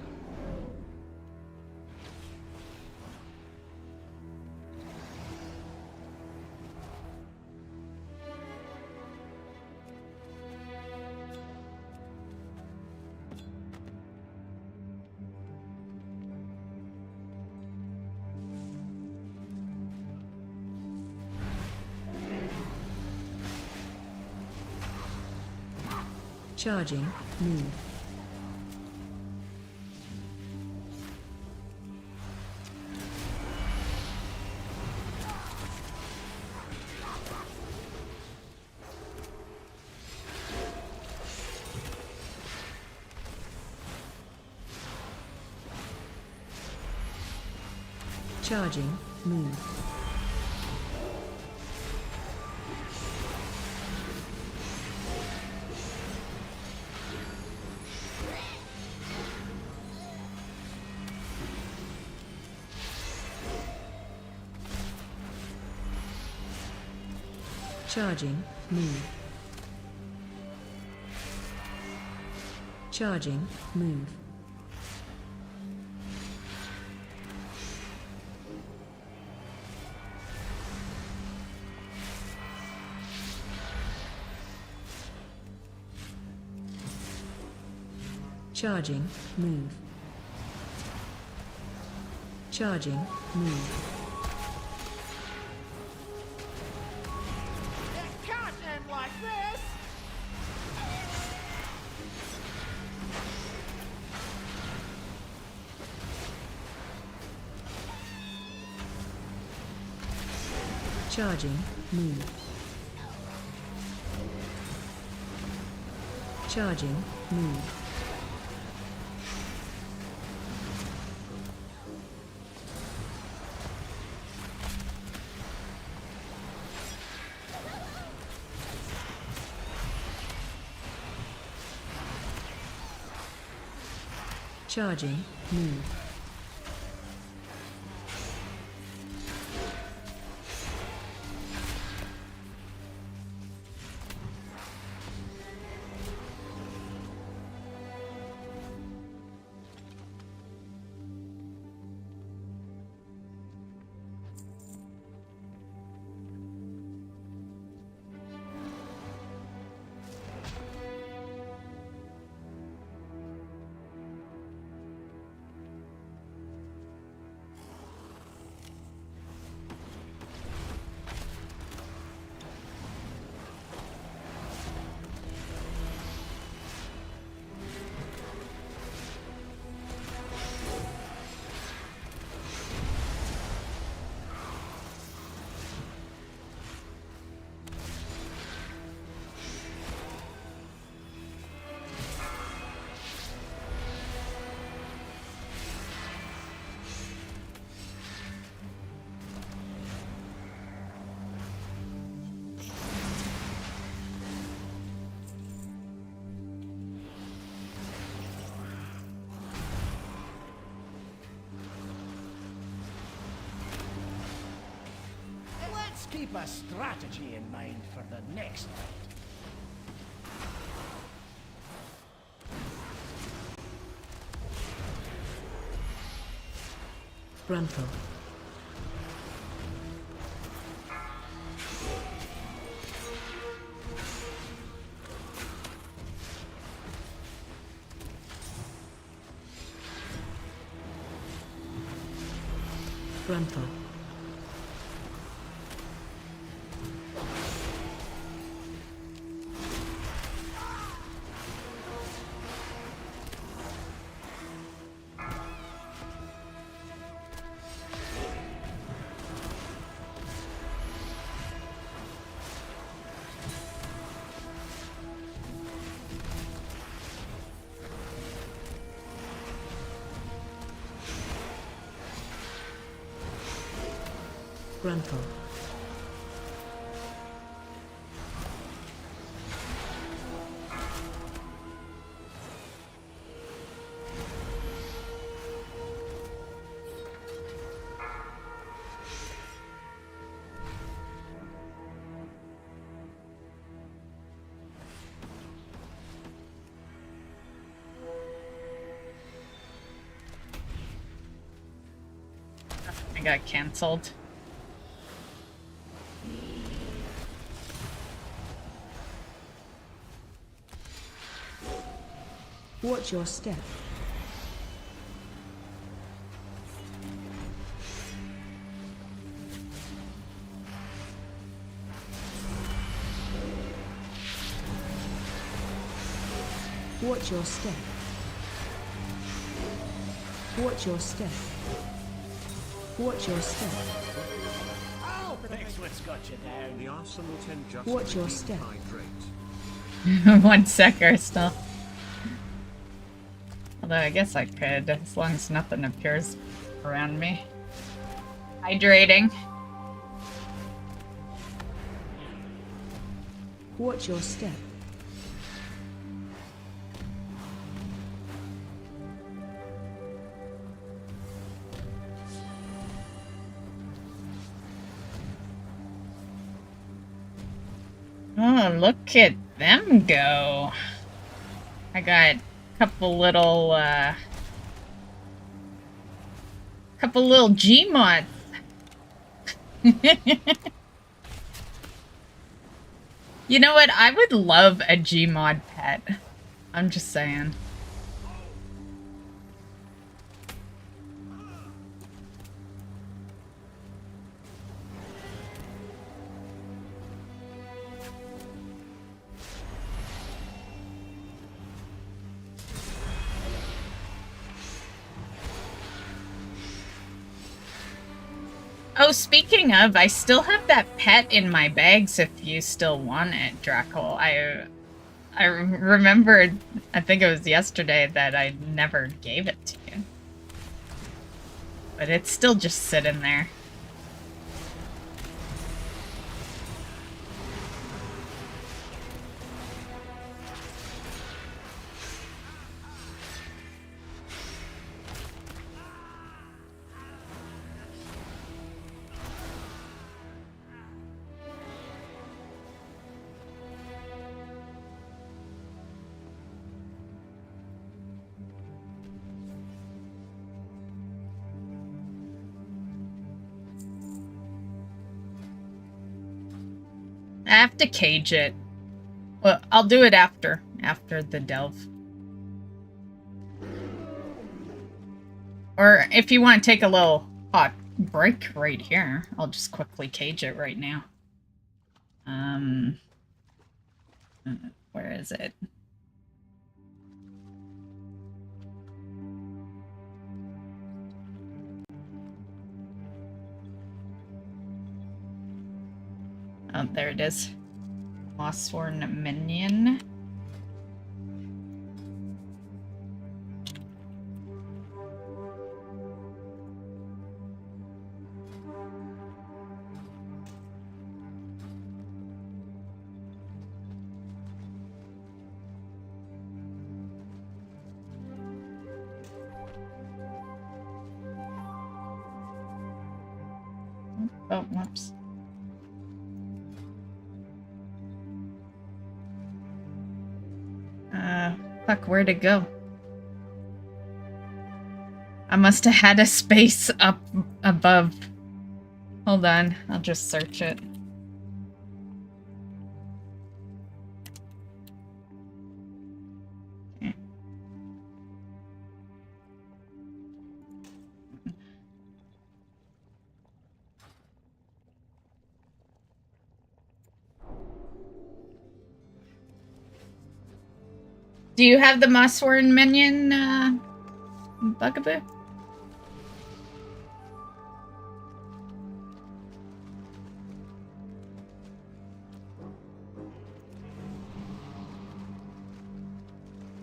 Charging. Move. Charging. Move. Charging. Move. Charging. Move. Charging. Move. Charging. Move. It can't end like this. Charging. Move. Charging. Move. Charging. Move. Let's keep a strategy in mind for the next fight. Gruntle. Gruntle. Gruntle. I got cancelled. Watch your step. Watch your step. Watch your step. Watch your step. I'll fix what's got you down. The Arsenal 10 just Watch your redeemed step. hydrate. 1 sec still. Although I guess I could, as long as nothing appears around me. Hydrating. Watch your step. Oh, look at them go. I got a couple little Gmods. You know what? I would love a Gmod pet. I'm just saying. Oh, speaking of, I still have that pet in my bags if you still want it, Drackle. I remembered, I think it was yesterday, that I never gave it to you. But it's still just sitting there. I have to cage it. Well, I'll do it after the delve. Or if you want to take a little hot break right here, I'll just quickly cage it right now. Where is it? Oh, there it is. Mossworn minion. Oh, whoops. Fuck, where'd it go? I must have had a space up above. Hold on, I'll just search it. Okay. Do you have the Mossworn minion, Bugaboo?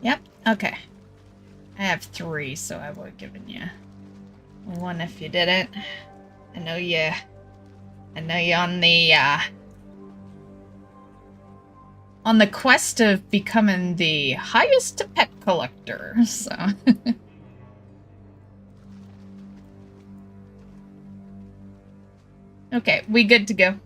Yep, okay. I have 3, so I would have given you 1 if you didn't. I know you're on the quest of becoming the highest pet collector, so. Okay, we good to go.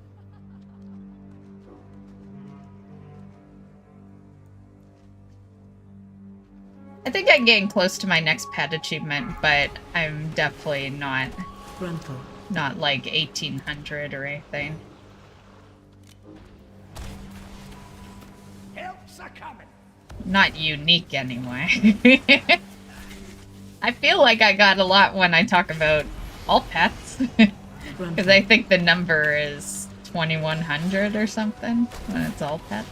I think I'm getting close to my next pet achievement, but I'm definitely not like 1800 or anything. Help's a coming. Not unique anyway. I feel like I got a lot when I talk about all pets. Because I think the number is 2100 or something when it's all pets.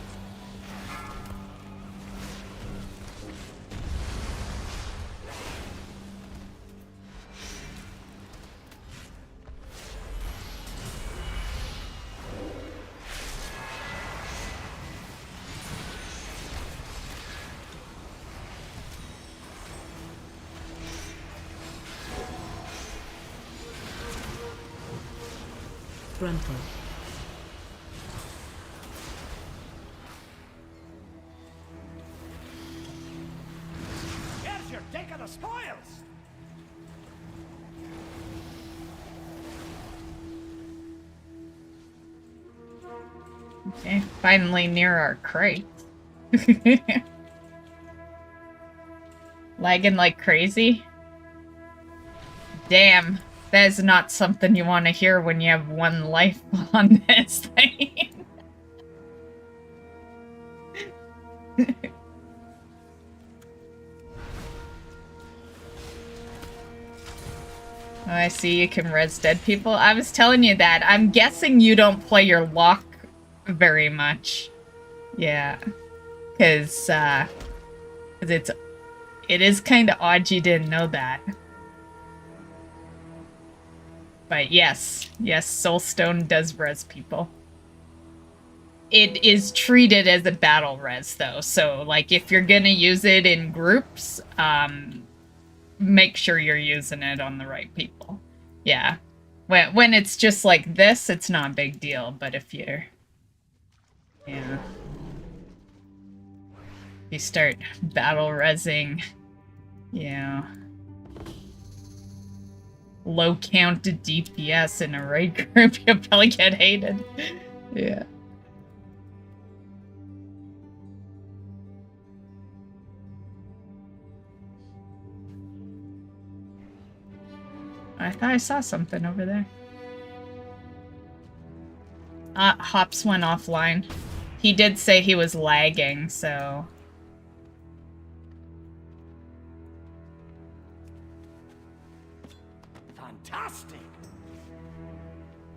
Frontal. Here's your take of the spoils. Okay, finally near our crate. Lagging like crazy. Damn, that is not something you want to hear when you have 1 life on this thing. Oh, I see you can res dead people. I was telling you that. I'm guessing you don't play your lock very much. Yeah. Because it is kind of odd you didn't know that. But yes, Soulstone does res people. It is treated as a battle res though, so like if you're gonna use it in groups, make sure you're using it on the right people. Yeah. When it's just like this, it's not a big deal, but if you're... Yeah. You start battle resing, yeah. Low count to DPS in a raid group, you'll probably get hated. Yeah. I thought I saw something over there. Hops went offline. He did say he was lagging, so... Fantastic.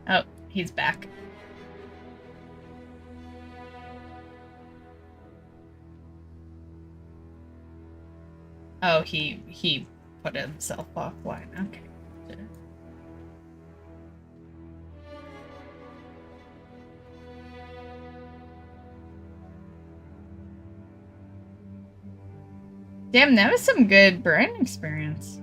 Oh, he's back. Oh, he put himself offline. Okay. Damn, that was some good brain experience.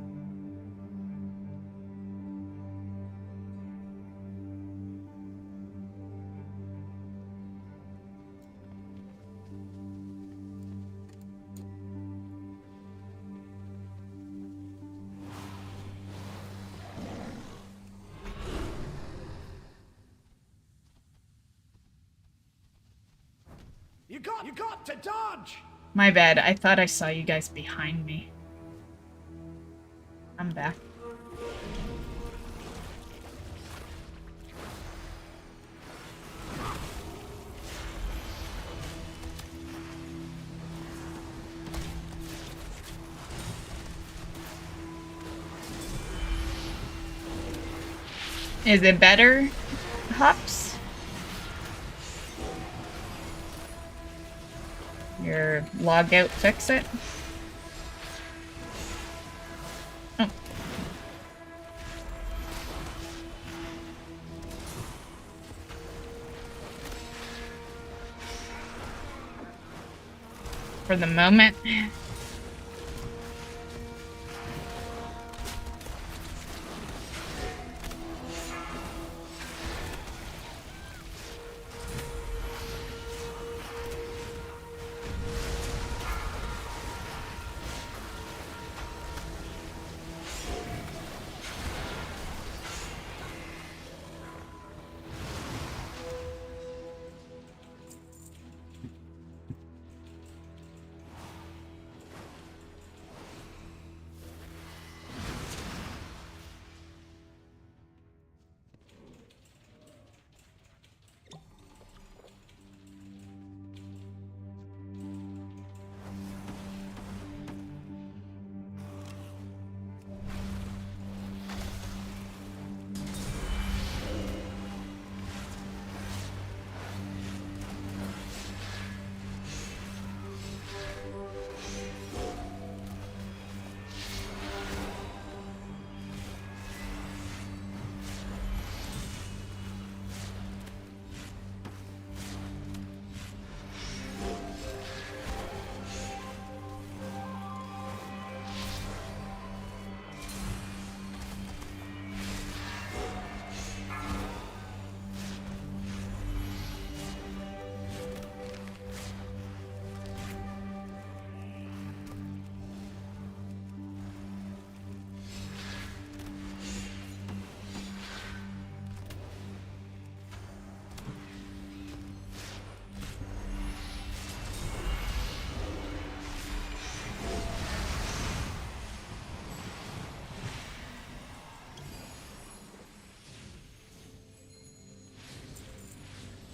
You got to dodge. My bad, I thought I saw you guys behind me. I'm back. Is it better, Hops? Your log out fix it? Oh. For the moment.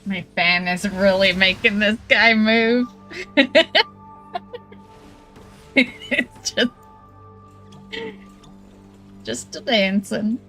My fan is really making this guy move. It's just a dancing.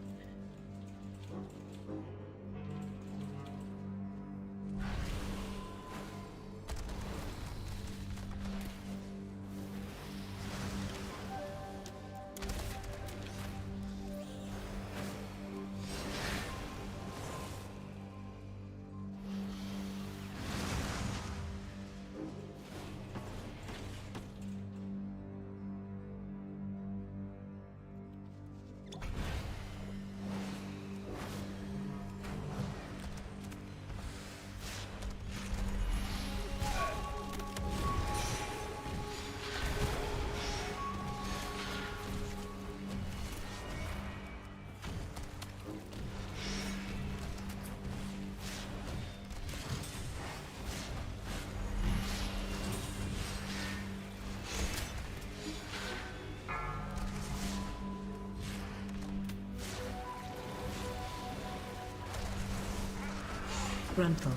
Gruntle.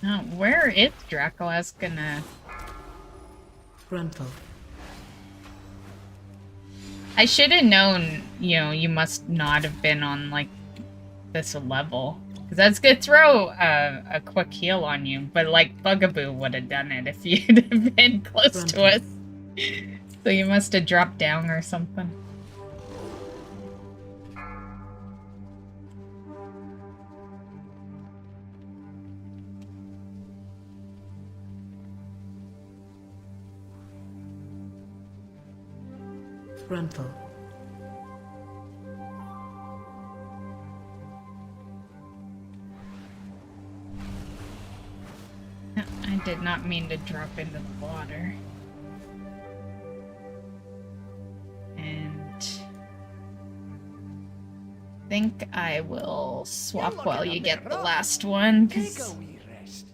Now, where is Dracolas gonna... Gruntle. I should have known, you know, you must not have been on, like, this level. Because that's gonna throw a quick heal on you. But, like, Bugaboo would have done it if you'd have been close to us. So you must have dropped down or something. Gruntle. I did not mean to drop into the water. And think I will swap You're while looking you a get bit the rough. last one, Take a because wee rest.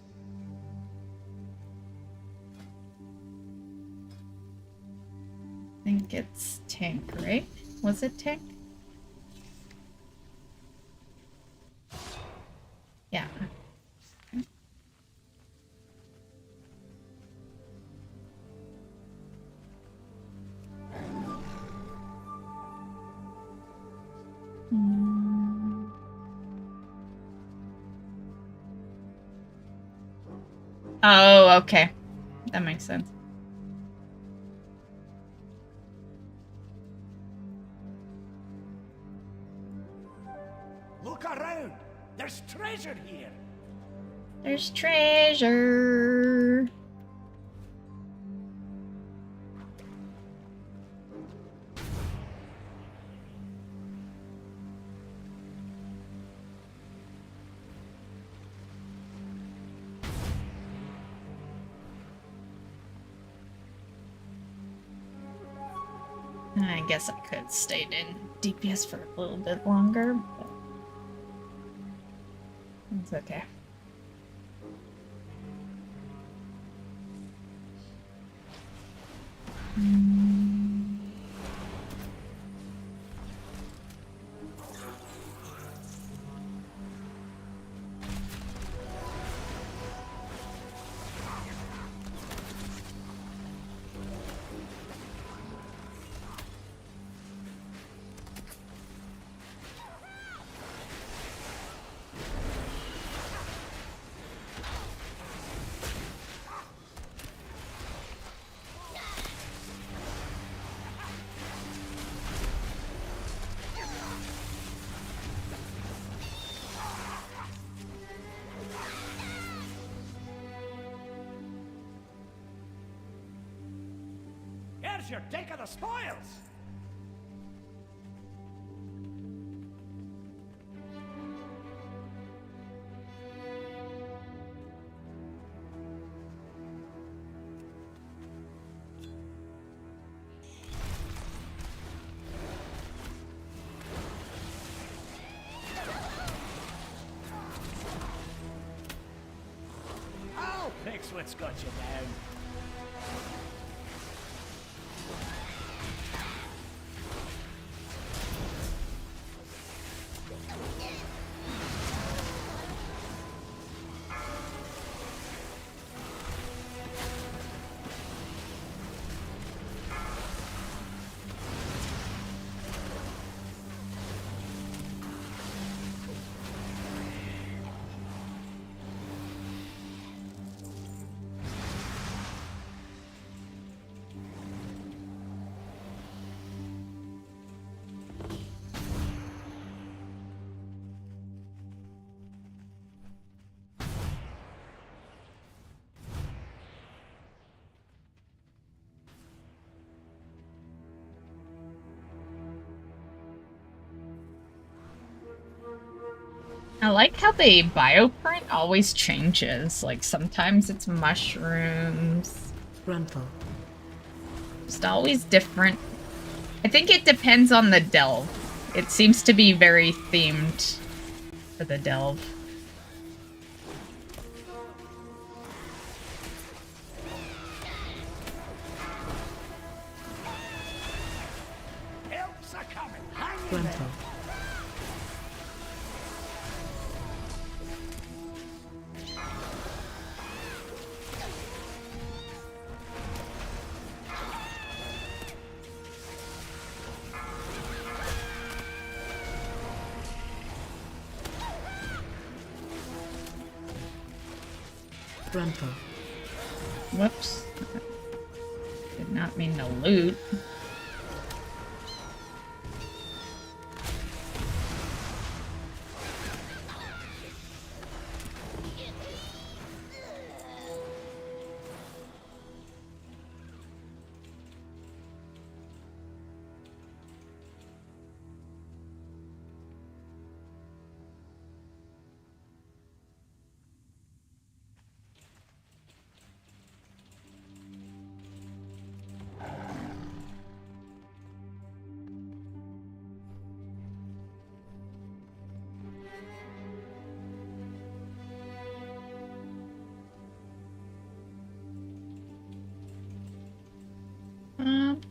I think it's tank, right? Was it tank? Yeah. Oh, okay. That makes sense. Look around. There's treasure here. There's treasure. I guess I could stayed in DPS for a little bit longer, but it's okay. Here's your take of the spoils. I'll fix what's got you down. I like how the bioprint always changes. Like sometimes it's mushrooms. Gruntle. Just always different. I think it depends on the delve. It seems to be very themed for the delve. Help's a coming. Hang in Gruntle. there. Gruntle. Whoops. Did not mean to loot.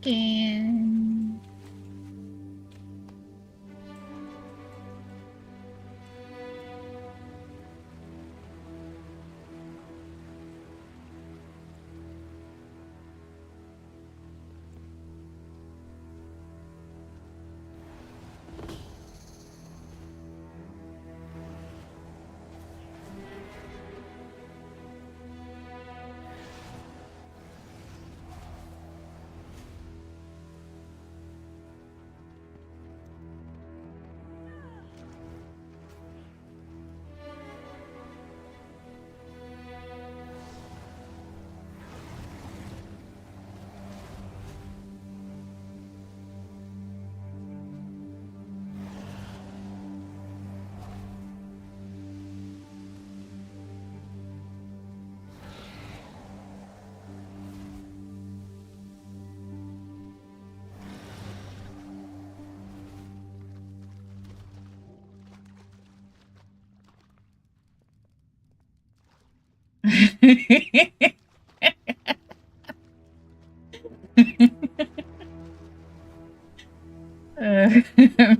Checking.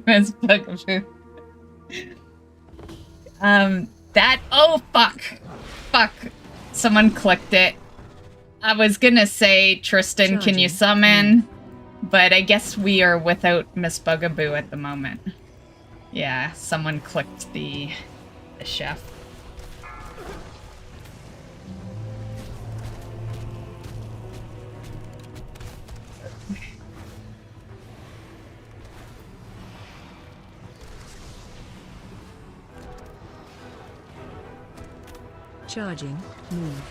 Miss Bugaboo. That. Oh, fuck. Fuck. Someone clicked it. I was gonna say, Tristan, can you summon? But I guess we are without Miss Bugaboo at the moment. Yeah, someone clicked the chef. Charging. Move.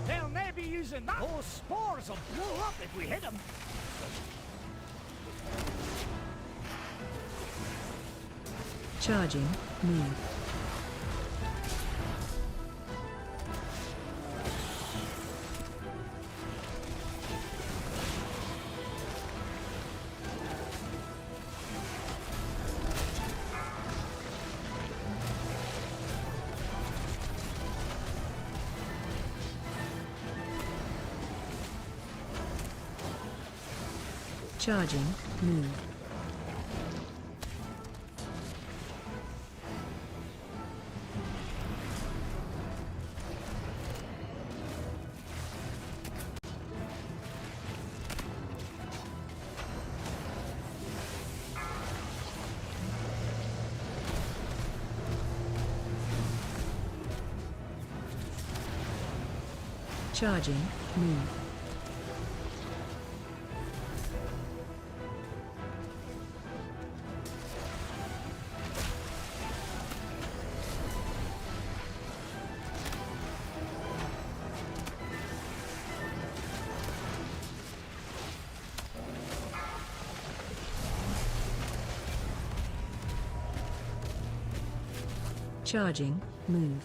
They'll never be using that. Those spores will blow up if we hit them. Charging. Move. Charging. Move. Charging. Move. Charging. Move.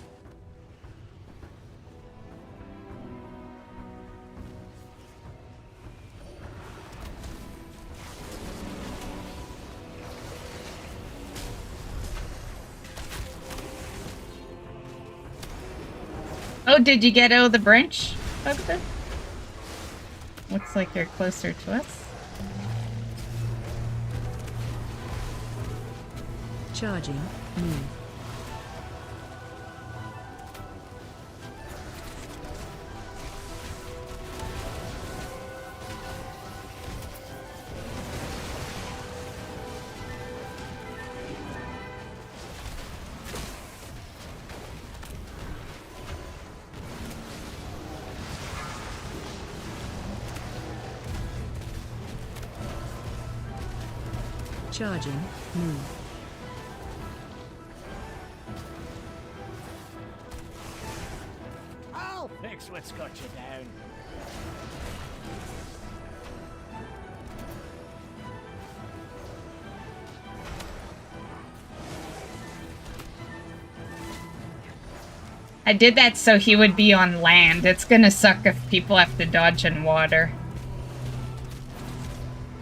Oh, did you get out of the branch, Bugaboo? Looks like you're closer to us. Charging. Move. Charging. Move. I'll fix what's got you down. I did that so he would be on land. It's gonna suck if people have to dodge in water.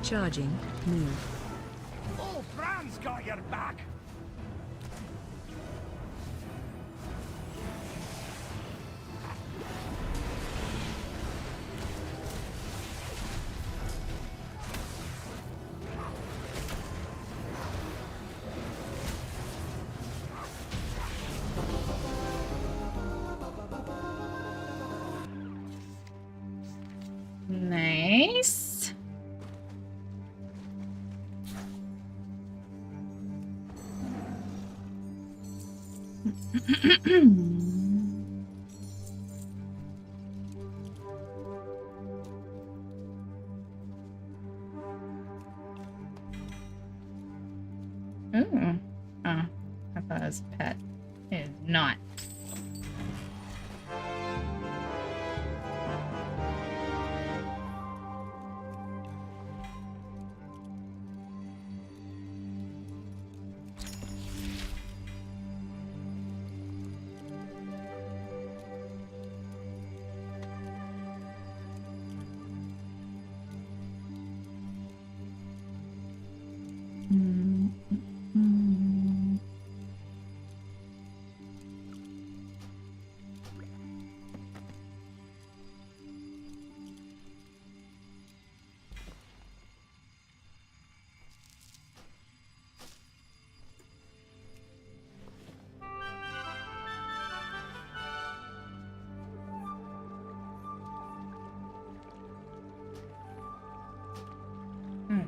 Charging. Move. Oh, Fran's got your back. Nice. Ooh. Oh, I thought it was a pet. It is not.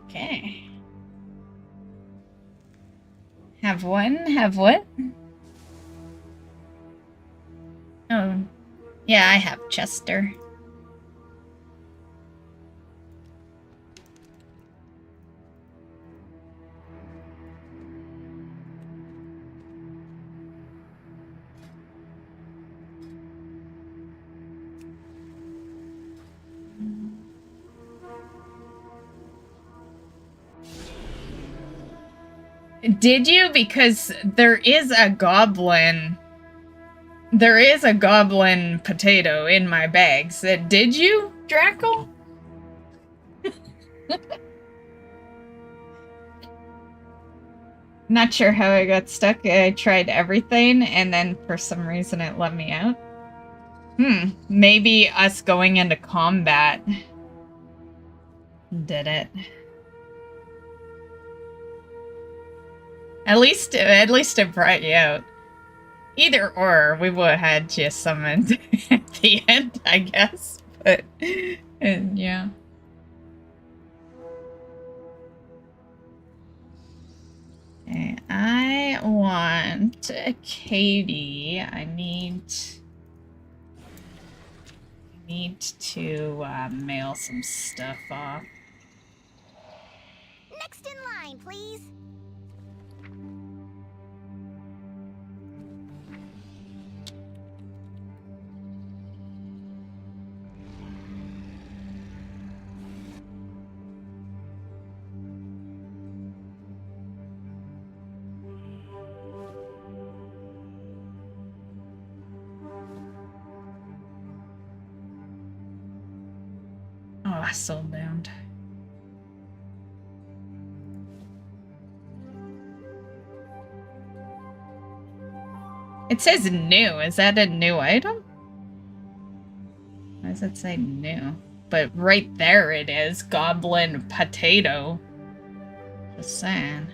Okay. Have one? Have what? Oh. Yeah, I have Chester. Did you? Because there is a goblin. There is a goblin potato in my bags. Did you, Drackle? Not sure how I got stuck. I tried everything, and then for some reason it let me out. Maybe us going into combat did it. At least it brought you out. Either or, we would have had you summoned at the end, I guess. But, yeah. Okay, I want Katie. I need to mail some stuff off. Next in line, please. Oh, soulbound. It says new. Is that a new item? Why does it say new? But right there it is. Goblin potato. Just saying.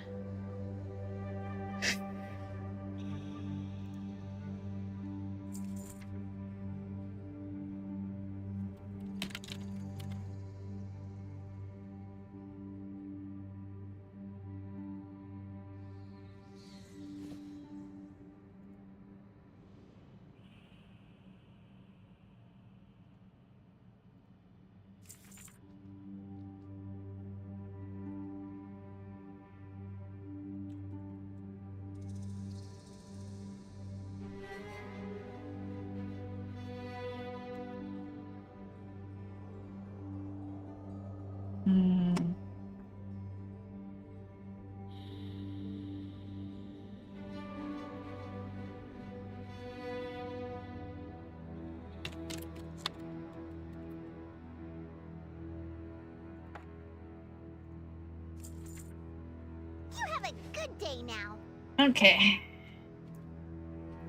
good day now. Okay.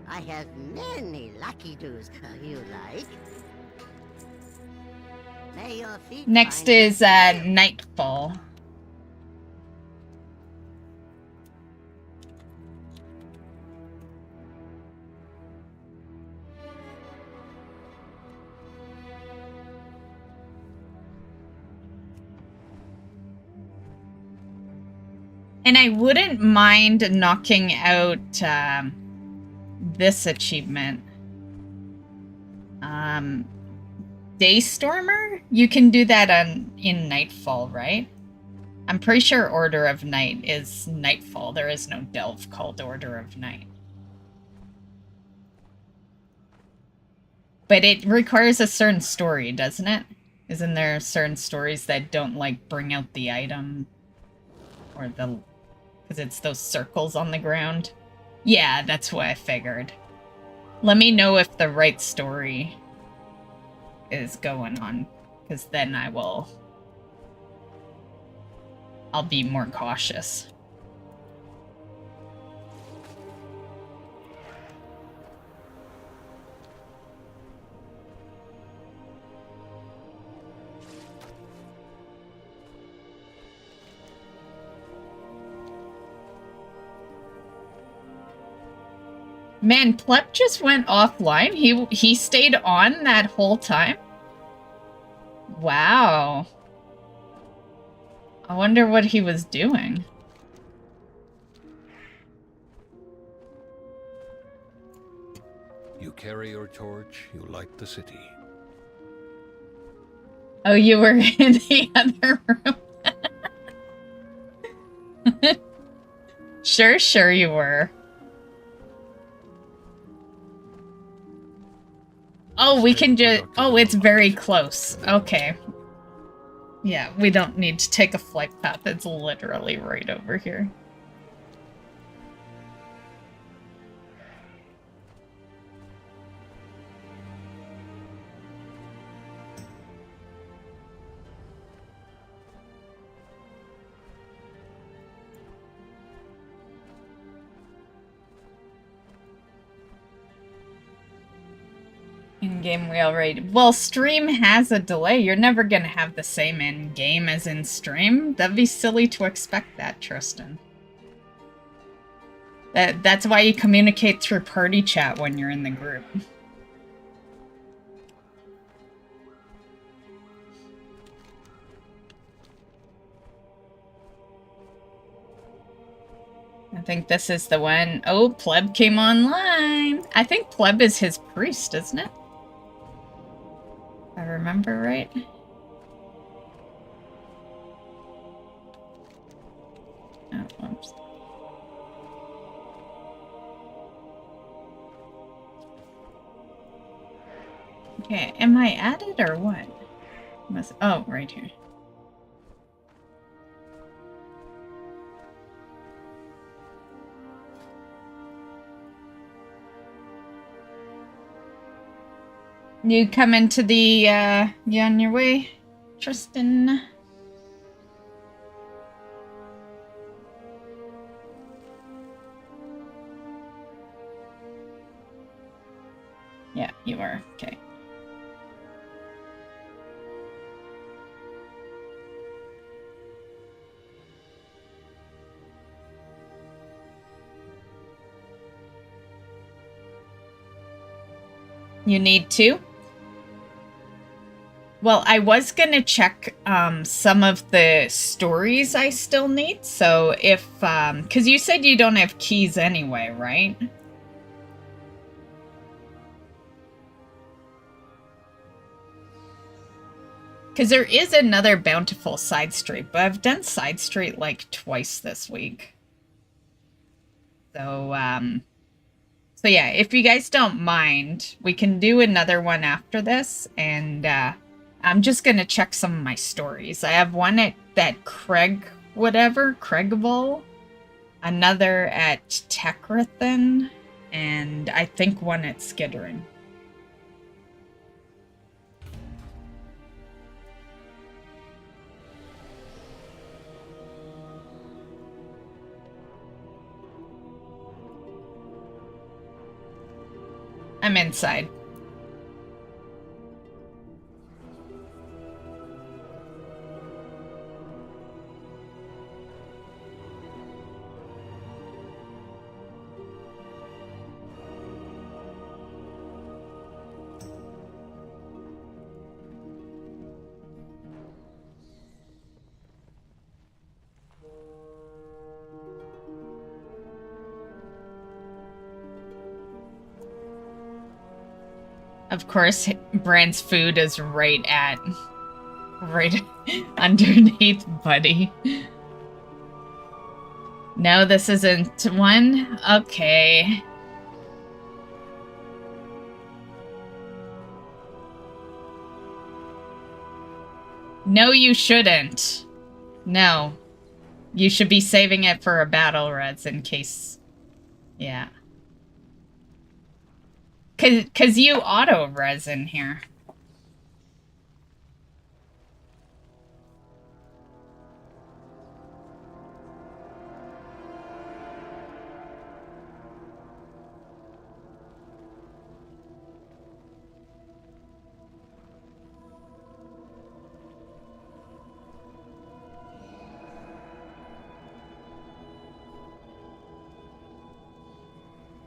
I have many lucky do's you like. May your feet Next find is good trail. Nightfall. And I wouldn't mind knocking out this achievement. Daystormer? You can do that in Nightfall, right? I'm pretty sure Order of Night is Nightfall. There is no delve called Order of Night. But it requires a certain story, doesn't it? Isn't there certain stories that don't, like, bring out the item? Or the... Because it's those circles on the ground? Yeah, that's what I figured. Let me know if the right story is going on. Because then I'll be more cautious. Man, Plep just went offline. He stayed on that whole time? Wow. I wonder what he was doing. You carry your torch, you light the city. Oh, you were in the other room. Sure you were. Oh, we can just... Oh, it's very close. Okay. Yeah, we don't need to take a flight path. It's literally right over here. In-game we already... Well, stream has a delay. You're never gonna have the same in-game as in stream. That'd be silly to expect that, Tristan. That's why you communicate through party chat when you're in the group. I think this is the one... Oh, Pleb came online! I think Pleb is his priest, isn't it? If I remember right. Oh, whoops. Okay, am I at it or what? Oh, right here. You come into the, you on your way, Tristan? Yeah, you are. Okay. You need to? Well, I was gonna check some of the stories I still need, so if, because you said you don't have keys anyway, right? Because there is another bountiful side street, but I've done side street like twice this week. So, so yeah, if you guys don't mind, we can do another one after this, and I'm just gonna check some of my stories. I have one at that Craigville, another at Techrathan, and I think one at Skittering. I'm inside. Of course, Brand's food is right underneath Buddy. No, this isn't one? Okay. No, you shouldn't. No. You should be saving it for a battle, Reds, in case... Yeah. Cause you auto-res in here.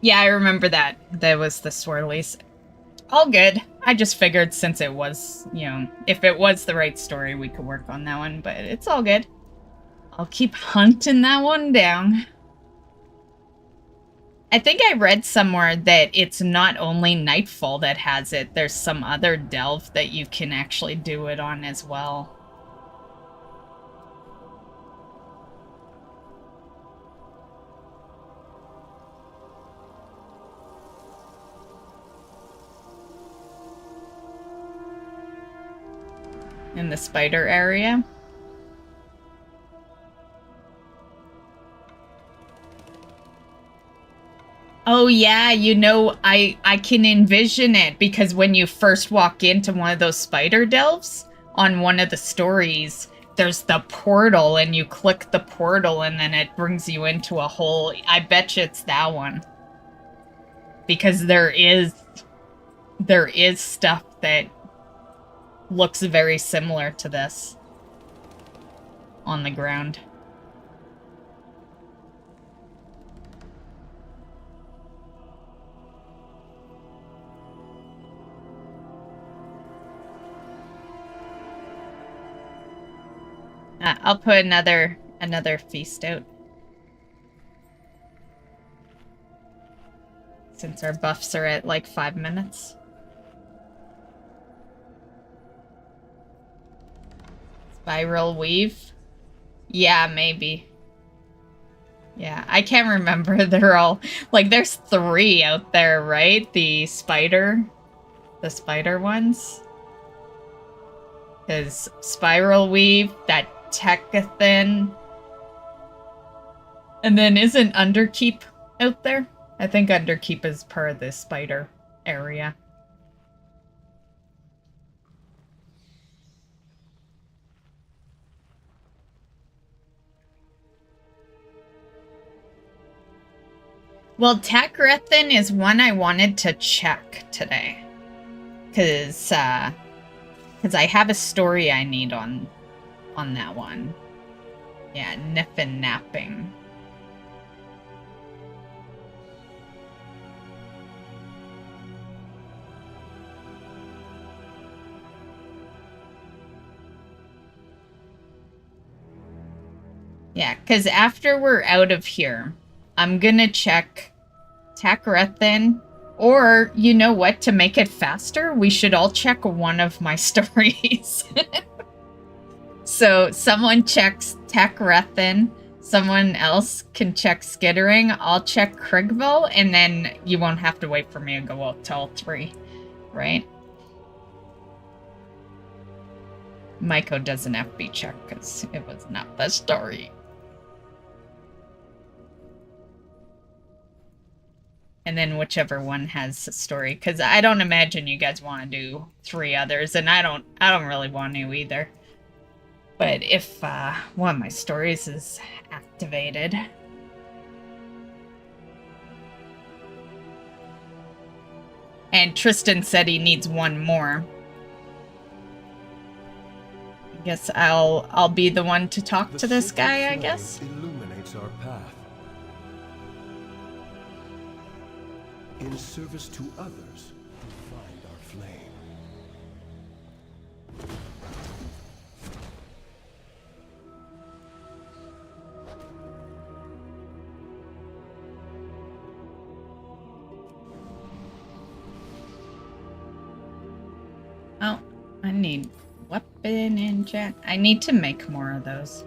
Yeah, I remember that. That was the swirlies. All good. I just figured since it was, you know, if it was the right story, we could work on that one, but it's all good. I'll keep hunting that one down. I think I read somewhere that it's not only Nightfall that has it. There's some other delve that you can actually do it on as well. In the spider area. Oh yeah, you know, I can envision it because when you first walk into one of those spider delves on one of the stories, there's the portal and you click the portal and then it brings you into a hole. I bet you it's that one. Because there is stuff that looks very similar to this on the ground. I'll put another feast out. Since our buffs are at like 5 minutes. Spiral weave? Yeah, maybe. Yeah, I can't remember. They're all... Like, there's 3 out there, right? The spider ones. There's Spiral Weave, that Tekathin. And then isn't Underkeep out there? I think Underkeep is part of the spider area. Well, Tekathin is one I wanted to check today. Because I have a story I need on that one. Yeah, Niffin Napping. Yeah, because after we're out of here, I'm gonna check Tekathin. Or, you know what, to make it faster, we should all check one of my stories. So, someone checks Tekathin, someone else can check Skittering, I'll check Krigville, and then you won't have to wait for me to go out to all 3, right? Maiko doesn't have to be checked, because it was not the story. And then whichever one has a story, because I don't imagine you guys want to do 3 others, and I don't really want to either. But if one of my stories is activated, And Tristan said he needs one more. I guess I'll be the one to talk to this guy, I guess. Illuminates our path. In service to others, we find our flame. Oh, I need weapon enchant. I need to make more of those.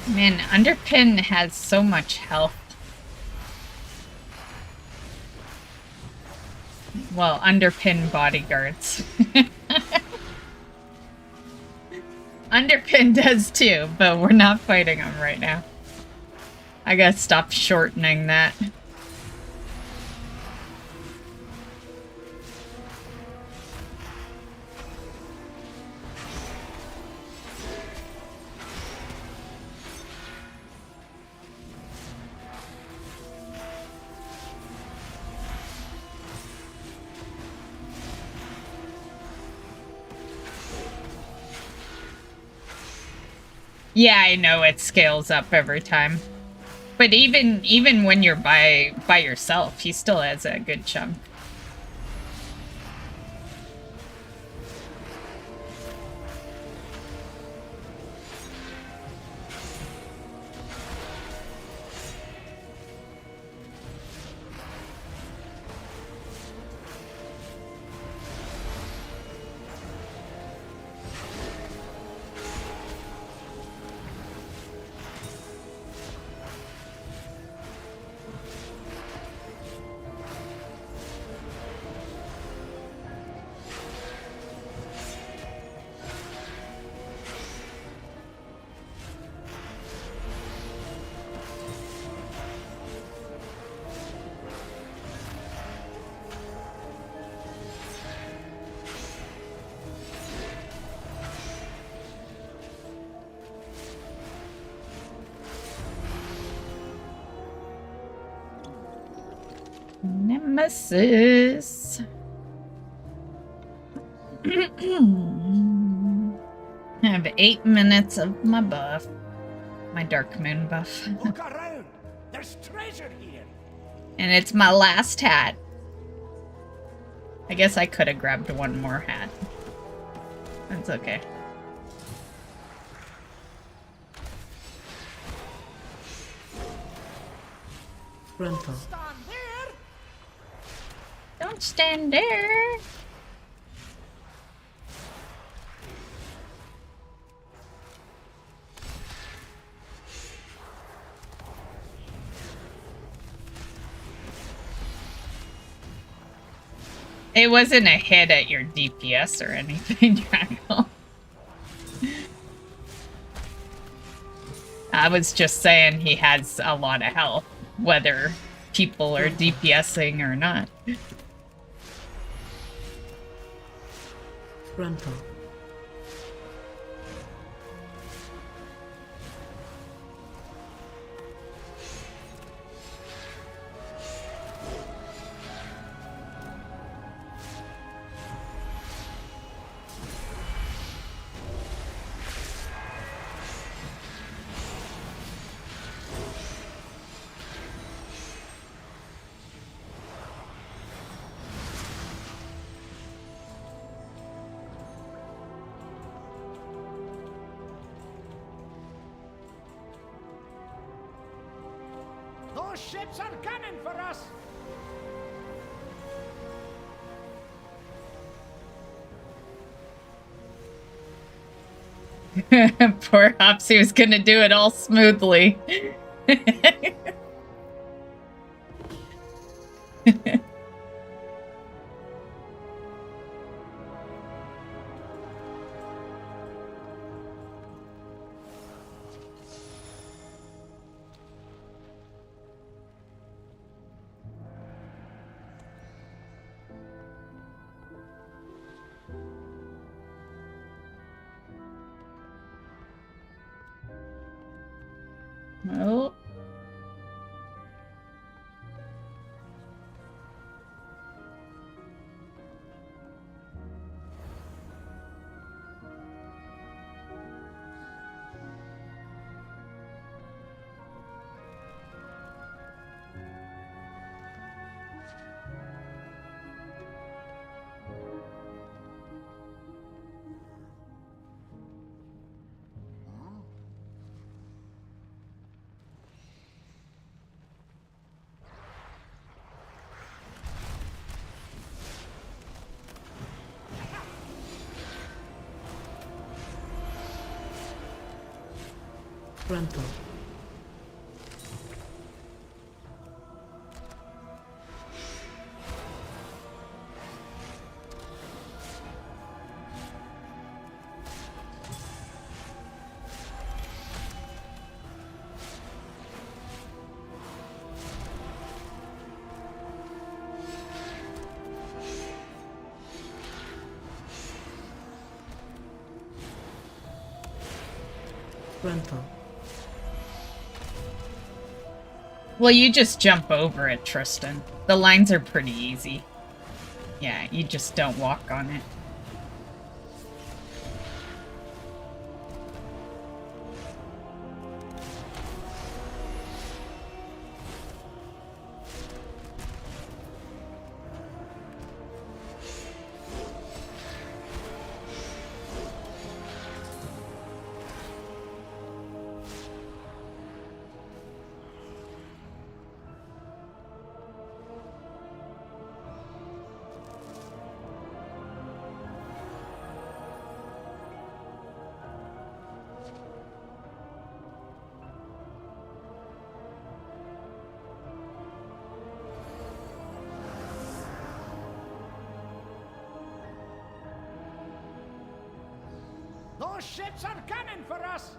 Man, Underpin has so much health. Well, Underpin bodyguards. Underpin does too, but we're not fighting him right now. I gotta stop shortening that. Yeah, I know it scales up every time. But even when you're by yourself, he still has a good chunk. Nemesis. I have 8 minutes of my buff. My Dark Moon buff. Look around. There's treasure here. And it's my last hat. I guess I could have grabbed one more hat. That's okay. Grandpa. Stand there. Don't stand there. It wasn't a hit at your DPS or anything, Drago. I was just saying he has a lot of health, whether people are DPSing or not. Grandpa. Those ships are coming for us. Poor Hops, he was gonna do it all smoothly. Oh. Grandpa. Grandpa. Well, you just jump over it, Tristan. The lines are pretty easy. Yeah, you just don't walk on it. Those ships are coming for us.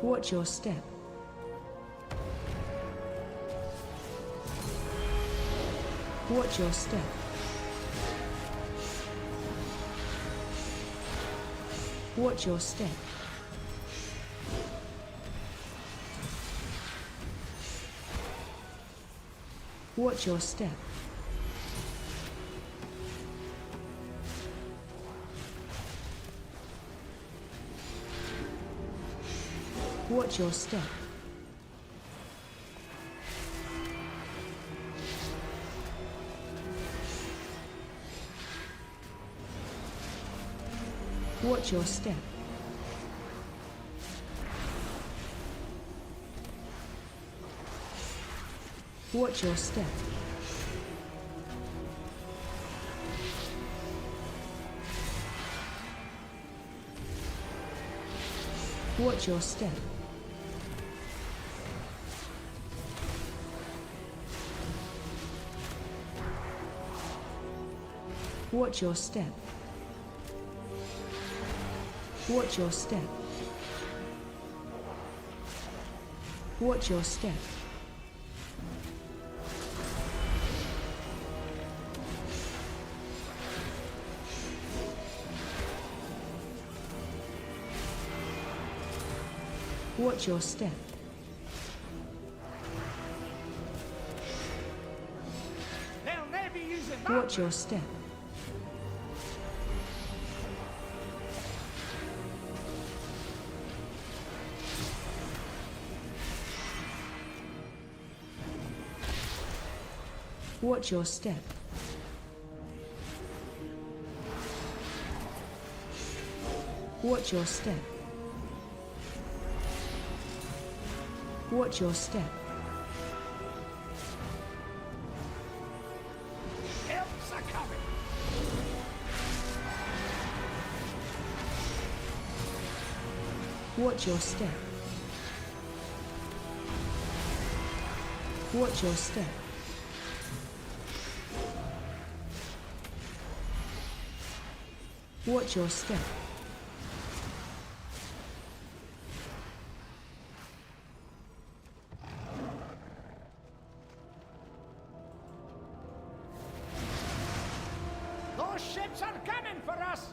Watch your step. Watch your step. Watch your step. Watch your step. Watch your step. Watch your step. Watch your step. Watch your step. Watch your step. Watch your step. Watch your step. Watch your step. They'll never use it. Watch your step. Watch your step. Watch your step. Watch your step. Helps are coming. Watch your step. Watch your step. Watch your step. Those ships are coming for us.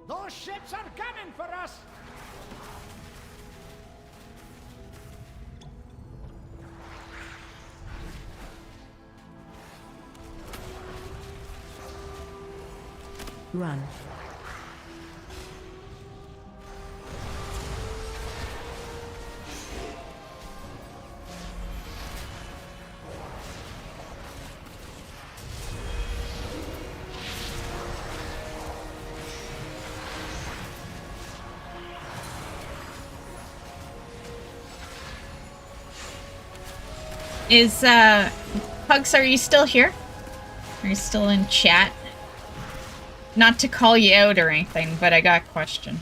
Those ships are coming for us! Run. Is, Hugs, are you still here? Are you still in chat? Not to call you out or anything, but I got a question.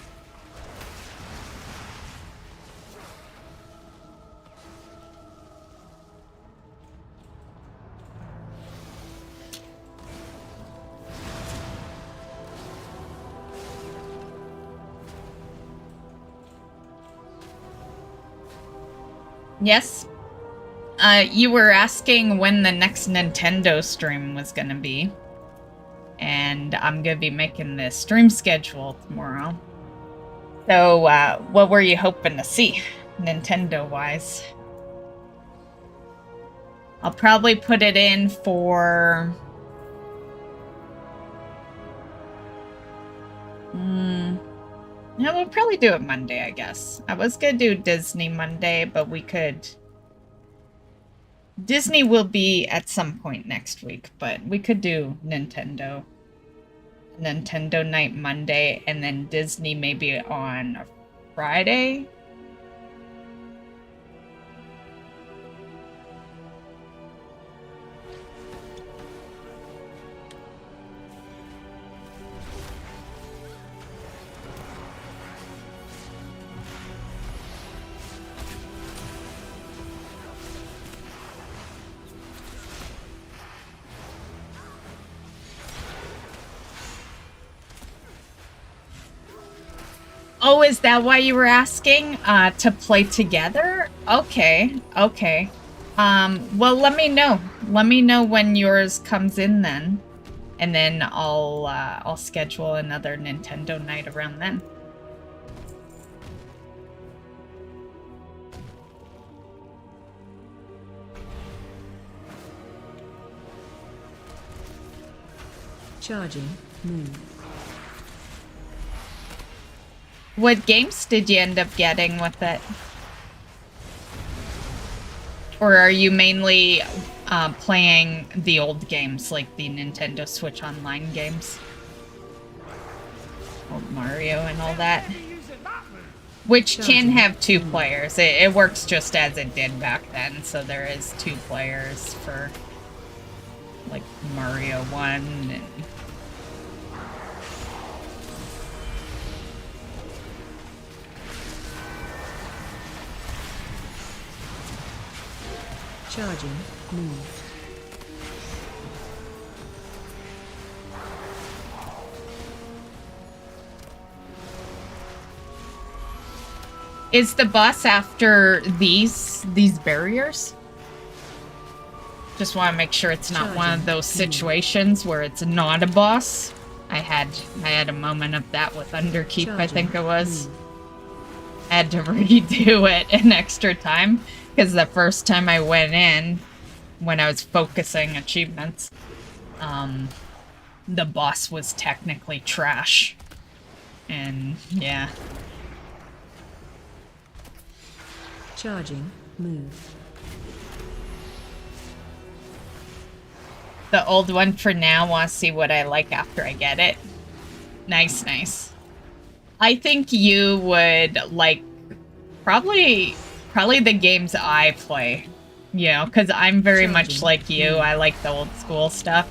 Yes? You were asking when the next Nintendo stream was gonna be. And I'm gonna be making the stream schedule tomorrow. So, what were you hoping to see, Nintendo-wise? I'll probably put it in for... Yeah, we'll probably do it Monday, I guess. I was gonna do Disney Monday, but we could... Disney will be at some point next week, but we could do Nintendo night Monday, and then Disney maybe on a Friday. Oh, is that why you were asking? To play together? Okay, okay. Well, let me know. Let me know when yours comes in then. And then I'll schedule another Nintendo night around then. Charging. Move. What games did you end up getting with it? Or are you mainly playing the old games, like the Nintendo Switch Online games? Old Mario and all that? Which can have 2 players. It works just as it did back then, so there is 2 players for, like, Mario 1 and... Charging. Move. Is the boss after these barriers? Just want to make sure it's not one of those situations where it's not a boss. I had a moment of that with Underkeep, I think it was. I had to redo it an extra time. Because the first time I went in, when I was focusing achievements, the boss was technically trash. And, yeah. Charging. Move. The old one for now, want to see what I like after I get it. Nice, nice. I think you would like, probably the games I play, you know, because I'm very much like you. I like the old school stuff,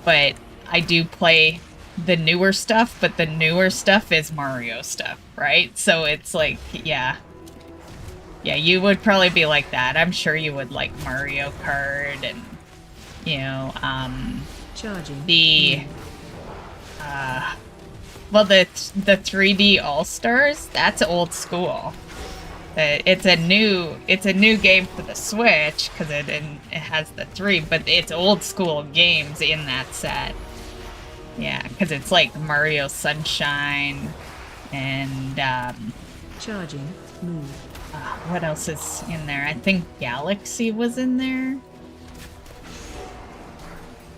but I do play the newer stuff, but the newer stuff is Mario stuff, right? So it's like, yeah, you would probably be like that. I'm sure you would like Mario Kart and, you know, well, the 3D All-Stars, that's old school. It's a new game for the Switch because it has the 3, but it's old school games in that set. Yeah, because it's like Mario Sunshine and charging. Move. What else is in there? I think Galaxy was in there.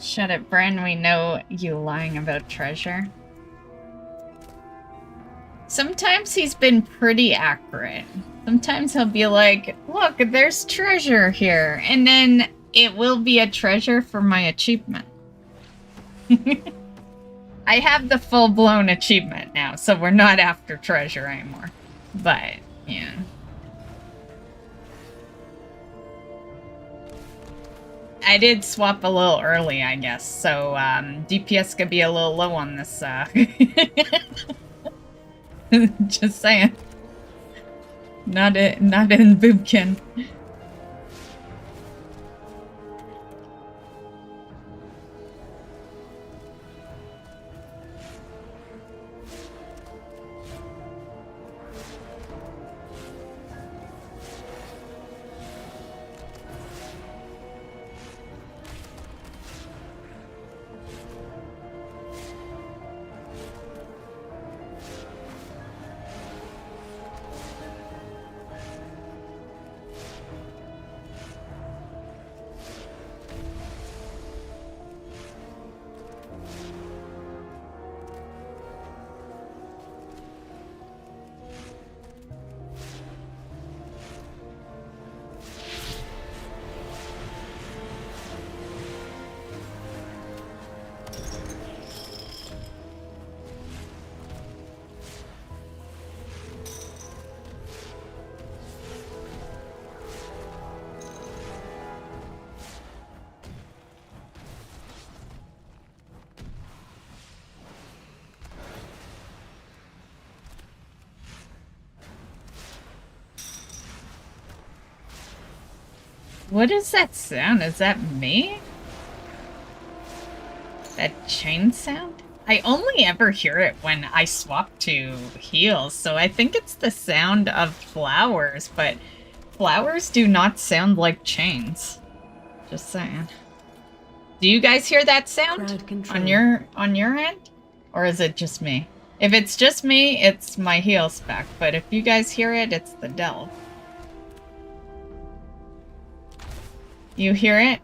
Shut it, Bren. We know you lying about treasure. Sometimes he's been pretty accurate. Sometimes he'll be like, look, there's treasure here. And then it will be a treasure for my achievement. I have the full-blown achievement now, so we're not after treasure anymore. But, yeah. I did swap a little early, I guess, so DPS could be a little low on this. Just saying. Not in Boobkin. What is that sound? Is that me? That chain sound? I only ever hear it when I swap to heals, so I think it's the sound of flowers, but flowers do not sound like chains. Just saying. Do you guys hear that sound on your end? Or is it just me? If it's just me, it's my heal spec, but if you guys hear it, it's the delve. You hear it?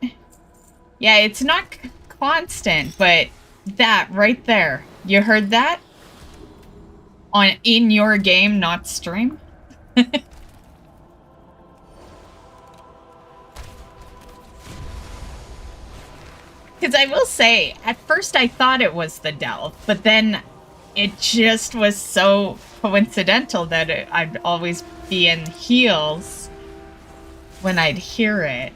Yeah, it's not constant, but that right there. You heard that? In your game, not stream? Because I will say, at first I thought it was the delve, but then it just was so coincidental that I'd always be in heals when I'd hear it.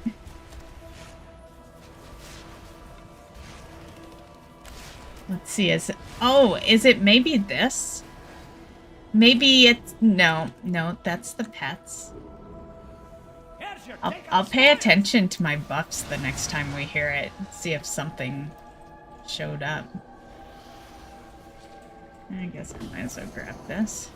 Let's see, is it maybe this? Maybe it's, no, that's the pets. I'll pay attention to my buffs the next time we hear it, see if something showed up. I guess I might as well grab this.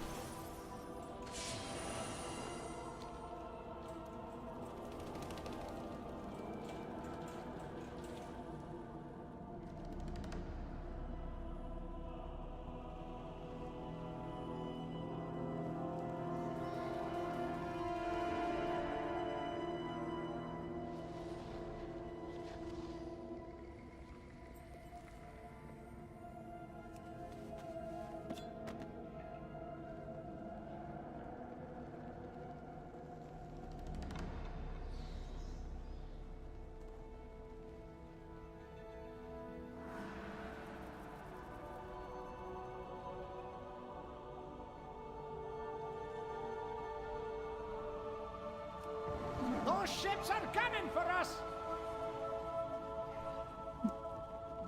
Those ships are coming for us!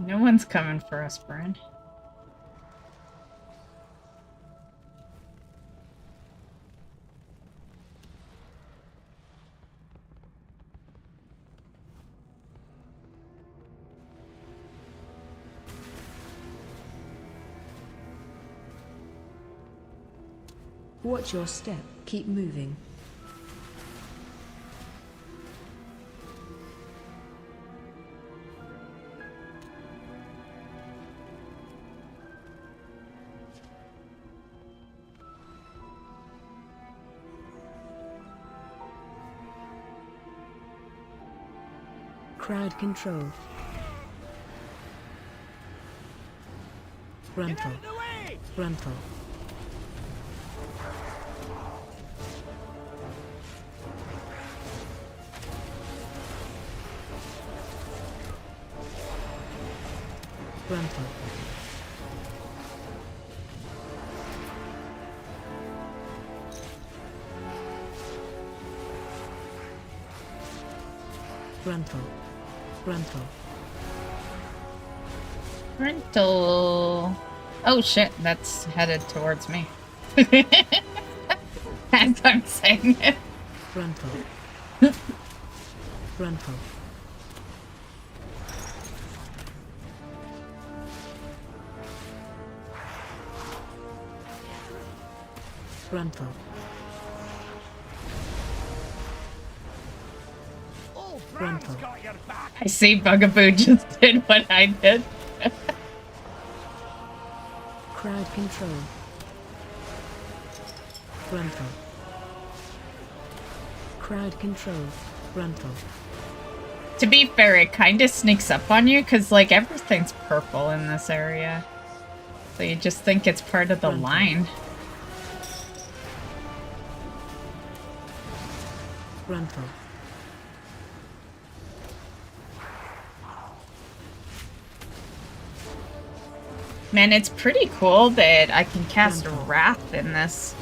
No one's coming for us, Brian. Watch your step. Keep moving. Crowd control. Rental. Get out of the way! Rental. Rental. Rental. Rental. Rental. Oh shit, that's headed towards me. As I'm saying it. Rental. Rental. Rental. Oh, Bram's Rental. got your back! I see Bugaboo just did what I did. Crowd control. Rental. Crowd control. Rental. To be fair, it kind of sneaks up on you because, like, everything's purple in this area. So you just think it's part of the Rental. line. Rental. Man, it's pretty cool that I can cast Rental. Wrath in this.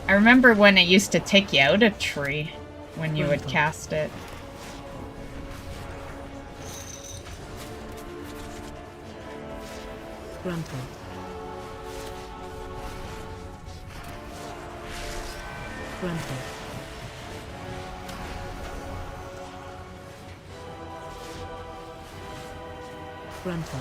I remember when it used to take you out a tree when you would Rental. cast it. Rental. Rental. Rental.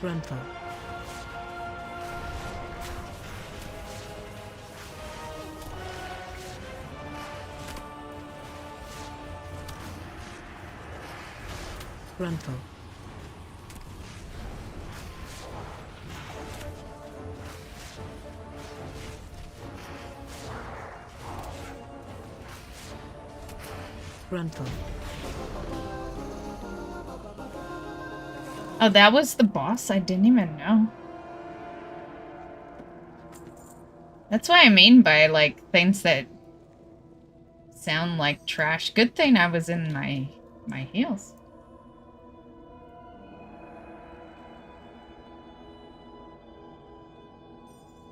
Rental. Rental. Rental. Oh, that was the boss? I didn't even know. That's what I mean by, like, things that sound like trash. Good thing I was in my heels.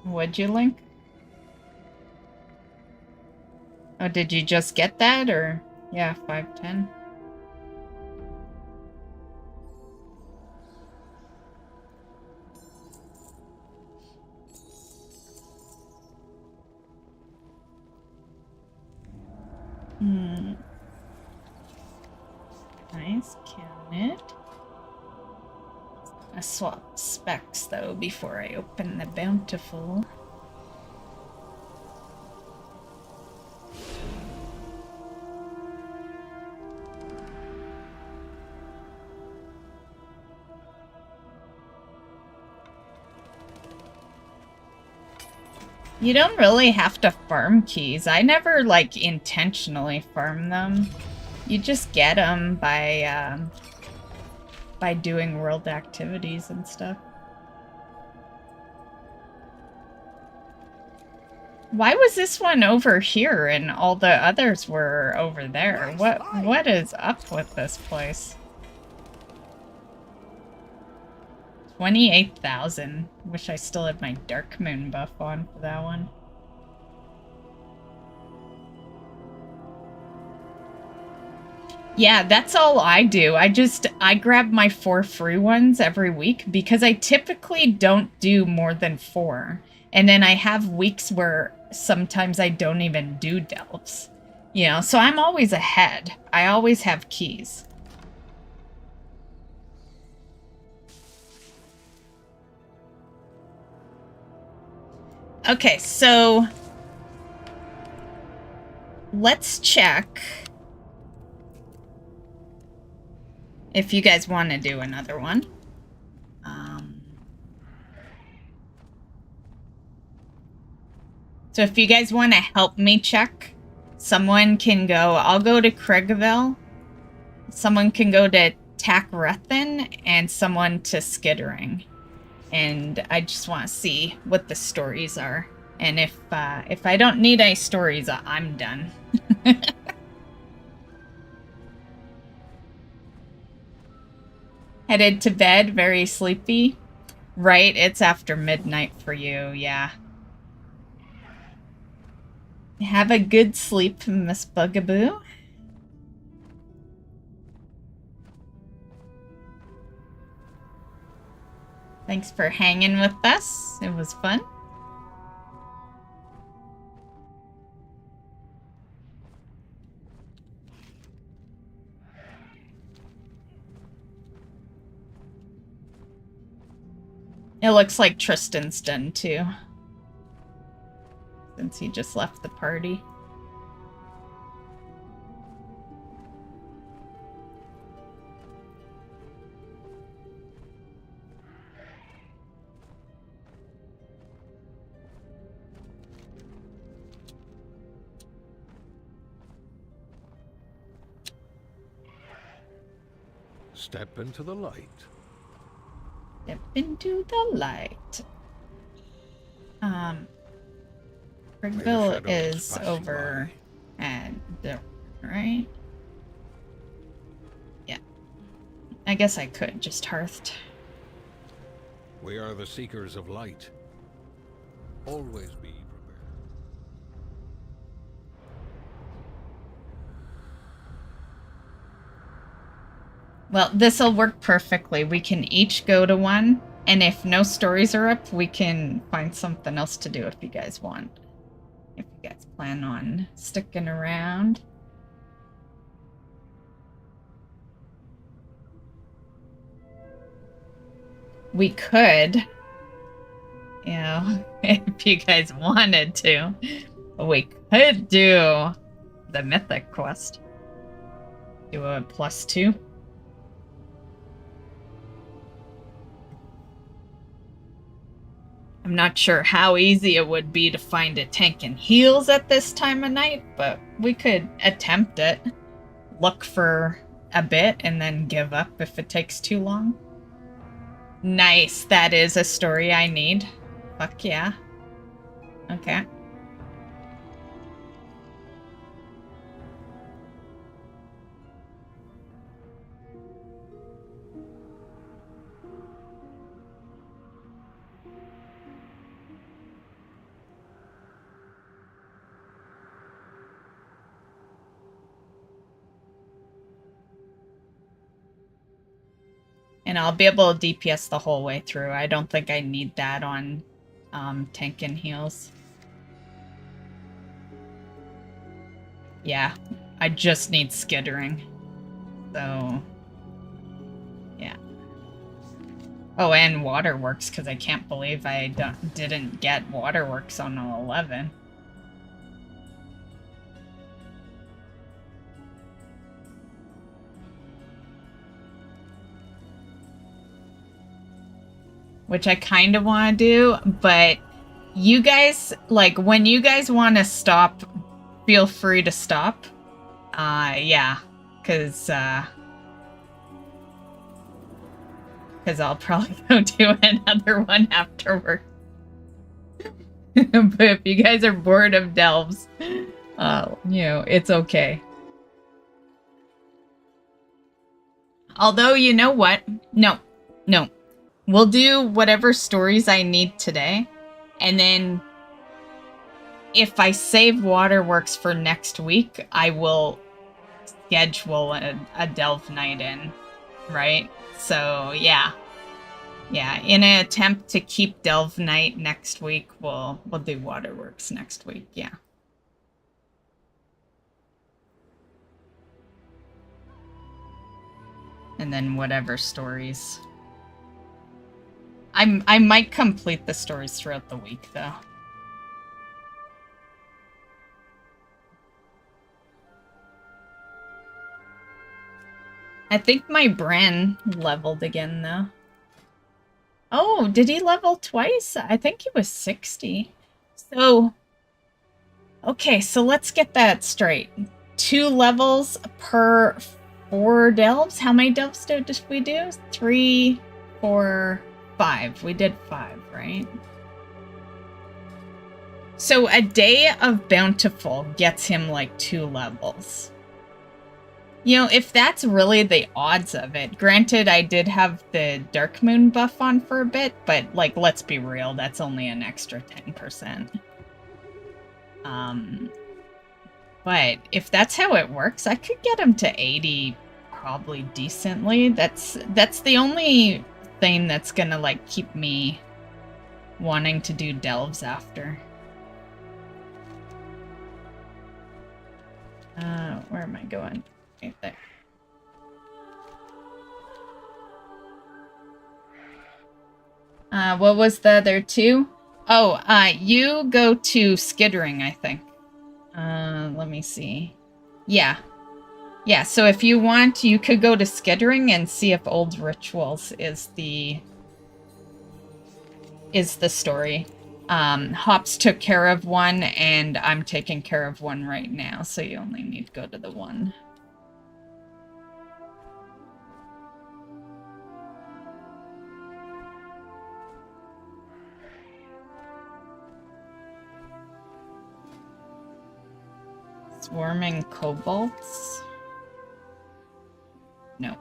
Would you, Link? Oh, did you just get that, or? Yeah, 510. Nice, count it. I swap specs though before I open the bountiful. You don't really have to farm keys. I never, like, intentionally farm them. You just get them by doing world activities and stuff. Why was this one over here and all the others were over there? What is up with this place? 28,000. Wish I still had my Dark Moon buff on for that one. Yeah, that's all I do. I grab my 4 free ones every week because I typically don't do more than 4. And then I have weeks where sometimes I don't even do delves. You know, so I'm always ahead. I always have keys. Okay, so let's check if you guys want to do another one. So if you guys want to help me check, someone can go... I'll go to Craigville. Someone can go to Takrethan, and someone to Skittering. And I just want to see what the stories are. And if I don't need any stories, I'm done. Headed to bed, very sleepy. Right, it's after midnight for you, yeah. Have a good sleep, Miss Bugaboo. Thanks for hanging with us. It was fun. It looks like Tristan's done too. Since he just left the party. Step into the light. Step into the light. Brigville is over and there, right? Yeah. I guess I could just hearthed. We are the seekers of light. Always be prepared. Well, this'll work perfectly. We can each go to one, and if no stories are up, we can find something else to do if you guys want. If you guys plan on sticking around. We could, you know, if you guys wanted to, we could do the Mythic quest. Do a +2. I'm not sure how easy it would be to find a tank and heals at this time of night, but we could attempt it. Look for a bit and then give up if it takes too long. Nice, that is a story I need. Fuck yeah. Okay. And I'll be able to DPS the whole way through. I don't think I need that on tank and heals. Yeah, I just need skittering. So, yeah. Oh, and waterworks, because I can't believe I didn't get waterworks on 11. Which I kind of want to do, but you guys, like, when you guys want to stop, feel free to stop. Yeah, because I'll probably go do another one afterward. But if you guys are bored of delves, you know, it's okay. Although, you know what? No. We'll do whatever stories I need today, and then if I save Waterworks for next week, I will schedule a delve night in, right? So, yeah. Yeah, in an attempt to keep delve night next week, we'll do Waterworks next week, yeah. And then whatever stories. I might complete the stories throughout the week, though. I think my Bran leveled again, though. Oh, did he level twice? I think he was 60. So, Okay, so let's get that straight. 2 levels per 4 delves. How many delves did we do? 3, 4, 5. We did 5, right? So a day of Bountiful gets him like 2 levels. You know, if that's really the odds of it, granted I did have the Dark Moon buff on for a bit, but like, let's be real, that's only an extra 10%. But if that's how it works, I could get him to 80 probably decently. That's the only thing that's gonna like keep me wanting to do delves after. Where am I going? Right there. What was the other 2? Oh, you go to Skittering, I think. Let me see. Yeah. Yeah, so if you want, you could go to Skittering and see if Old Rituals is the story. Hops took care of one, and I'm taking care of one right now, so you only need to go to the one. Swarming kobolds? No.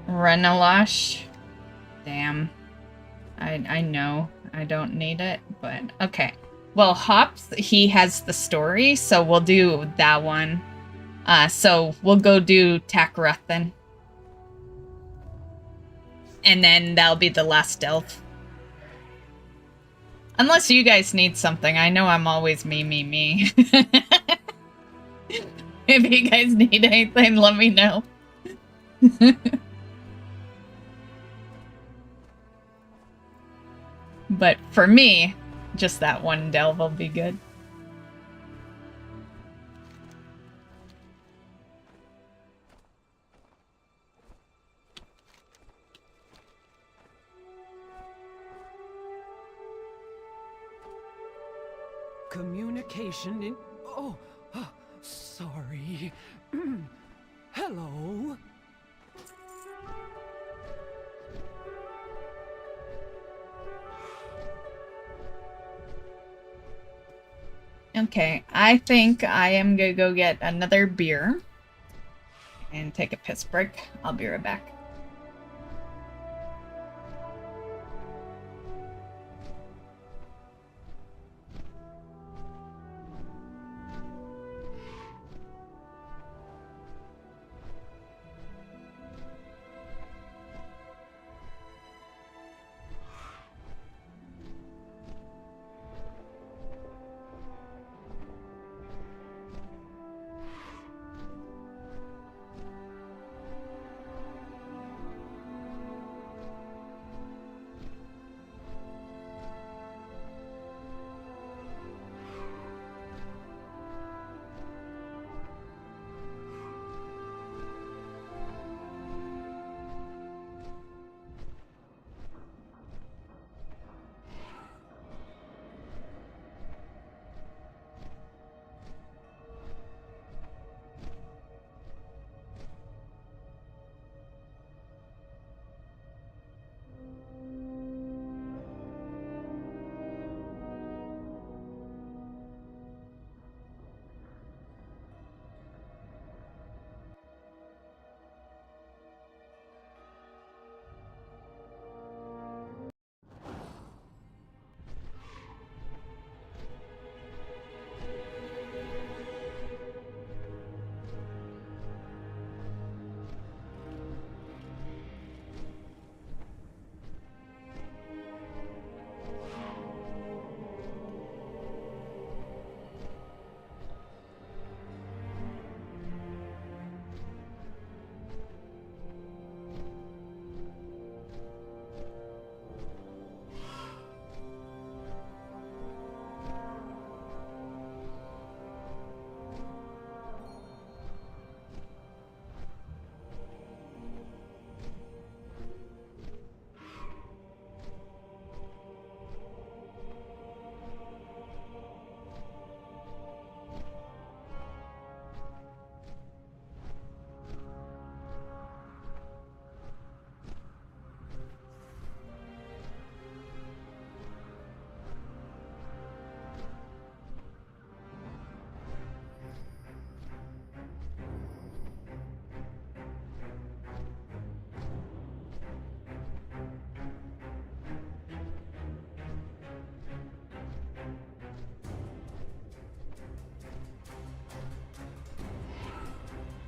Renalash. Damn. I know I don't need it, but okay. Well, Hops, he has the story, so we'll do that one. So we'll go do Takrath then. And then that'll be the last delve. Unless you guys need something. I know I'm always me. If you guys need anything, let me know. But for me, just that one delve will be good. Communication in... Oh, sorry. Hello? Okay, I think I am gonna go get another beer and take a piss break. I'll be right back.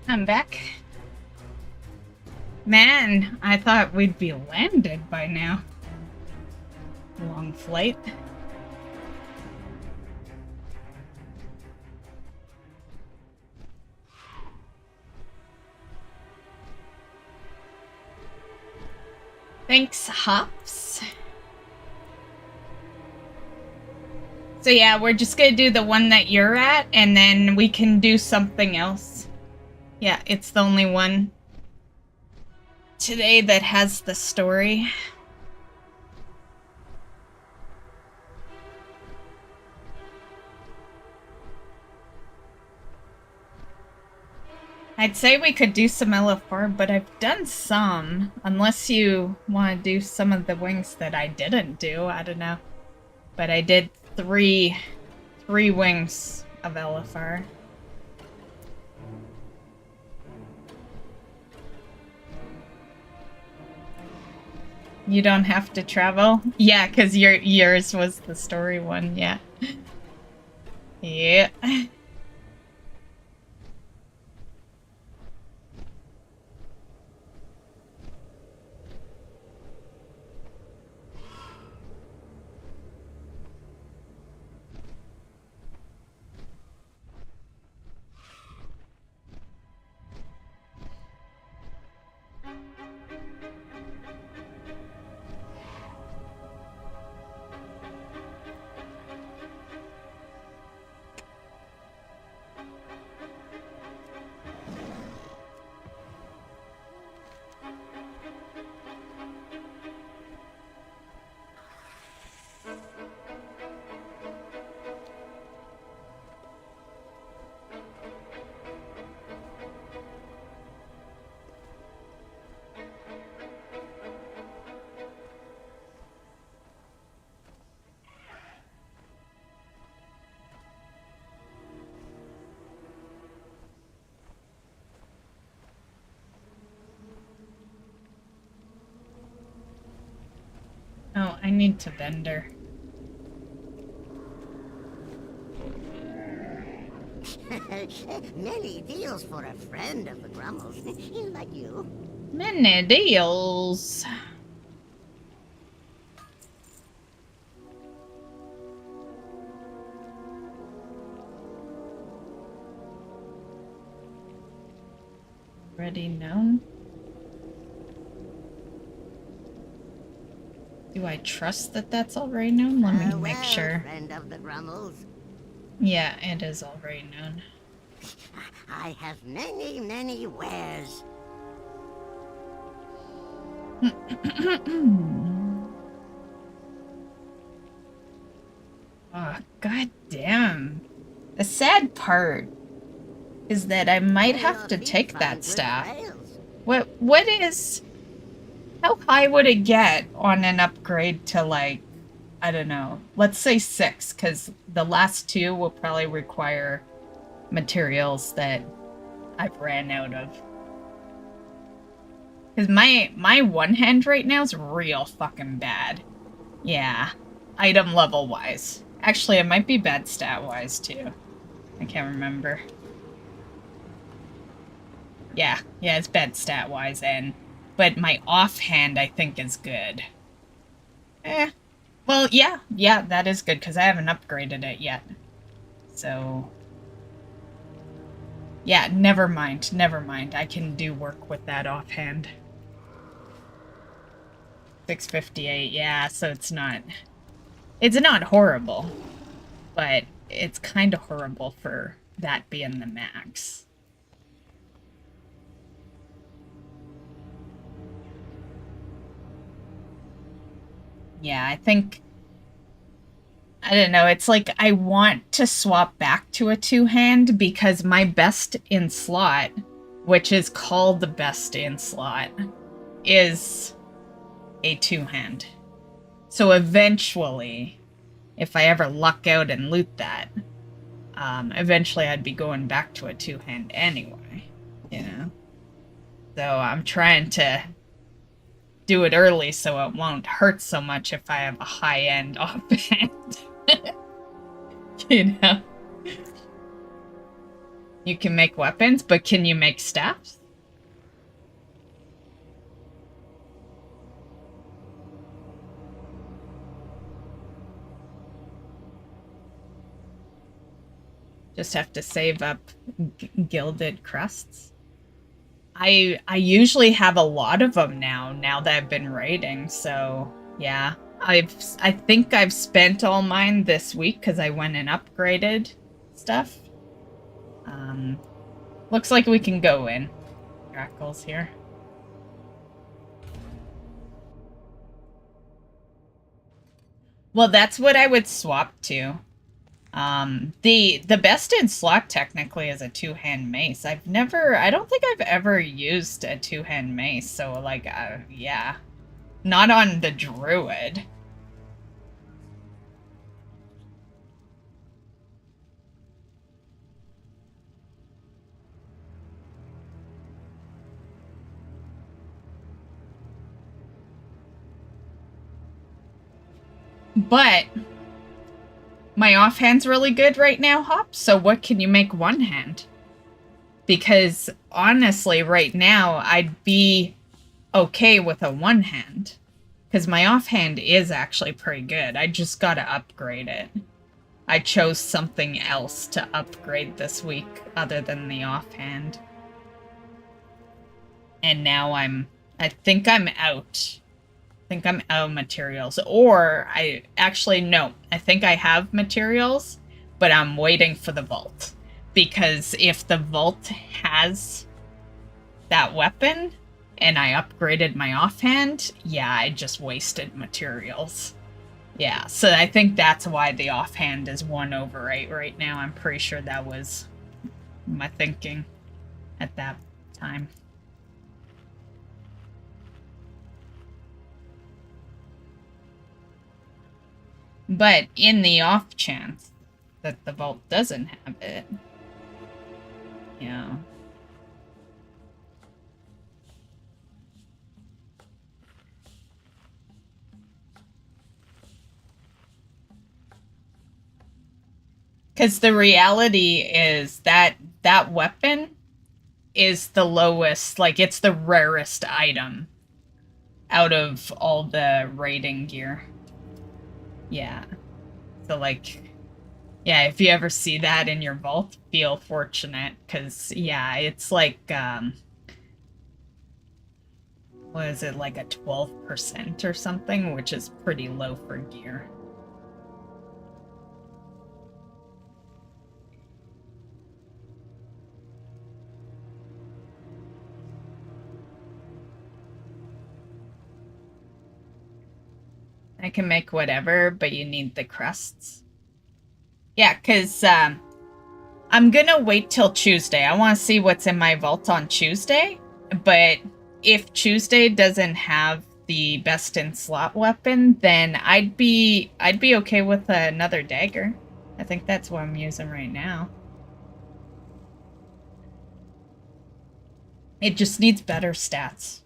I'm back. Man, I thought we'd be landed by now. Long flight. Thanks, Hops. So yeah, we're just gonna do the one that you're at, and then we can do something else. Yeah, it's the only one today that has the story. I'd say we could do some LFR, but I've done some. Unless you want to do some of the wings that I didn't do, I don't know. But I did three wings of LFR. You don't have to travel? Yeah, because yours was the story one, yeah. Yeah. Oh, I need to vendor. Many deals for a friend of the Grummles. Like you. Many deals. Already known? Do I trust that that's already known? Let me make sure. Friend of the Grummles. Yeah, it is already known. I have many, many wares. Oh, god damn. The sad part is that I might have to take that staff. What is... How high would it get on an upgrade to, like, I don't know, let's say 6, because the last 2 will probably require materials that I've ran out of. Because my one hand right now is real fucking bad. Yeah, item level wise. Actually, it might be bad stat wise too. I can't remember. Yeah, it's bad stat wise, but my offhand I think is good. Well, yeah, that is good because I haven't upgraded it yet. So, yeah, never mind. I can do work with that offhand. 658, yeah, so it's not horrible, but it's kind of horrible for that being the max. Yeah, I think, I don't know, it's like I want to swap back to a 2-hand because my best in slot, which is called the best in slot, is a 2-hand. So eventually, if I ever luck out and loot that, eventually I'd be going back to a 2-hand anyway, you know? So I'm trying to do it early so it won't hurt so much if I have a high-end offhand. You know? You can make weapons, but can you make staffs? Just have to save up gilded crusts. I usually have a lot of them now that I've been raiding, so yeah. I think I've spent all mine this week because I went and upgraded stuff. Looks like we can go in. Grackles here. Well, that's what I would swap to. The best in slot technically is a two-hand mace. I don't think I've ever used a two-hand mace, so like, yeah. Not on the druid. But my offhand's really good right now, Hop, so what can you make one hand? Because honestly, right now, I'd be okay with a one hand. Because my offhand is actually pretty good. I just gotta upgrade it. I chose something else to upgrade this week other than the offhand. And now I think I'm out. I think I'm out of materials. Or, I think I have materials, but I'm waiting for the vault. Because if the vault has that weapon, and I upgraded my offhand, yeah, I just wasted materials. Yeah, so I think that's why the offhand is 1 over 8 right now. I'm pretty sure that was my thinking at that time. But in the off chance that the vault doesn't have it, yeah. Because the reality is that that weapon is the lowest, like, it's the rarest item out of all the raiding gear. Yeah. So, like, yeah, if you ever see that in your vault, feel fortunate, because, yeah, it's like, what is it, like a 12% or something, which is pretty low for gear. I can make whatever, but you need the crusts. Yeah, because I'm gonna wait till Tuesday. I want to see what's in my vault on Tuesday. But if Tuesday doesn't have the best in slot weapon, then I'd be okay with another dagger. I think that's what I'm using right now. It just needs better stats.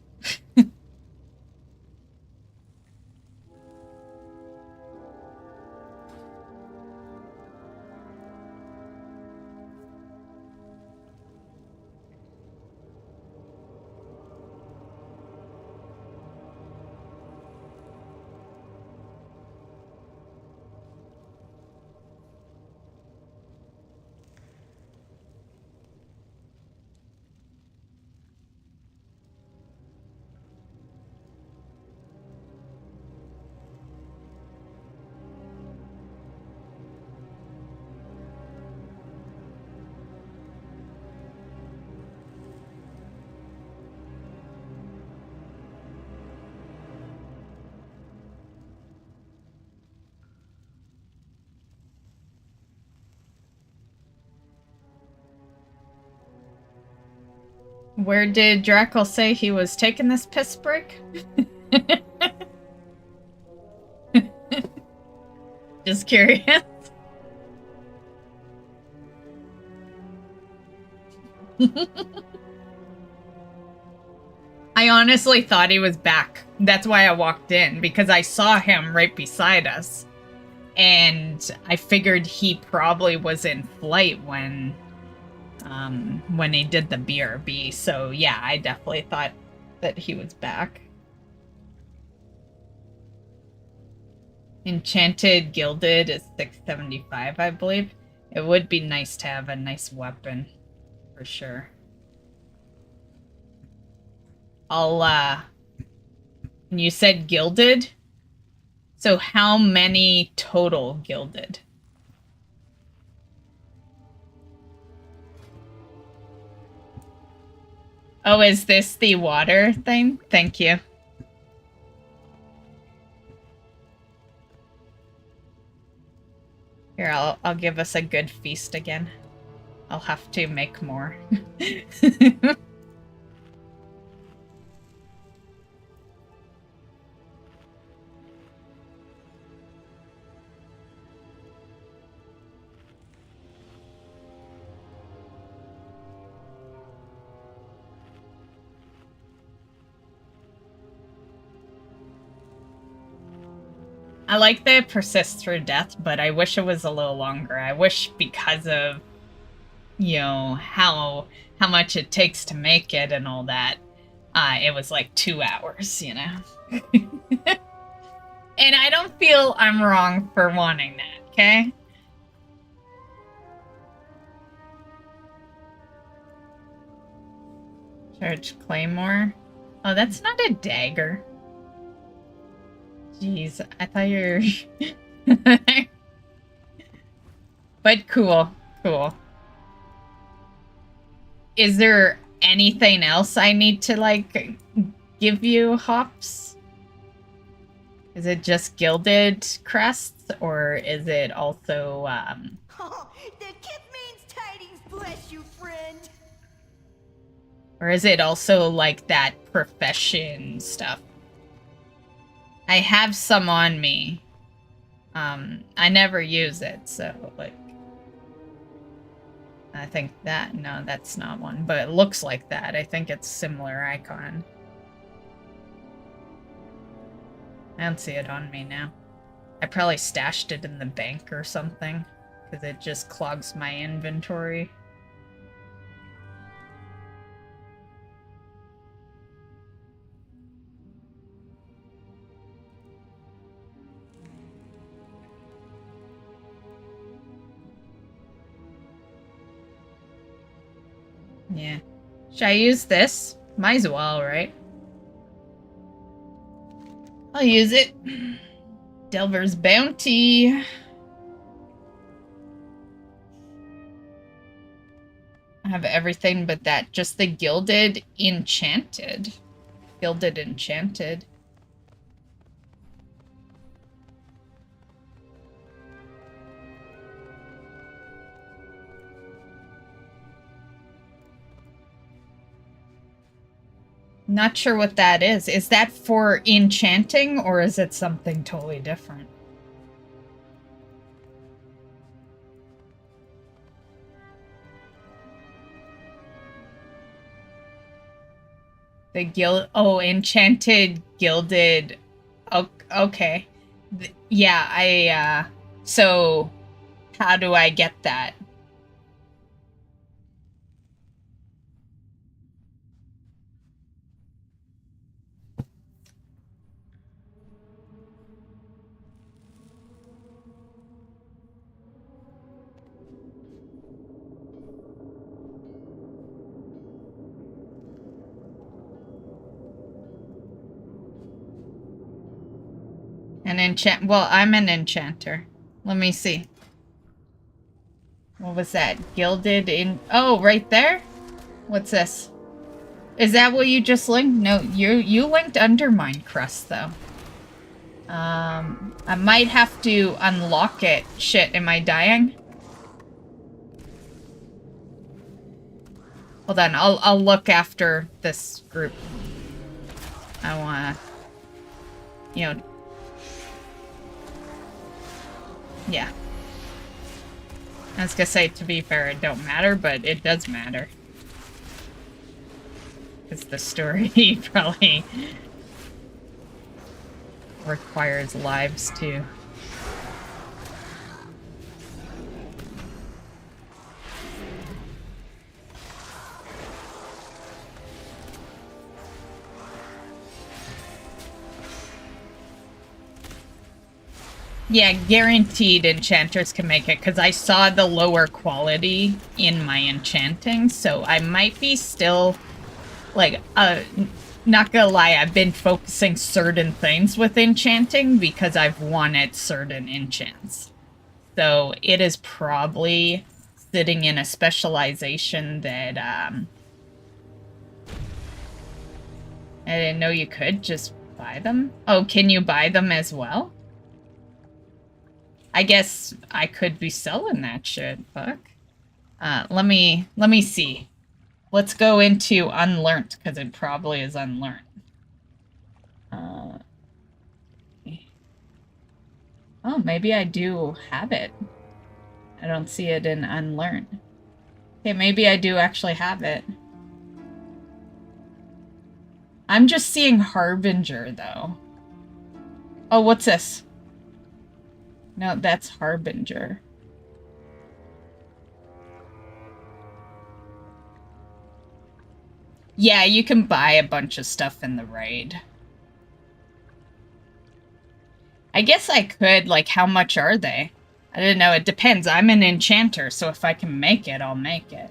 Where did Drackle say he was taking this piss break? Just curious. I honestly thought he was back. That's why I walked in, because I saw him right beside us. And I figured he probably was in flight when when he did the BRB. So yeah, I definitely thought that he was back. Enchanted Gilded is 675, I believe. It would be nice to have a nice weapon, for sure. And you said gilded? So how many total gilded? Oh, is this the water thing? Thank you. Here, I'll give us a good feast again. I'll have to make more. I like that it persists through death, but I wish it was a little longer. I wish because of, you know, how much it takes to make it and all that, it was like 2 hours, you know? And I don't feel I'm wrong for wanting that, okay? Charge Claymore. Oh, that's not a dagger. Jeez, I thought you were... But cool, cool. Is there anything else I need to, like, give you, Hops? Is it just gilded crests, or is it also, Oh, the kid means tidings, bless you, friend. Or is it also, like, that profession stuff? I have some on me. I never use it, so, like... I think that... No, that's not one, but it looks like that. I think it's similar icon. I don't see it on me now. I probably stashed it in the bank or something, because it just clogs my inventory. Yeah. Should I use this? Might as well, right? I'll use it. Delver's Bounty. I have everything but that. Just the Gilded Enchanted. Gilded Enchanted. Not sure what that is. Is that for enchanting, or is it something totally different? The enchanted gilded. Oh, okay. Yeah, so how do I get that? An enchant. Well, I'm an enchanter. Let me see. What was that? Gilded in. Oh, right there? What's this? Is that what you just linked? No, you linked Undermine Crust, though. I might have to unlock it. Shit, am I dying? Hold on, I'll look after this group. I wanna, you know. Yeah. I was gonna say, to be fair, it don't matter, but it does matter. Because the story probably requires lives, too. Yeah, guaranteed enchanters can make it, because I saw the lower quality in my enchanting, so I might be still, like, not gonna lie, I've been focusing certain things with enchanting because I've wanted certain enchants. So it is probably sitting in a specialization that, I didn't know you could just buy them. Oh, can you buy them as well? I guess I could be selling that shit. Fuck. Let me see. Let's go into unlearned, because it probably is unlearned. Oh, maybe I do have it. I don't see it in unlearned. Okay, maybe I do actually have it. I'm just seeing Harbinger, though. Oh, what's this? No, that's Harbinger. Yeah, you can buy a bunch of stuff in the raid. I guess I could, like, how much are they? I don't know, it depends. I'm an enchanter, so if I can make it, I'll make it.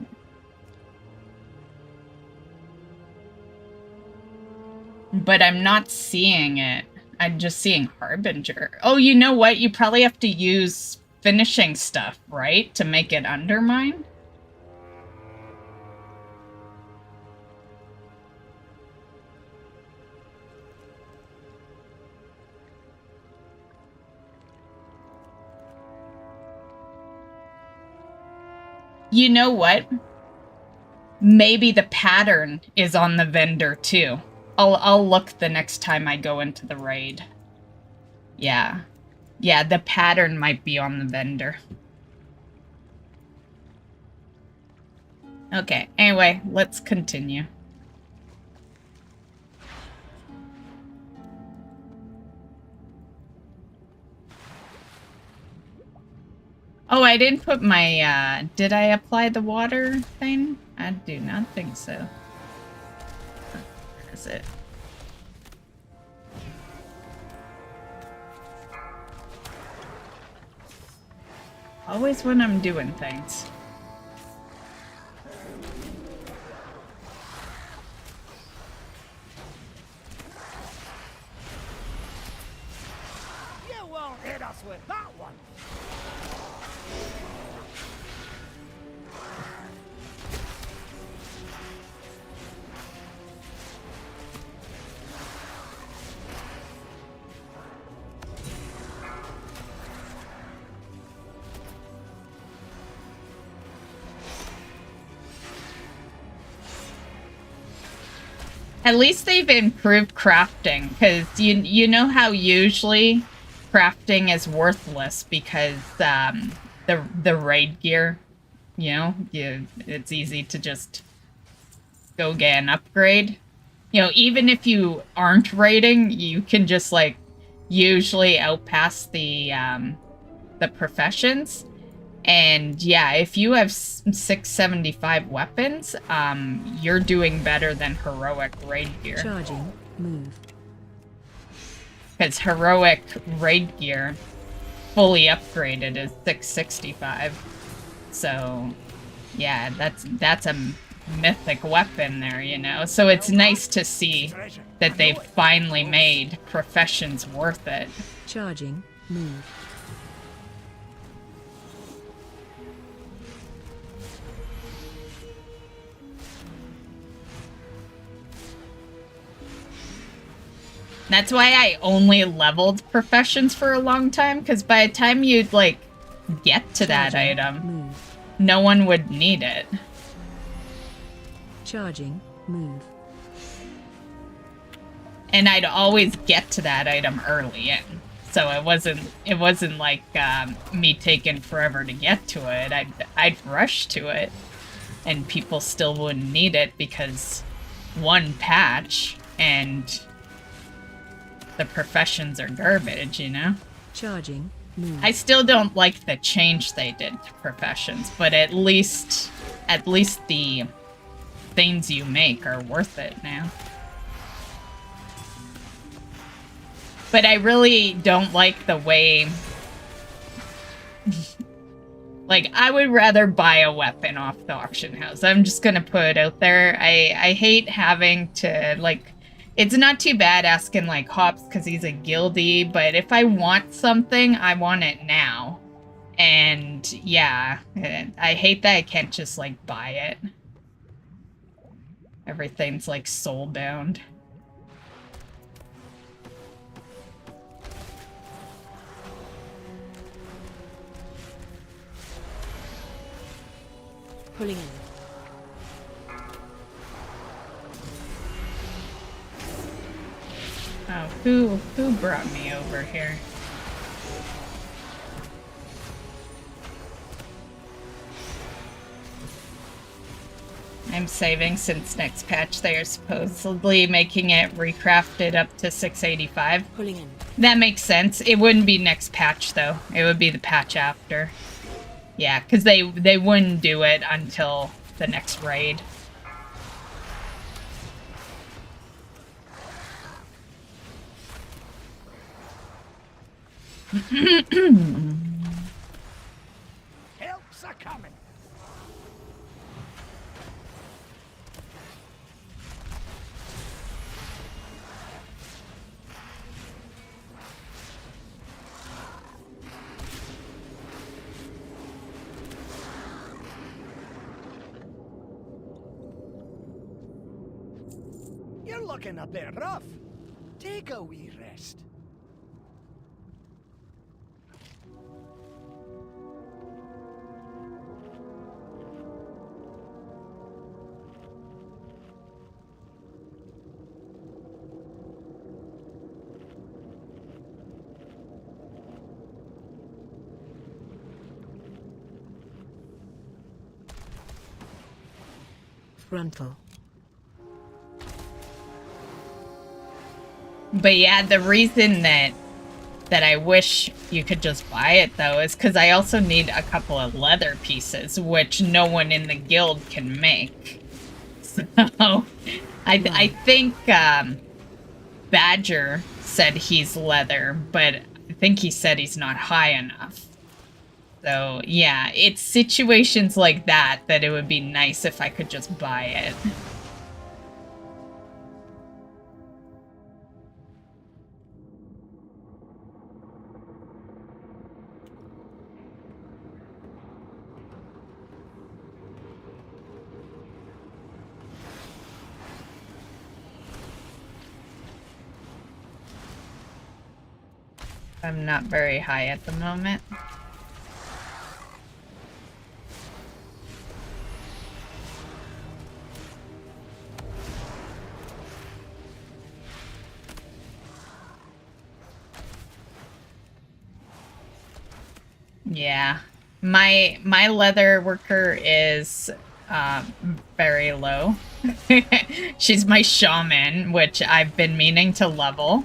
But I'm not seeing it. I'm just seeing Harbinger. Oh, you know what? You probably have to use finishing stuff, right? To make it undermine? You know what? Maybe the pattern is on the vendor too. I'll look the next time I go into the raid. Yeah. Yeah, the pattern might be on the vendor. Okay, anyway, let's continue. Oh, I didn't put my, did I apply the water thing? I do not think so. Where is it? Always when I'm doing things. You won't hit us with that one. At least they've improved crafting, because you know how usually crafting is worthless because the raid gear, you know, it's easy to just go get an upgrade. You know, even if you aren't raiding, you can just like usually outpass the professions. And yeah, if you have 675 weapons, you're doing better than heroic raid gear. Charging. Move. Because heroic raid gear, fully upgraded, is 665. So, yeah, that's a mythic weapon there, you know? So it's nice to see that they've finally made professions worth it. Charging. Move. That's why I only leveled professions for a long time, because by the time you'd, like, get to that item, no one would need it. Charging. Move. And I'd always get to that item early in. So it wasn't like me taking forever to get to it. I'd rush to it, and people still wouldn't need it because one patch and the professions are garbage, you know? Charging. Move. I still don't like the change they did to professions, but at least the things you make are worth it now. But I really don't like the way Like, I would rather buy a weapon off the auction house. I'm just gonna put it out there. I hate having to, like... It's not too bad asking, like, Hops because he's a guildie, but if I want something, I want it now. And, yeah, I hate that I can't just, like, buy it. Everything's, like, soul-bound. Pulling in. Oh, who brought me over here? I'm saving since next patch they are supposedly making it recrafted up to 685. Pulling in. That makes sense. It wouldn't be next patch though. It would be the patch after. Yeah, because they wouldn't do it until the next raid. Help's a coming. You're looking a bit rough. Take a wee rest. Frontal. But yeah, the reason that I wish you could just buy it though is because I also need a couple of leather pieces, which no one in the guild can make. So I think Badger said he's leather, but I think he said he's not high enough. So yeah, it's situations like that that it would be nice if I could just buy it. I'm not very high at the moment. Yeah, my leather worker is very low. She's my shaman, which I've been meaning to level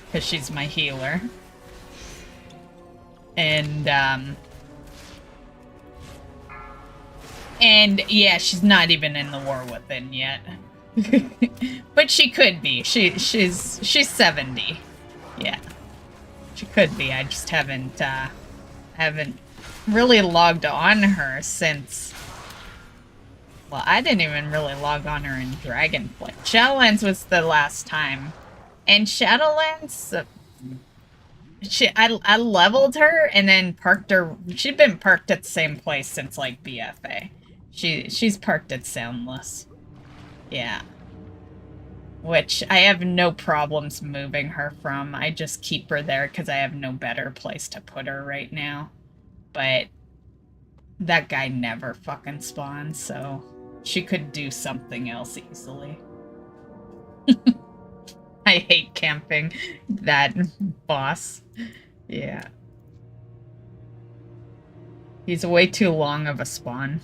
because she's my healer. And yeah, she's not even in the War Within yet. But she could be. She's 70. Yeah. She could be. I just haven't really logged on her since... Well, I didn't even really log on her in Dragonflight. Shadowlands was the last time. And Shadowlands... I leveled her and then parked her. She'd been parked at the same place since like BFA. She's parked at Soundless. Yeah. Which I have no problems moving her from. I just keep her there because I have no better place to put her right now. But that guy never fucking spawns, so she could do something else easily. I hate camping that boss. Yeah. He's way too long of a spawn.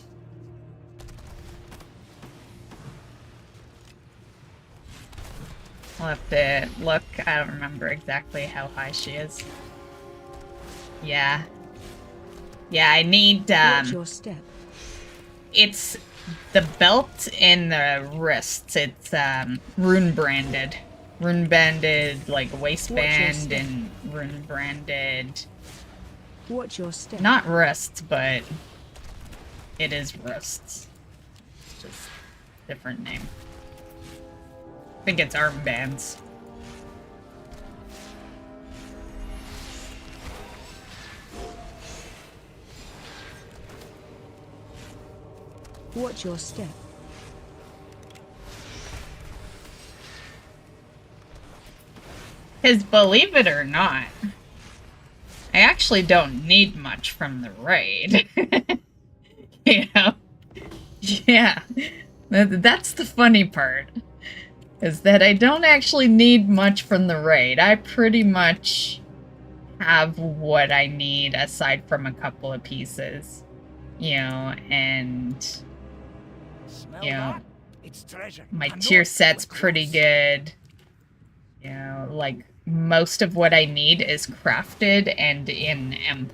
I'll have to look. I don't remember exactly how high she is. Yeah. Yeah, I need, Watch your step. It's the belt and the wrists. It's, rune branded. Rune banded, like, waistband and rune branded Watch your step. Not wrists, but it is wrists. It's just different name. I think it's armbands. Watch your step. Because believe it or not, I actually don't need much from the raid. You know? Yeah. That's the funny part. Is that I don't actually need much from the raid. I pretty much have what I need aside from a couple of pieces. You know, and... Smell You know, that? It's treasure. my I know tier it. set's We're pretty close. good. You know, like, most of what I need is crafted and in M+.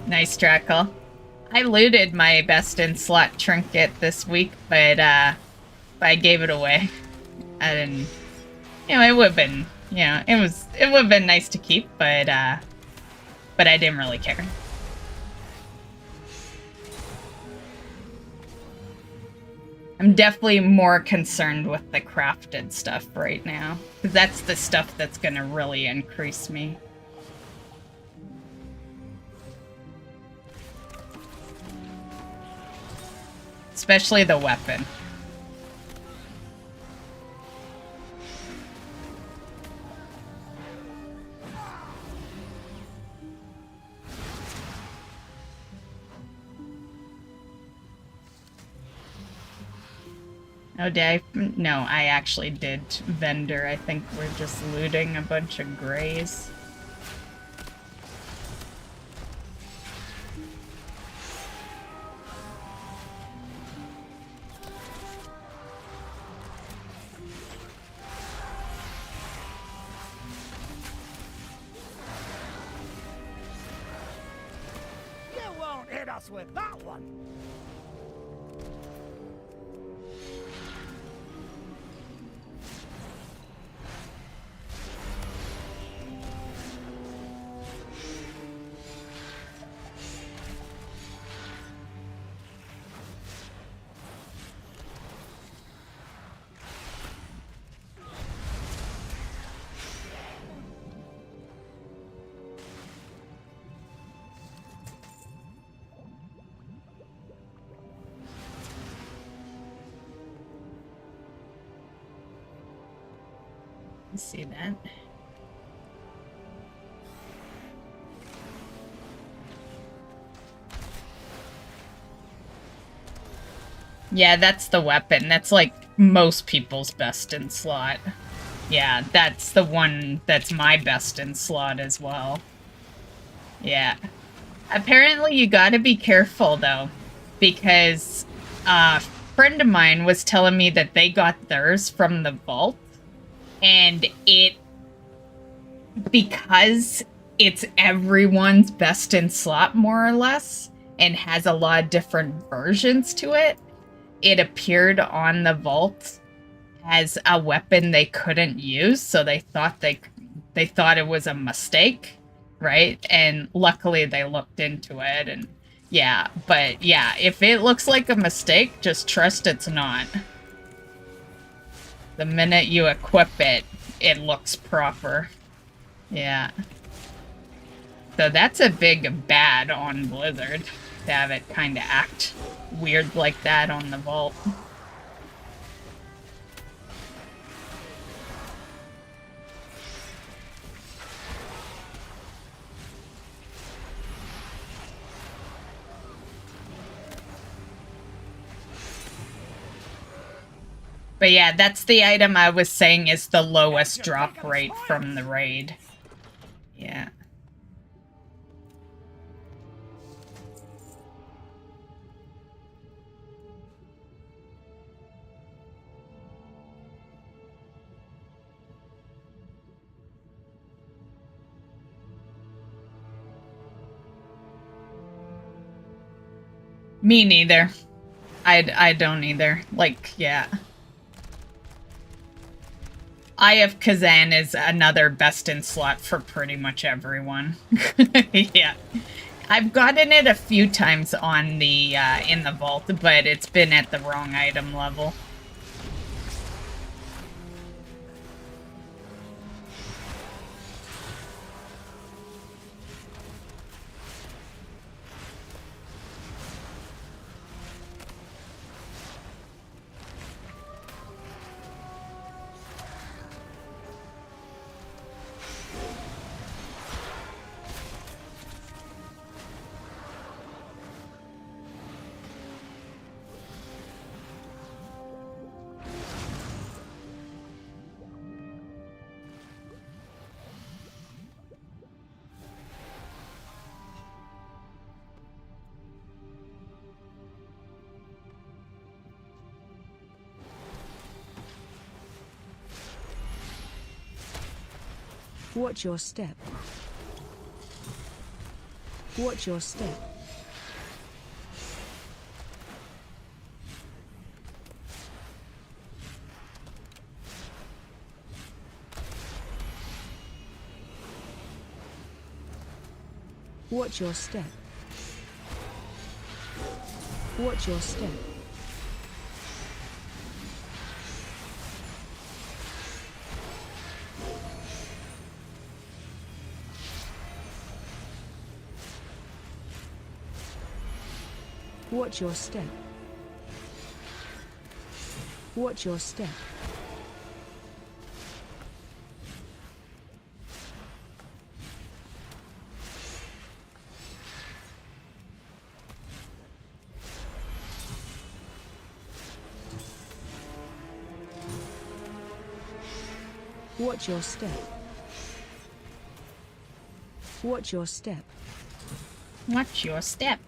Nice, Drackle. I looted my best in slot trinket this week, but I gave it away. I didn't. You know, it would have been. You know, it would have been nice to keep, but I didn't really care. I'm definitely more concerned with the crafted stuff right now, because that's the stuff that's gonna really increase me. Especially the weapon. Oh, did I? No, I actually did vendor. I think we're just looting a bunch of grays. You won't hit us with that one. See that? Yeah, that's the weapon. That's like most people's best in slot. Yeah, that's the one that's my best in slot as well. Yeah. Apparently you gotta be careful though, because a friend of mine was telling me that they got theirs from the vault, and because it's everyone's best in slot more or less, and has a lot of different versions to it, it appeared on the vault as a weapon they couldn't use, so they thought it was a mistake, right? And luckily they looked into it, and yeah, but yeah, if it looks like a mistake, just trust it's not. The minute you equip it, it looks proper. Yeah. So that's a big bad on Blizzard, to have it kind of act weird like that on the vault. But yeah, that's the item I was saying is the lowest drop rate from the raid. Yeah. Me neither. I don't either. Like, yeah. Eye of Kazan is another best in slot for pretty much everyone. Yeah. I've gotten it a few times on the, in the vault, but it's been at the wrong item level. Watch your step. Watch your step. Watch your step. Watch your step. Watch your step. Watch your step. Watch your step. Watch your step. Watch your step.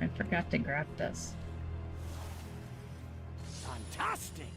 I forgot to grab this. Fantastic!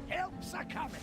Help's a coming.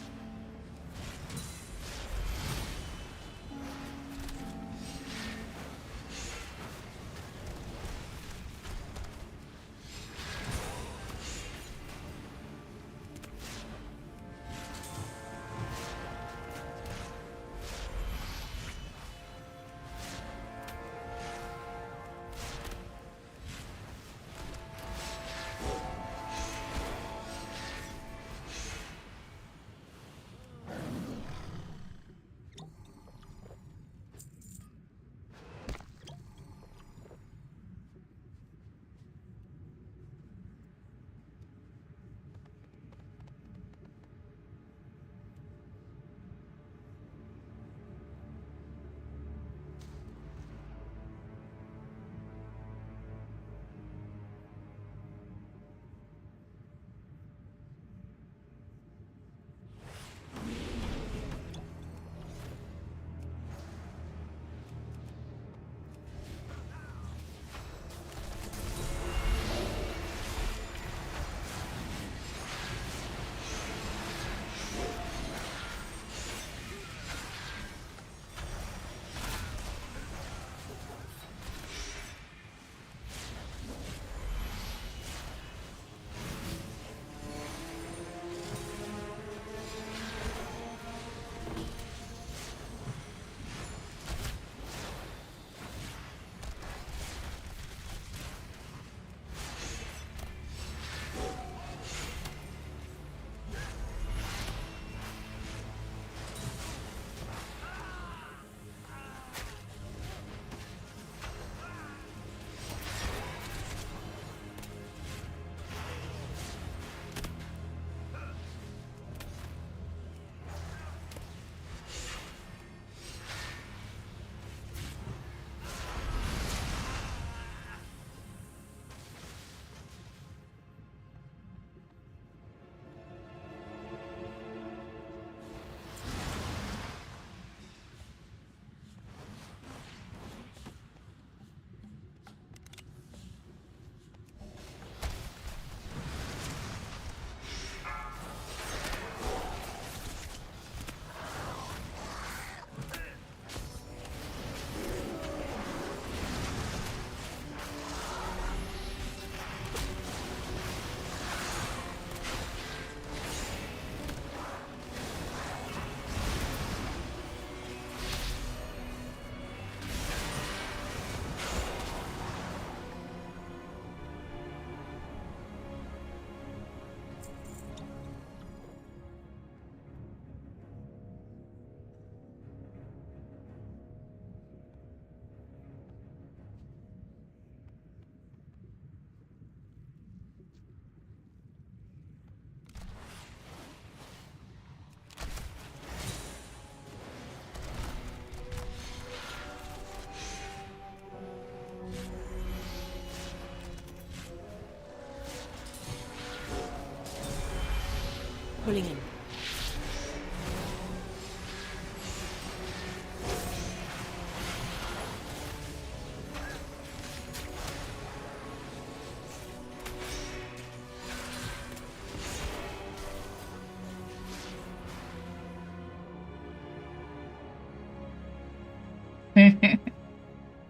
Pulling in.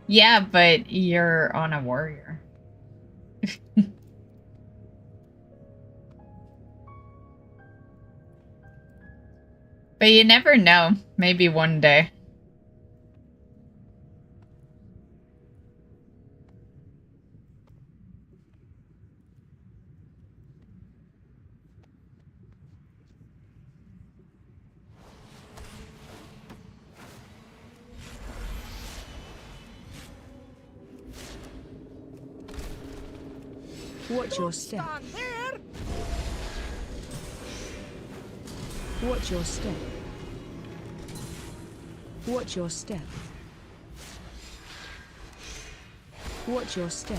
Yeah, but you're on a warrior. But you never know. Maybe one day. Watch your step. Watch your step. Watch your step. Watch your step.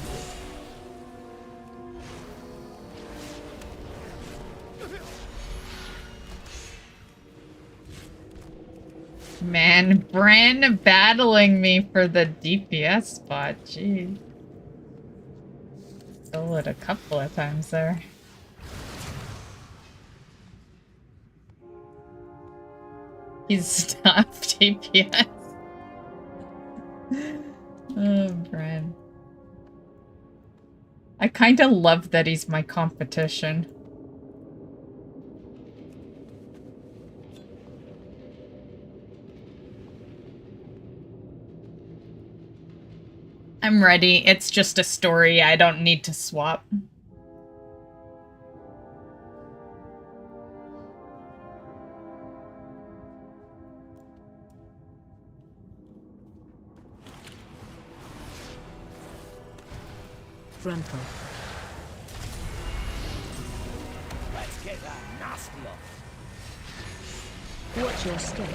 Man, Bran battling me for the DPS spot. Jeez. Stole it a couple of times there. He's stopped DPS. Oh, Bran. I kind of love that he's my competition. I'm ready. It's just a story. I don't need to swap. Frontal. Let's get that nasty off. Watch your step.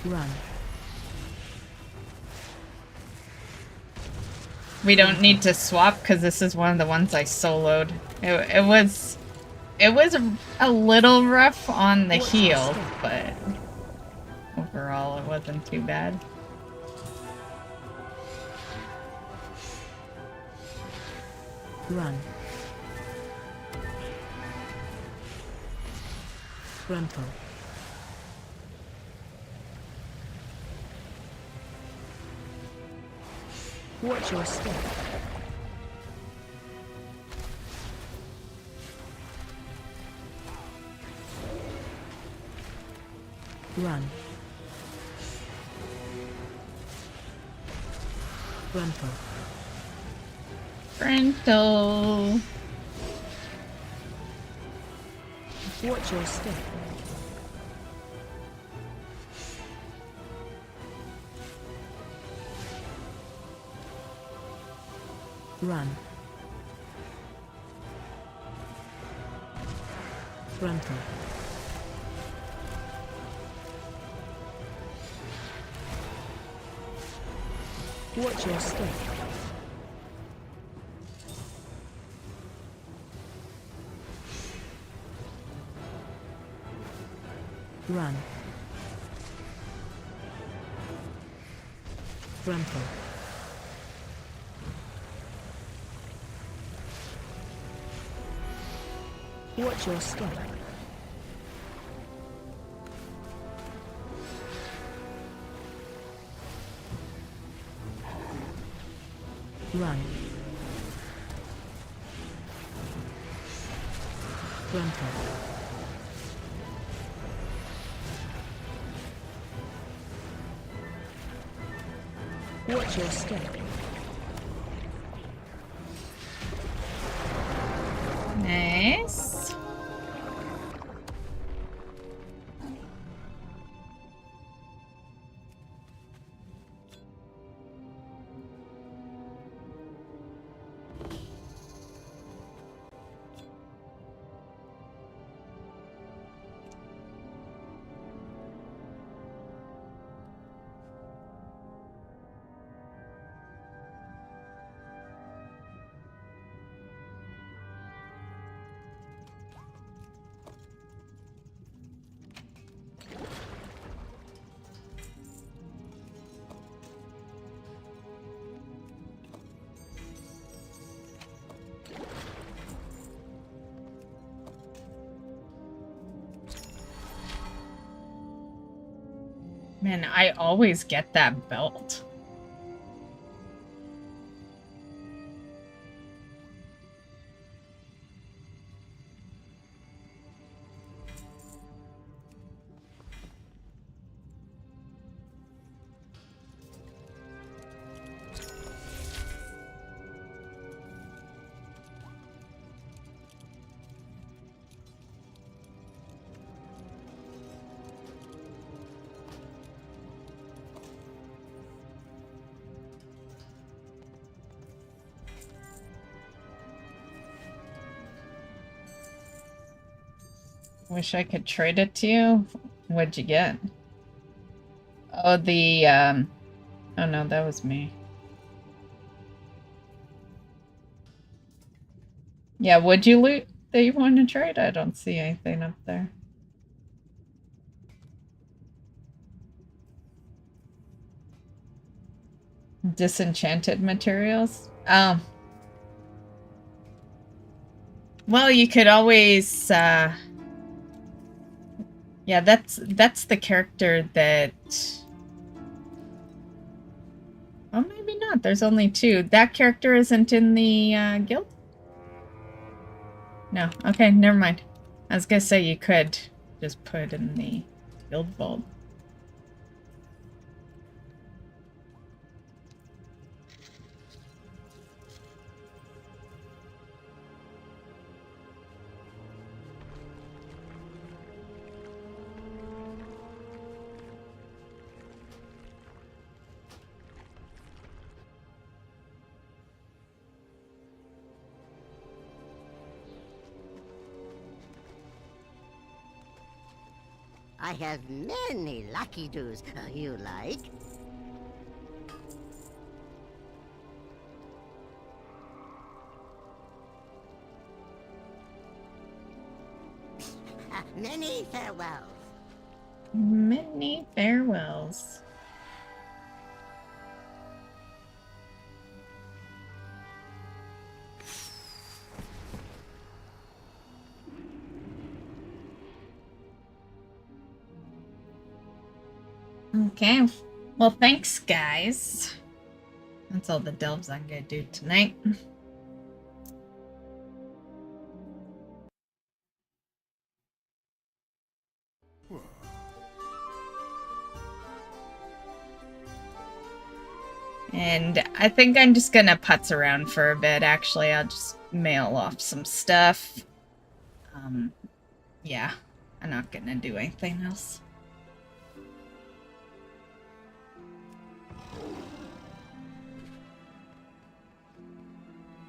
Run. We don't need to swap because this is one of the ones I soloed. It was a little rough on the heel, but overall it wasn't too bad. Run. Frontal. Watch your step. Run. Frontal. Frontal. Watch your step. Run. Frontal. Watch your step. Run. Frontal. Watch your step. Run. Frontal. Watch your step. Nice. Man, I always get that belt. Wish I could trade it to you. What'd you get? Oh, the, oh no, that was me. Yeah, would you loot that you want to trade? I don't see anything up there. Disenchanted materials? Oh. Well, you could always, yeah, that's the character that... Oh, maybe not. There's only 2. That character isn't in the, guild? No. Okay, never mind. I was gonna say you could just put in the guild vault. I have many lucky doos. You like? Many farewells. Many farewells. Okay. Well, thanks, guys. That's all the delves I'm gonna do tonight. And I think I'm just gonna putz around for a bit, actually. I'll just mail off some stuff. Yeah. I'm not gonna do anything else.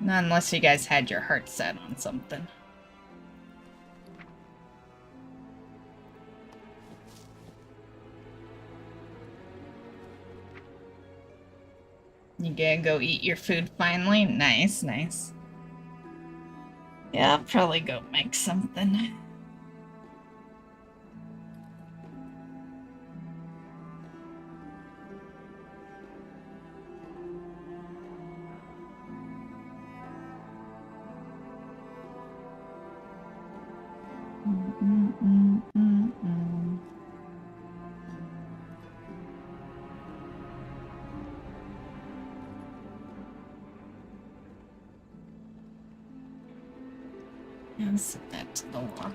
Not unless you guys had your heart set on something. You gonna go eat your food finally? Nice, nice. Yeah, I'll probably go make something. And set that to the wall.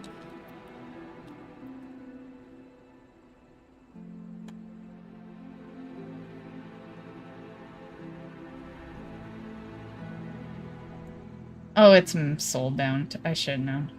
Oh, it's soulbound. I should have known.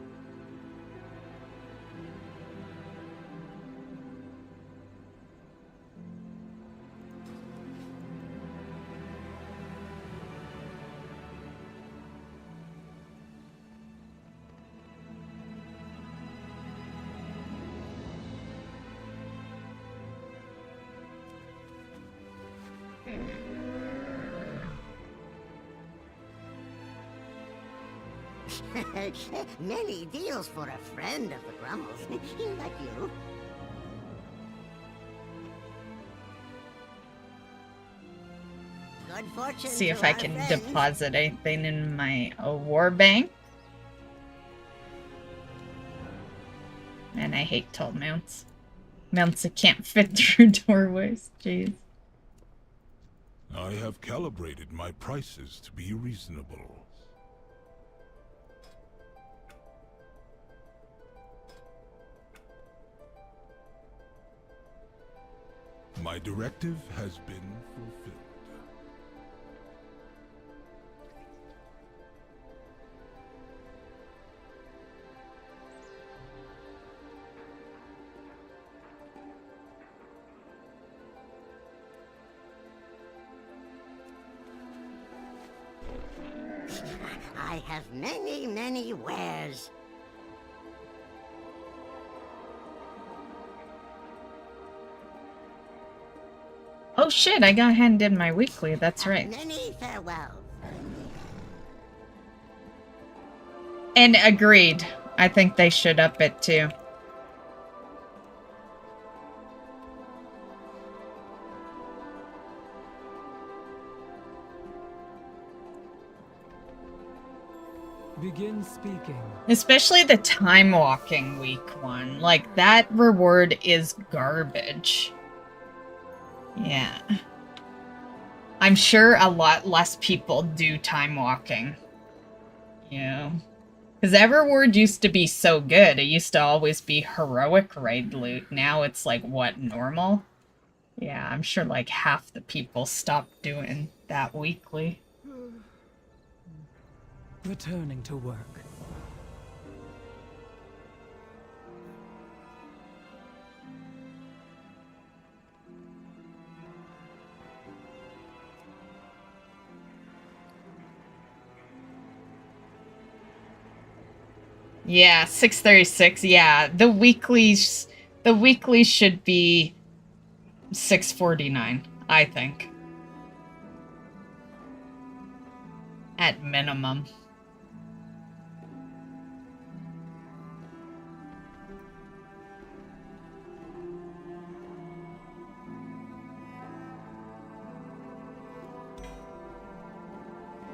Many deals for a friend of the Grummles. Like you. Good fortune. See if to I our can friends. deposit anything in my war bank. And I hate tall mounts. Mounts that can't fit through doorways. Jeez. I have calibrated my prices to be reasonable. My directive has been fulfilled. I have many, many wares. Oh shit, I got handed my weekly, that's right. Many farewells. And agreed. I think they should up it too. Begin speaking. Especially the time walking week one. Like, that reward is garbage. Yeah. I'm sure a lot less people do time walking. You know? Because that reward used to be so good. It used to always be heroic raid loot. Now it's like, what, normal? Yeah, I'm sure like half the people stopped doing that weekly. Returning to work. Yeah, 636. Yeah, the weeklies should be 649, I think. At minimum.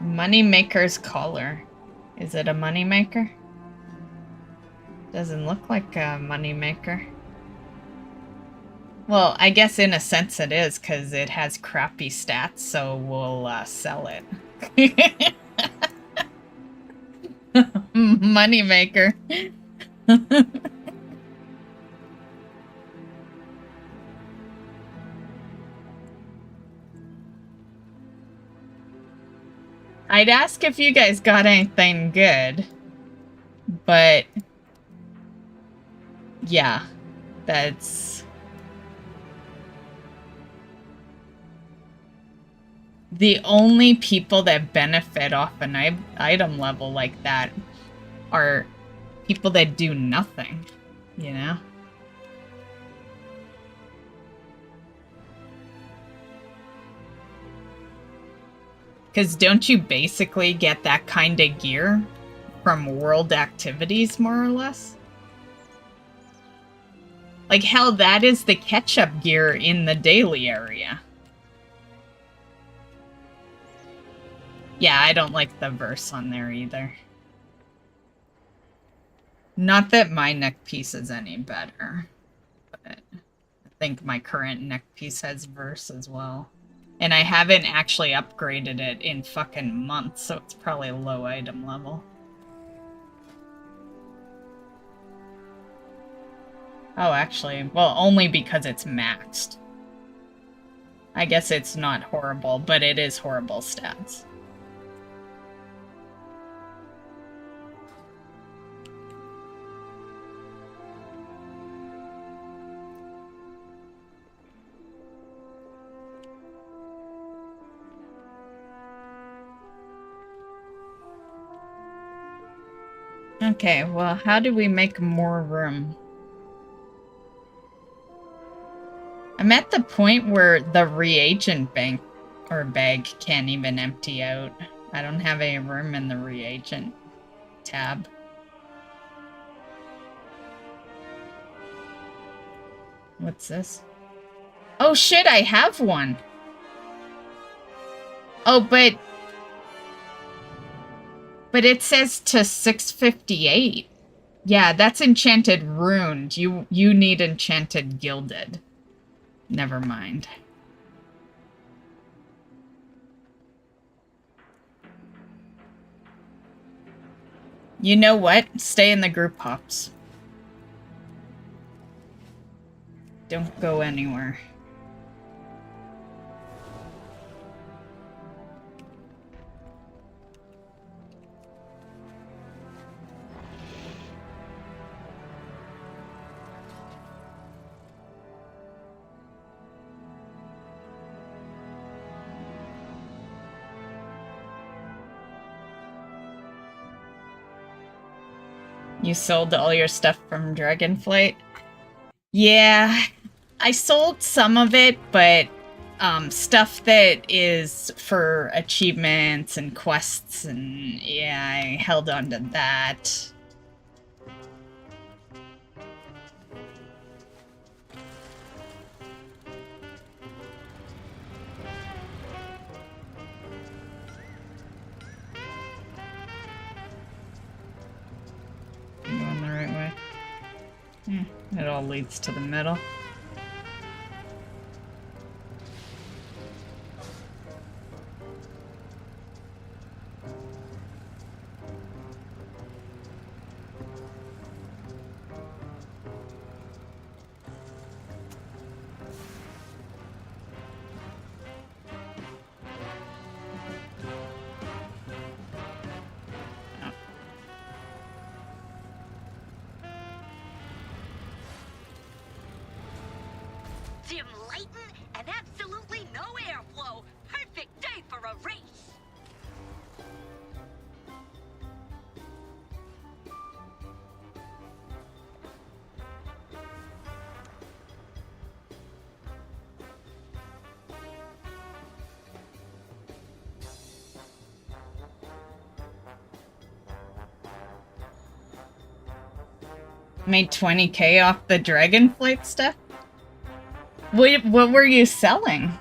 Moneymaker's collar. Is it a moneymaker? Doesn't look like a moneymaker. Well, I guess in a sense it is, because it has crappy stats, so we'll sell it. Moneymaker. I'd ask if you guys got anything good, but yeah, that's the only people that benefit off an item level like that are people that do nothing, you know? Because don't you basically get that kind of gear from world activities, more or less? Like, hell, that is the catch-up gear in the daily area. Yeah, I don't like the verse on there either. Not that my neck piece is any better, but I think my current neck piece has verse as well. And I haven't actually upgraded it in fucking months, so it's probably low item level. Oh, actually, well, only because it's maxed. I guess it's not horrible, but it is horrible stats. Okay, well, how do we make more room? I'm at the point where the reagent bank or bag can't even empty out. I don't have any room in the reagent tab. What's this? Oh shit, I have one! Oh, but it says to 658. Yeah, that's enchanted runed. You need enchanted gilded. Never mind. You know what? Stay in the group, Pops. Don't go anywhere. You sold all your stuff from Dragonflight? Yeah, I sold some of it, but stuff that is for achievements and quests, and yeah, I held on to that. You going the right way? It all leads to the middle. Dim lighting and absolutely no airflow. Perfect day for a race. Made 20K off the Dragonflight stuff? What were you selling?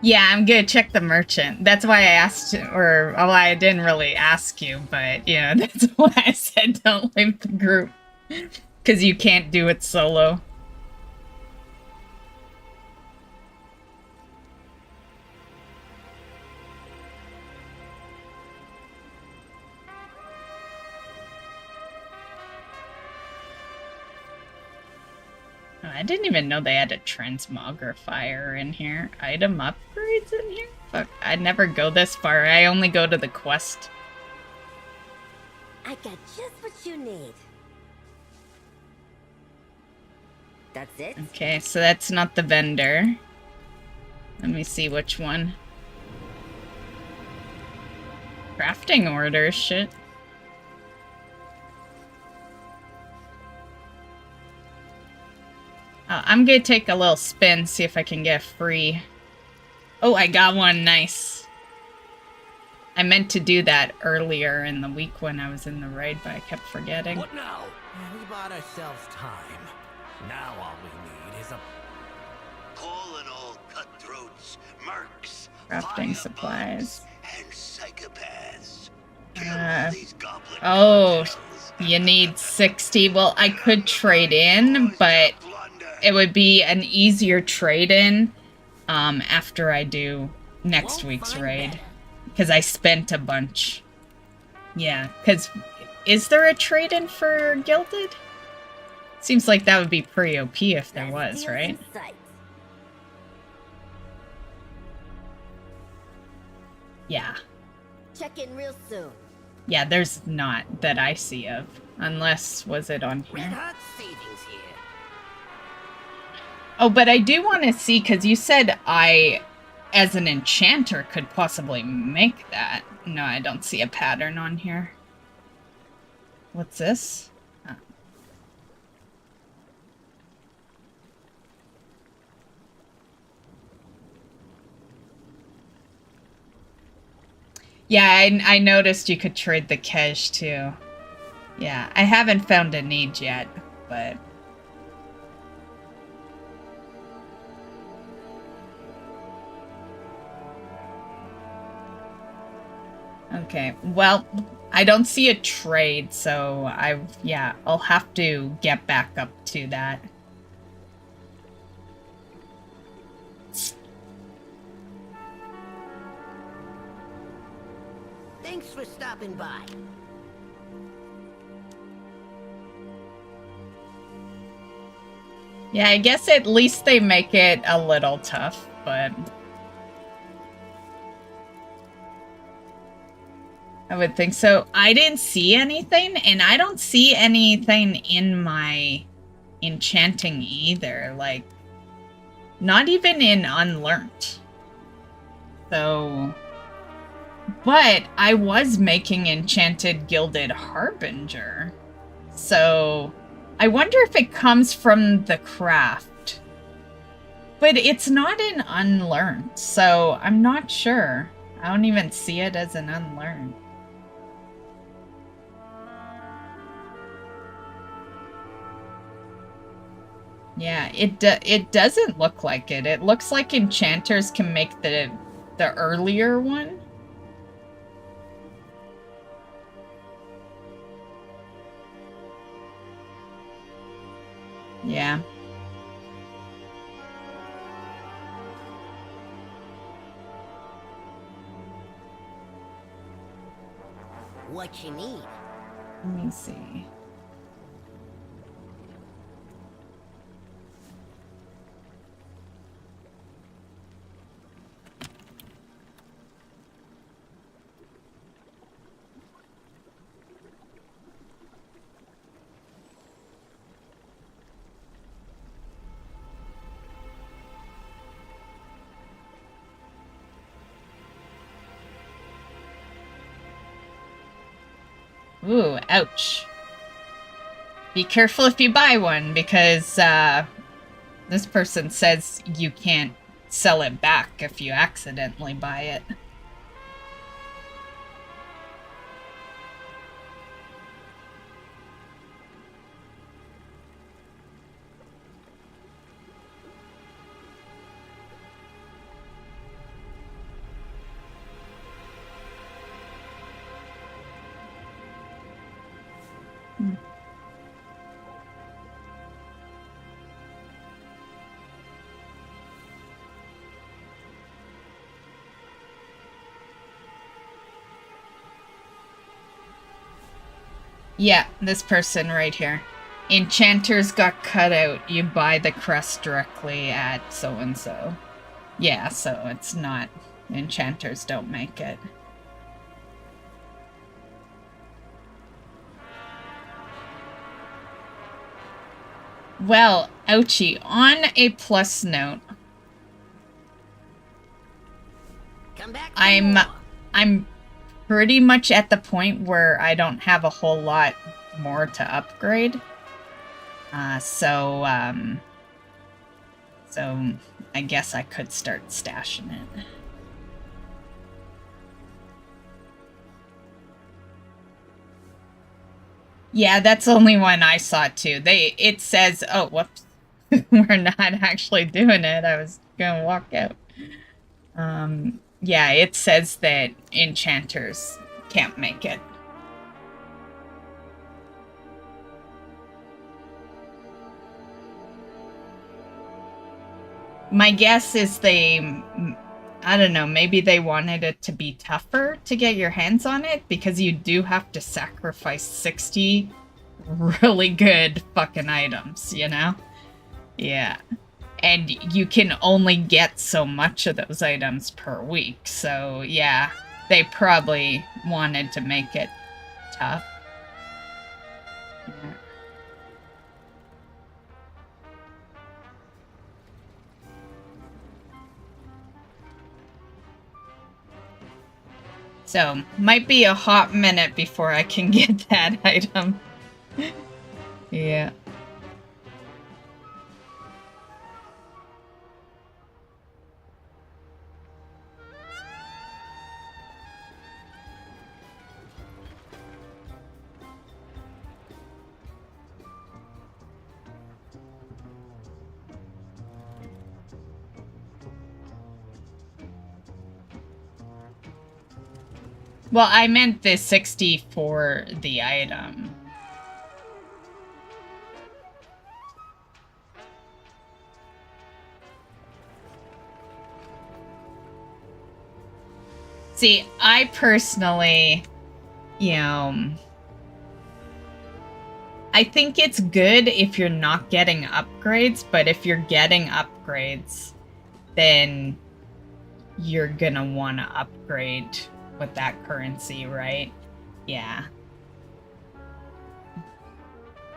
Yeah, I'm gonna check the merchant. That's why I asked, or well, I didn't really ask you, but yeah, that's why I said don't leave the group. Because you can't do it solo. I didn't even know they had a transmogrifier in here. Item upgrades in here? Fuck, I never go this far. I only go to the quest. I got just what you need. That's it? Okay, so that's not the vendor. Let me see which one. Crafting orders, shit. I'm gonna take a little spin, see if I can get free. Oh, I got one, nice. I meant to do that earlier in the week when I was in the raid, but I kept forgetting. What now? We bought ourselves time. Now all we need is a... Calling all cutthroats, mercs, Crafting supplies. and psychopaths. Oh, you need 60. Well, I could trade in, but it would be an easier trade-in after I do next week's raid. Because I spent a bunch. Yeah, because is there a trade-in for Gilded? Seems like that would be pretty OP if there was, right? Yeah. Check in real soon. Yeah, there's not that I see of. Unless, was it on here? Oh, but I do want to see, because you said I, as an enchanter, could possibly make that. No, I don't see a pattern on here. What's this? Oh. Yeah, I noticed you could trade the cash too. Yeah, I haven't found a need yet, but... Okay, well, I don't see a trade, so I'll have to get back up to that. Thanks for stopping by. Yeah, I guess at least they make it a little tough, but... I would think so. I didn't see anything, and I don't see anything in my enchanting either. Like, not even in Unlearned. So... But I was making Enchanted Gilded Harbinger. So... I wonder if it comes from the craft. But it's not in Unlearned, so I'm not sure. I don't even see it as an Unlearned. Yeah, it doesn't look like it. It looks like enchanters can make the earlier one. Yeah. What you need? Let me see. Ooh, ouch. Be careful if you buy one, because this person says you can't sell it back if you accidentally buy it. Yeah, this person right here. Enchanters got cut out. You buy the crest directly at so-and-so. Yeah, so it's not... Enchanters don't make it. Well, ouchie. On a plus note... I'm pretty much at the point where I don't have a whole lot more to upgrade. So I guess I could start stashing it. Yeah, that's the only one I saw too. It says, oh, whoops. We're not actually doing it. I was gonna walk out. Yeah, it says that enchanters can't make it. My guess is I don't know, maybe they wanted it to be tougher to get your hands on it, because you do have to sacrifice 60 really good fucking items, you know? Yeah. And you can only get so much of those items per week, so yeah, they probably wanted to make it tough. Yeah. So, might be a hot minute before I can get that item. Yeah. Well, I meant the 60 for the item. See, I personally, you know, I think it's good if you're not getting upgrades, but if you're getting upgrades, then you're gonna want to upgrade with that currency, right? Yeah.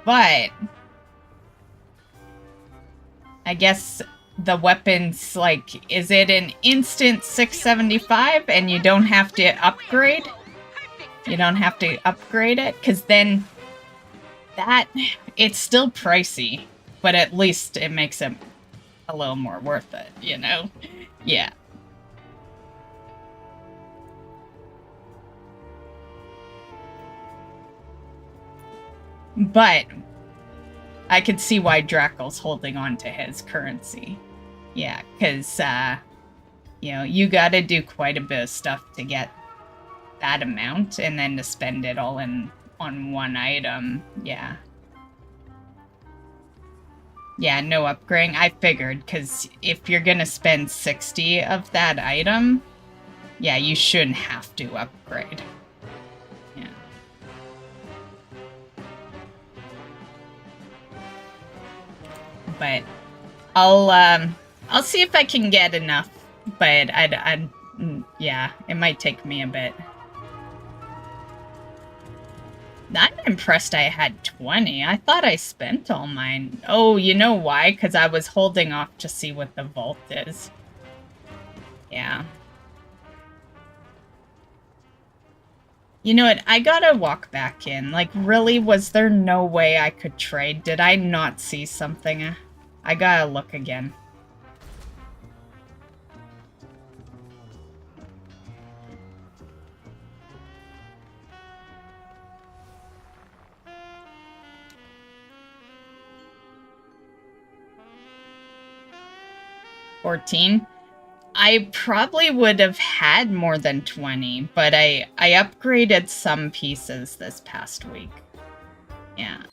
But I guess the weapons, like, is it an instant 675 and you don't have to upgrade? You don't have to upgrade it? Because then that, it's still pricey, but at least it makes it a little more worth it, you know? Yeah. But I could see why Drakel's holding on to his currency. Yeah, because, you know, you gotta do quite a bit of stuff to get that amount, and then to spend it all on one item. Yeah. Yeah, no upgrading. I figured, because if you're gonna spend 60 of that item, yeah, you shouldn't have to upgrade. Yeah. But I'll see if I can get enough, but yeah, it might take me a bit. I'm impressed I had 20. I thought I spent all mine. Oh, you know why? Because I was holding off to see what the vault is. Yeah. You know what? I gotta walk back in. Like, really? Was there no way I could trade? Did I not see something? I gotta look again. $14. I probably would have had more than 20, but I upgraded some pieces this past week. Yeah.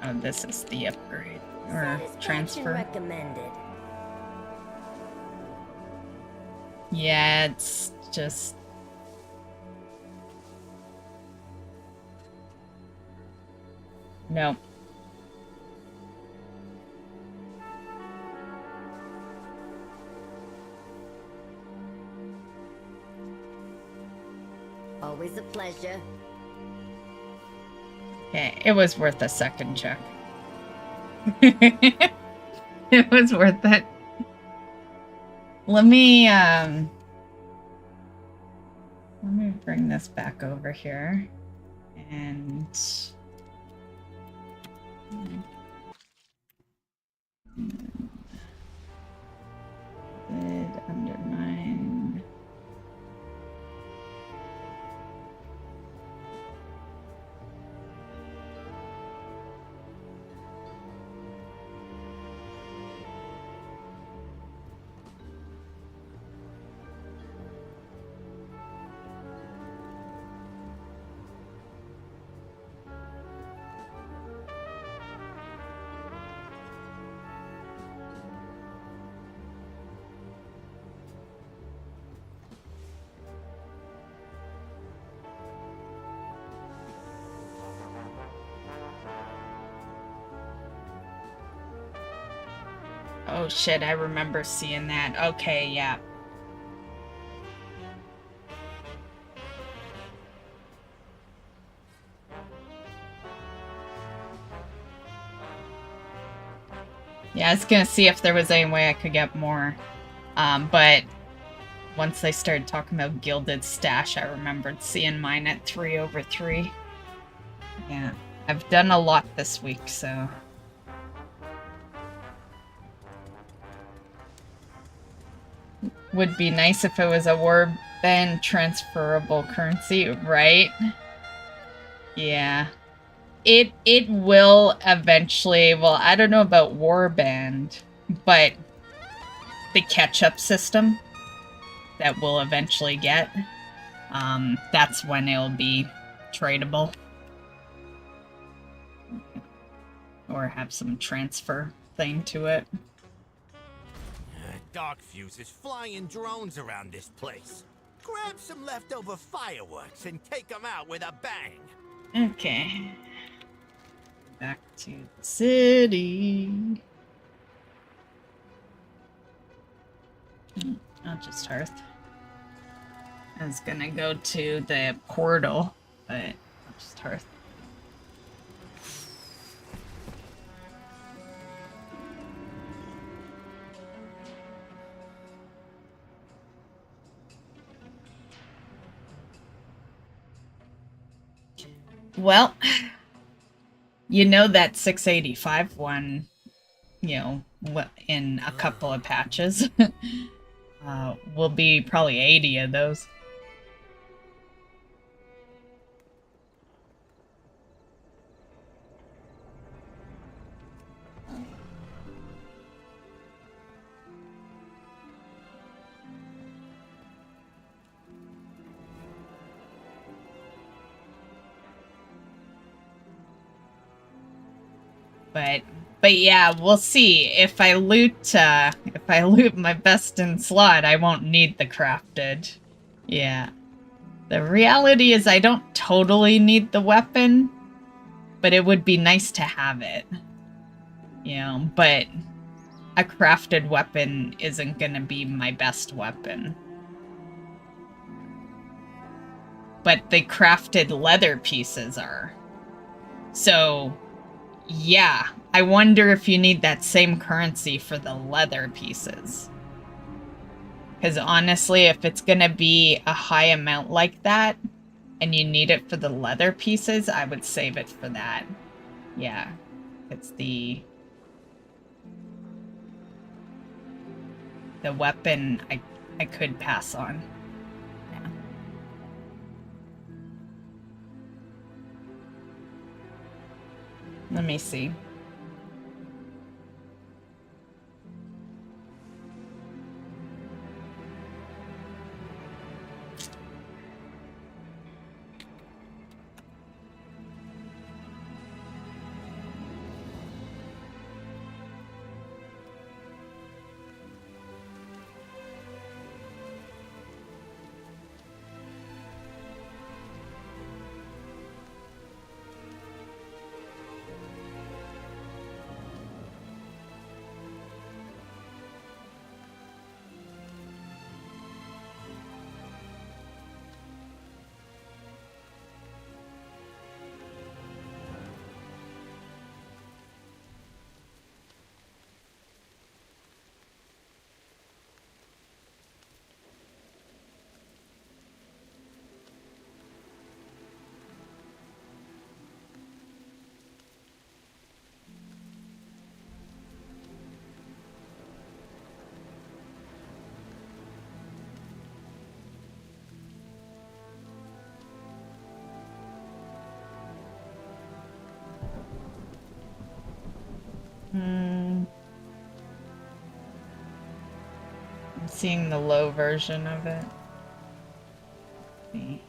Oh, this is the upgrade or transfer. Recommended. Yeah, it's just... No. Always a pleasure. Okay, it was worth a second check. It was worth it. Let me bring this back over here. And... undermine. Oh shit, I remember seeing that. Okay, yeah. Yeah, I was gonna see if there was any way I could get more. But once they started talking about Gilded Stash, I remembered seeing mine at 3/3. Yeah, I've done a lot this week, so... Would be nice if it was a warband transferable currency, right? Yeah. It will eventually, well, I don't know about Warband, but the catch-up system that we'll eventually get, that's when it'll be tradable. Or have some transfer thing to it. Darkfuse is flying drones around this place. Grab some leftover fireworks and take them out with a bang. Okay. Back to the city. I'll just Hearth. I was gonna go to the portal, but I'll just Hearth. Well, you know that 685 one, you know, in a couple of patches. Will be probably 80 of those. But yeah, we'll see. If I loot my best in slot, I won't need the crafted. Yeah. The reality is I don't totally need the weapon, but it would be nice to have it. You know, but a crafted weapon isn't gonna be my best weapon. But the crafted leather pieces are. So, yeah, I wonder if you need that same currency for the leather pieces. Because honestly, if it's gonna be a high amount like that, and you need it for the leather pieces, I would save it for that. Yeah, it's the weapon I could pass on. Yeah. Let me see. I'm seeing the low version of it. See.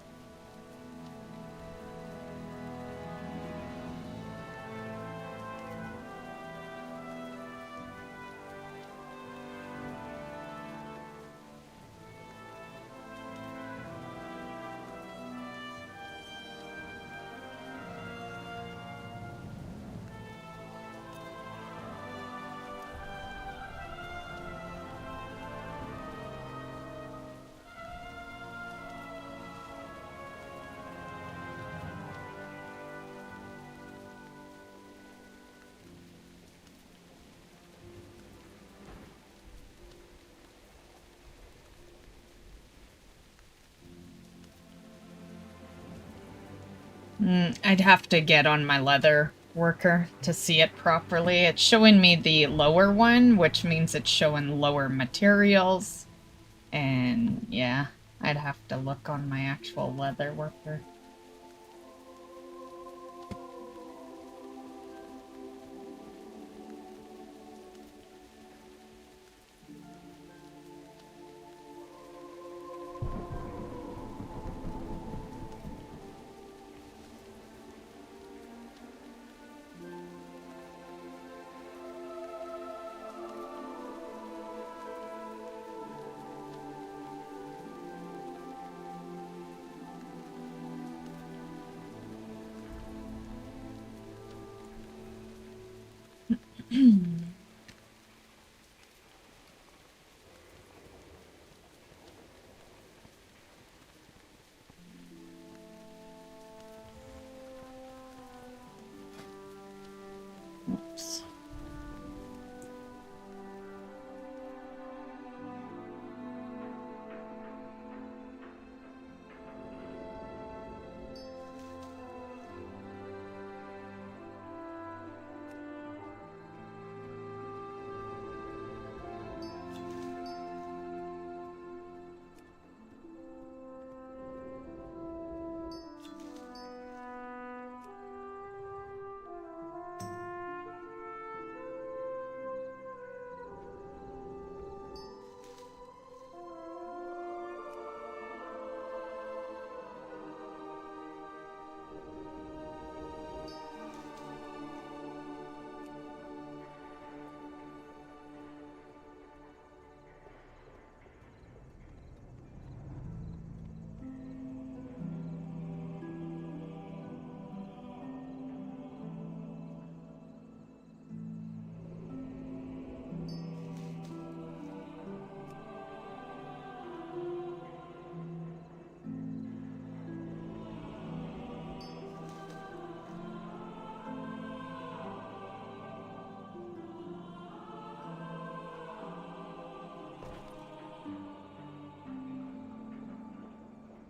I'd have to get on my leather worker to see it properly. It's showing me the lower one, which means it's showing lower materials. And yeah, I'd have to look on my actual leather worker.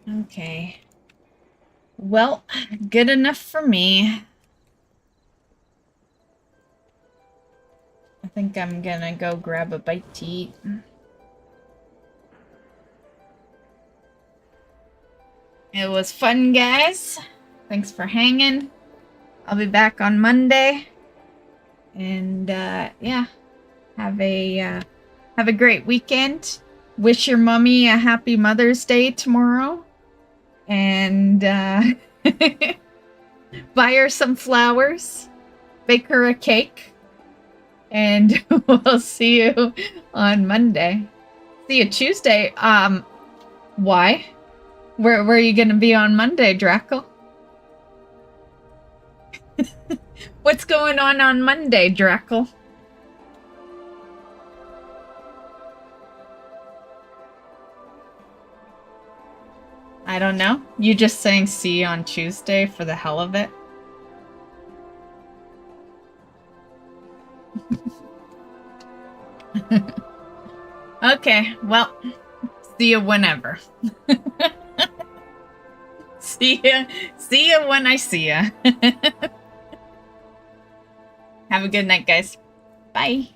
Okay. Well, good enough for me. I think I'm gonna go grab a bite to eat. It was fun, guys. Thanks for hanging. I'll be back on Monday. And, yeah. Have a great weekend. Wish your mommy a happy Mother's Day tomorrow. And, buy her some flowers. Bake her a cake. And we'll see you on Monday. See you Tuesday. Why? Where are you gonna be on Monday, Drackle? What's going on Monday, Drackle? I don't know. You just saying see you on Tuesday for the hell of it? Okay, well, see you whenever. See ya when I see ya. Have a good night, guys. Bye.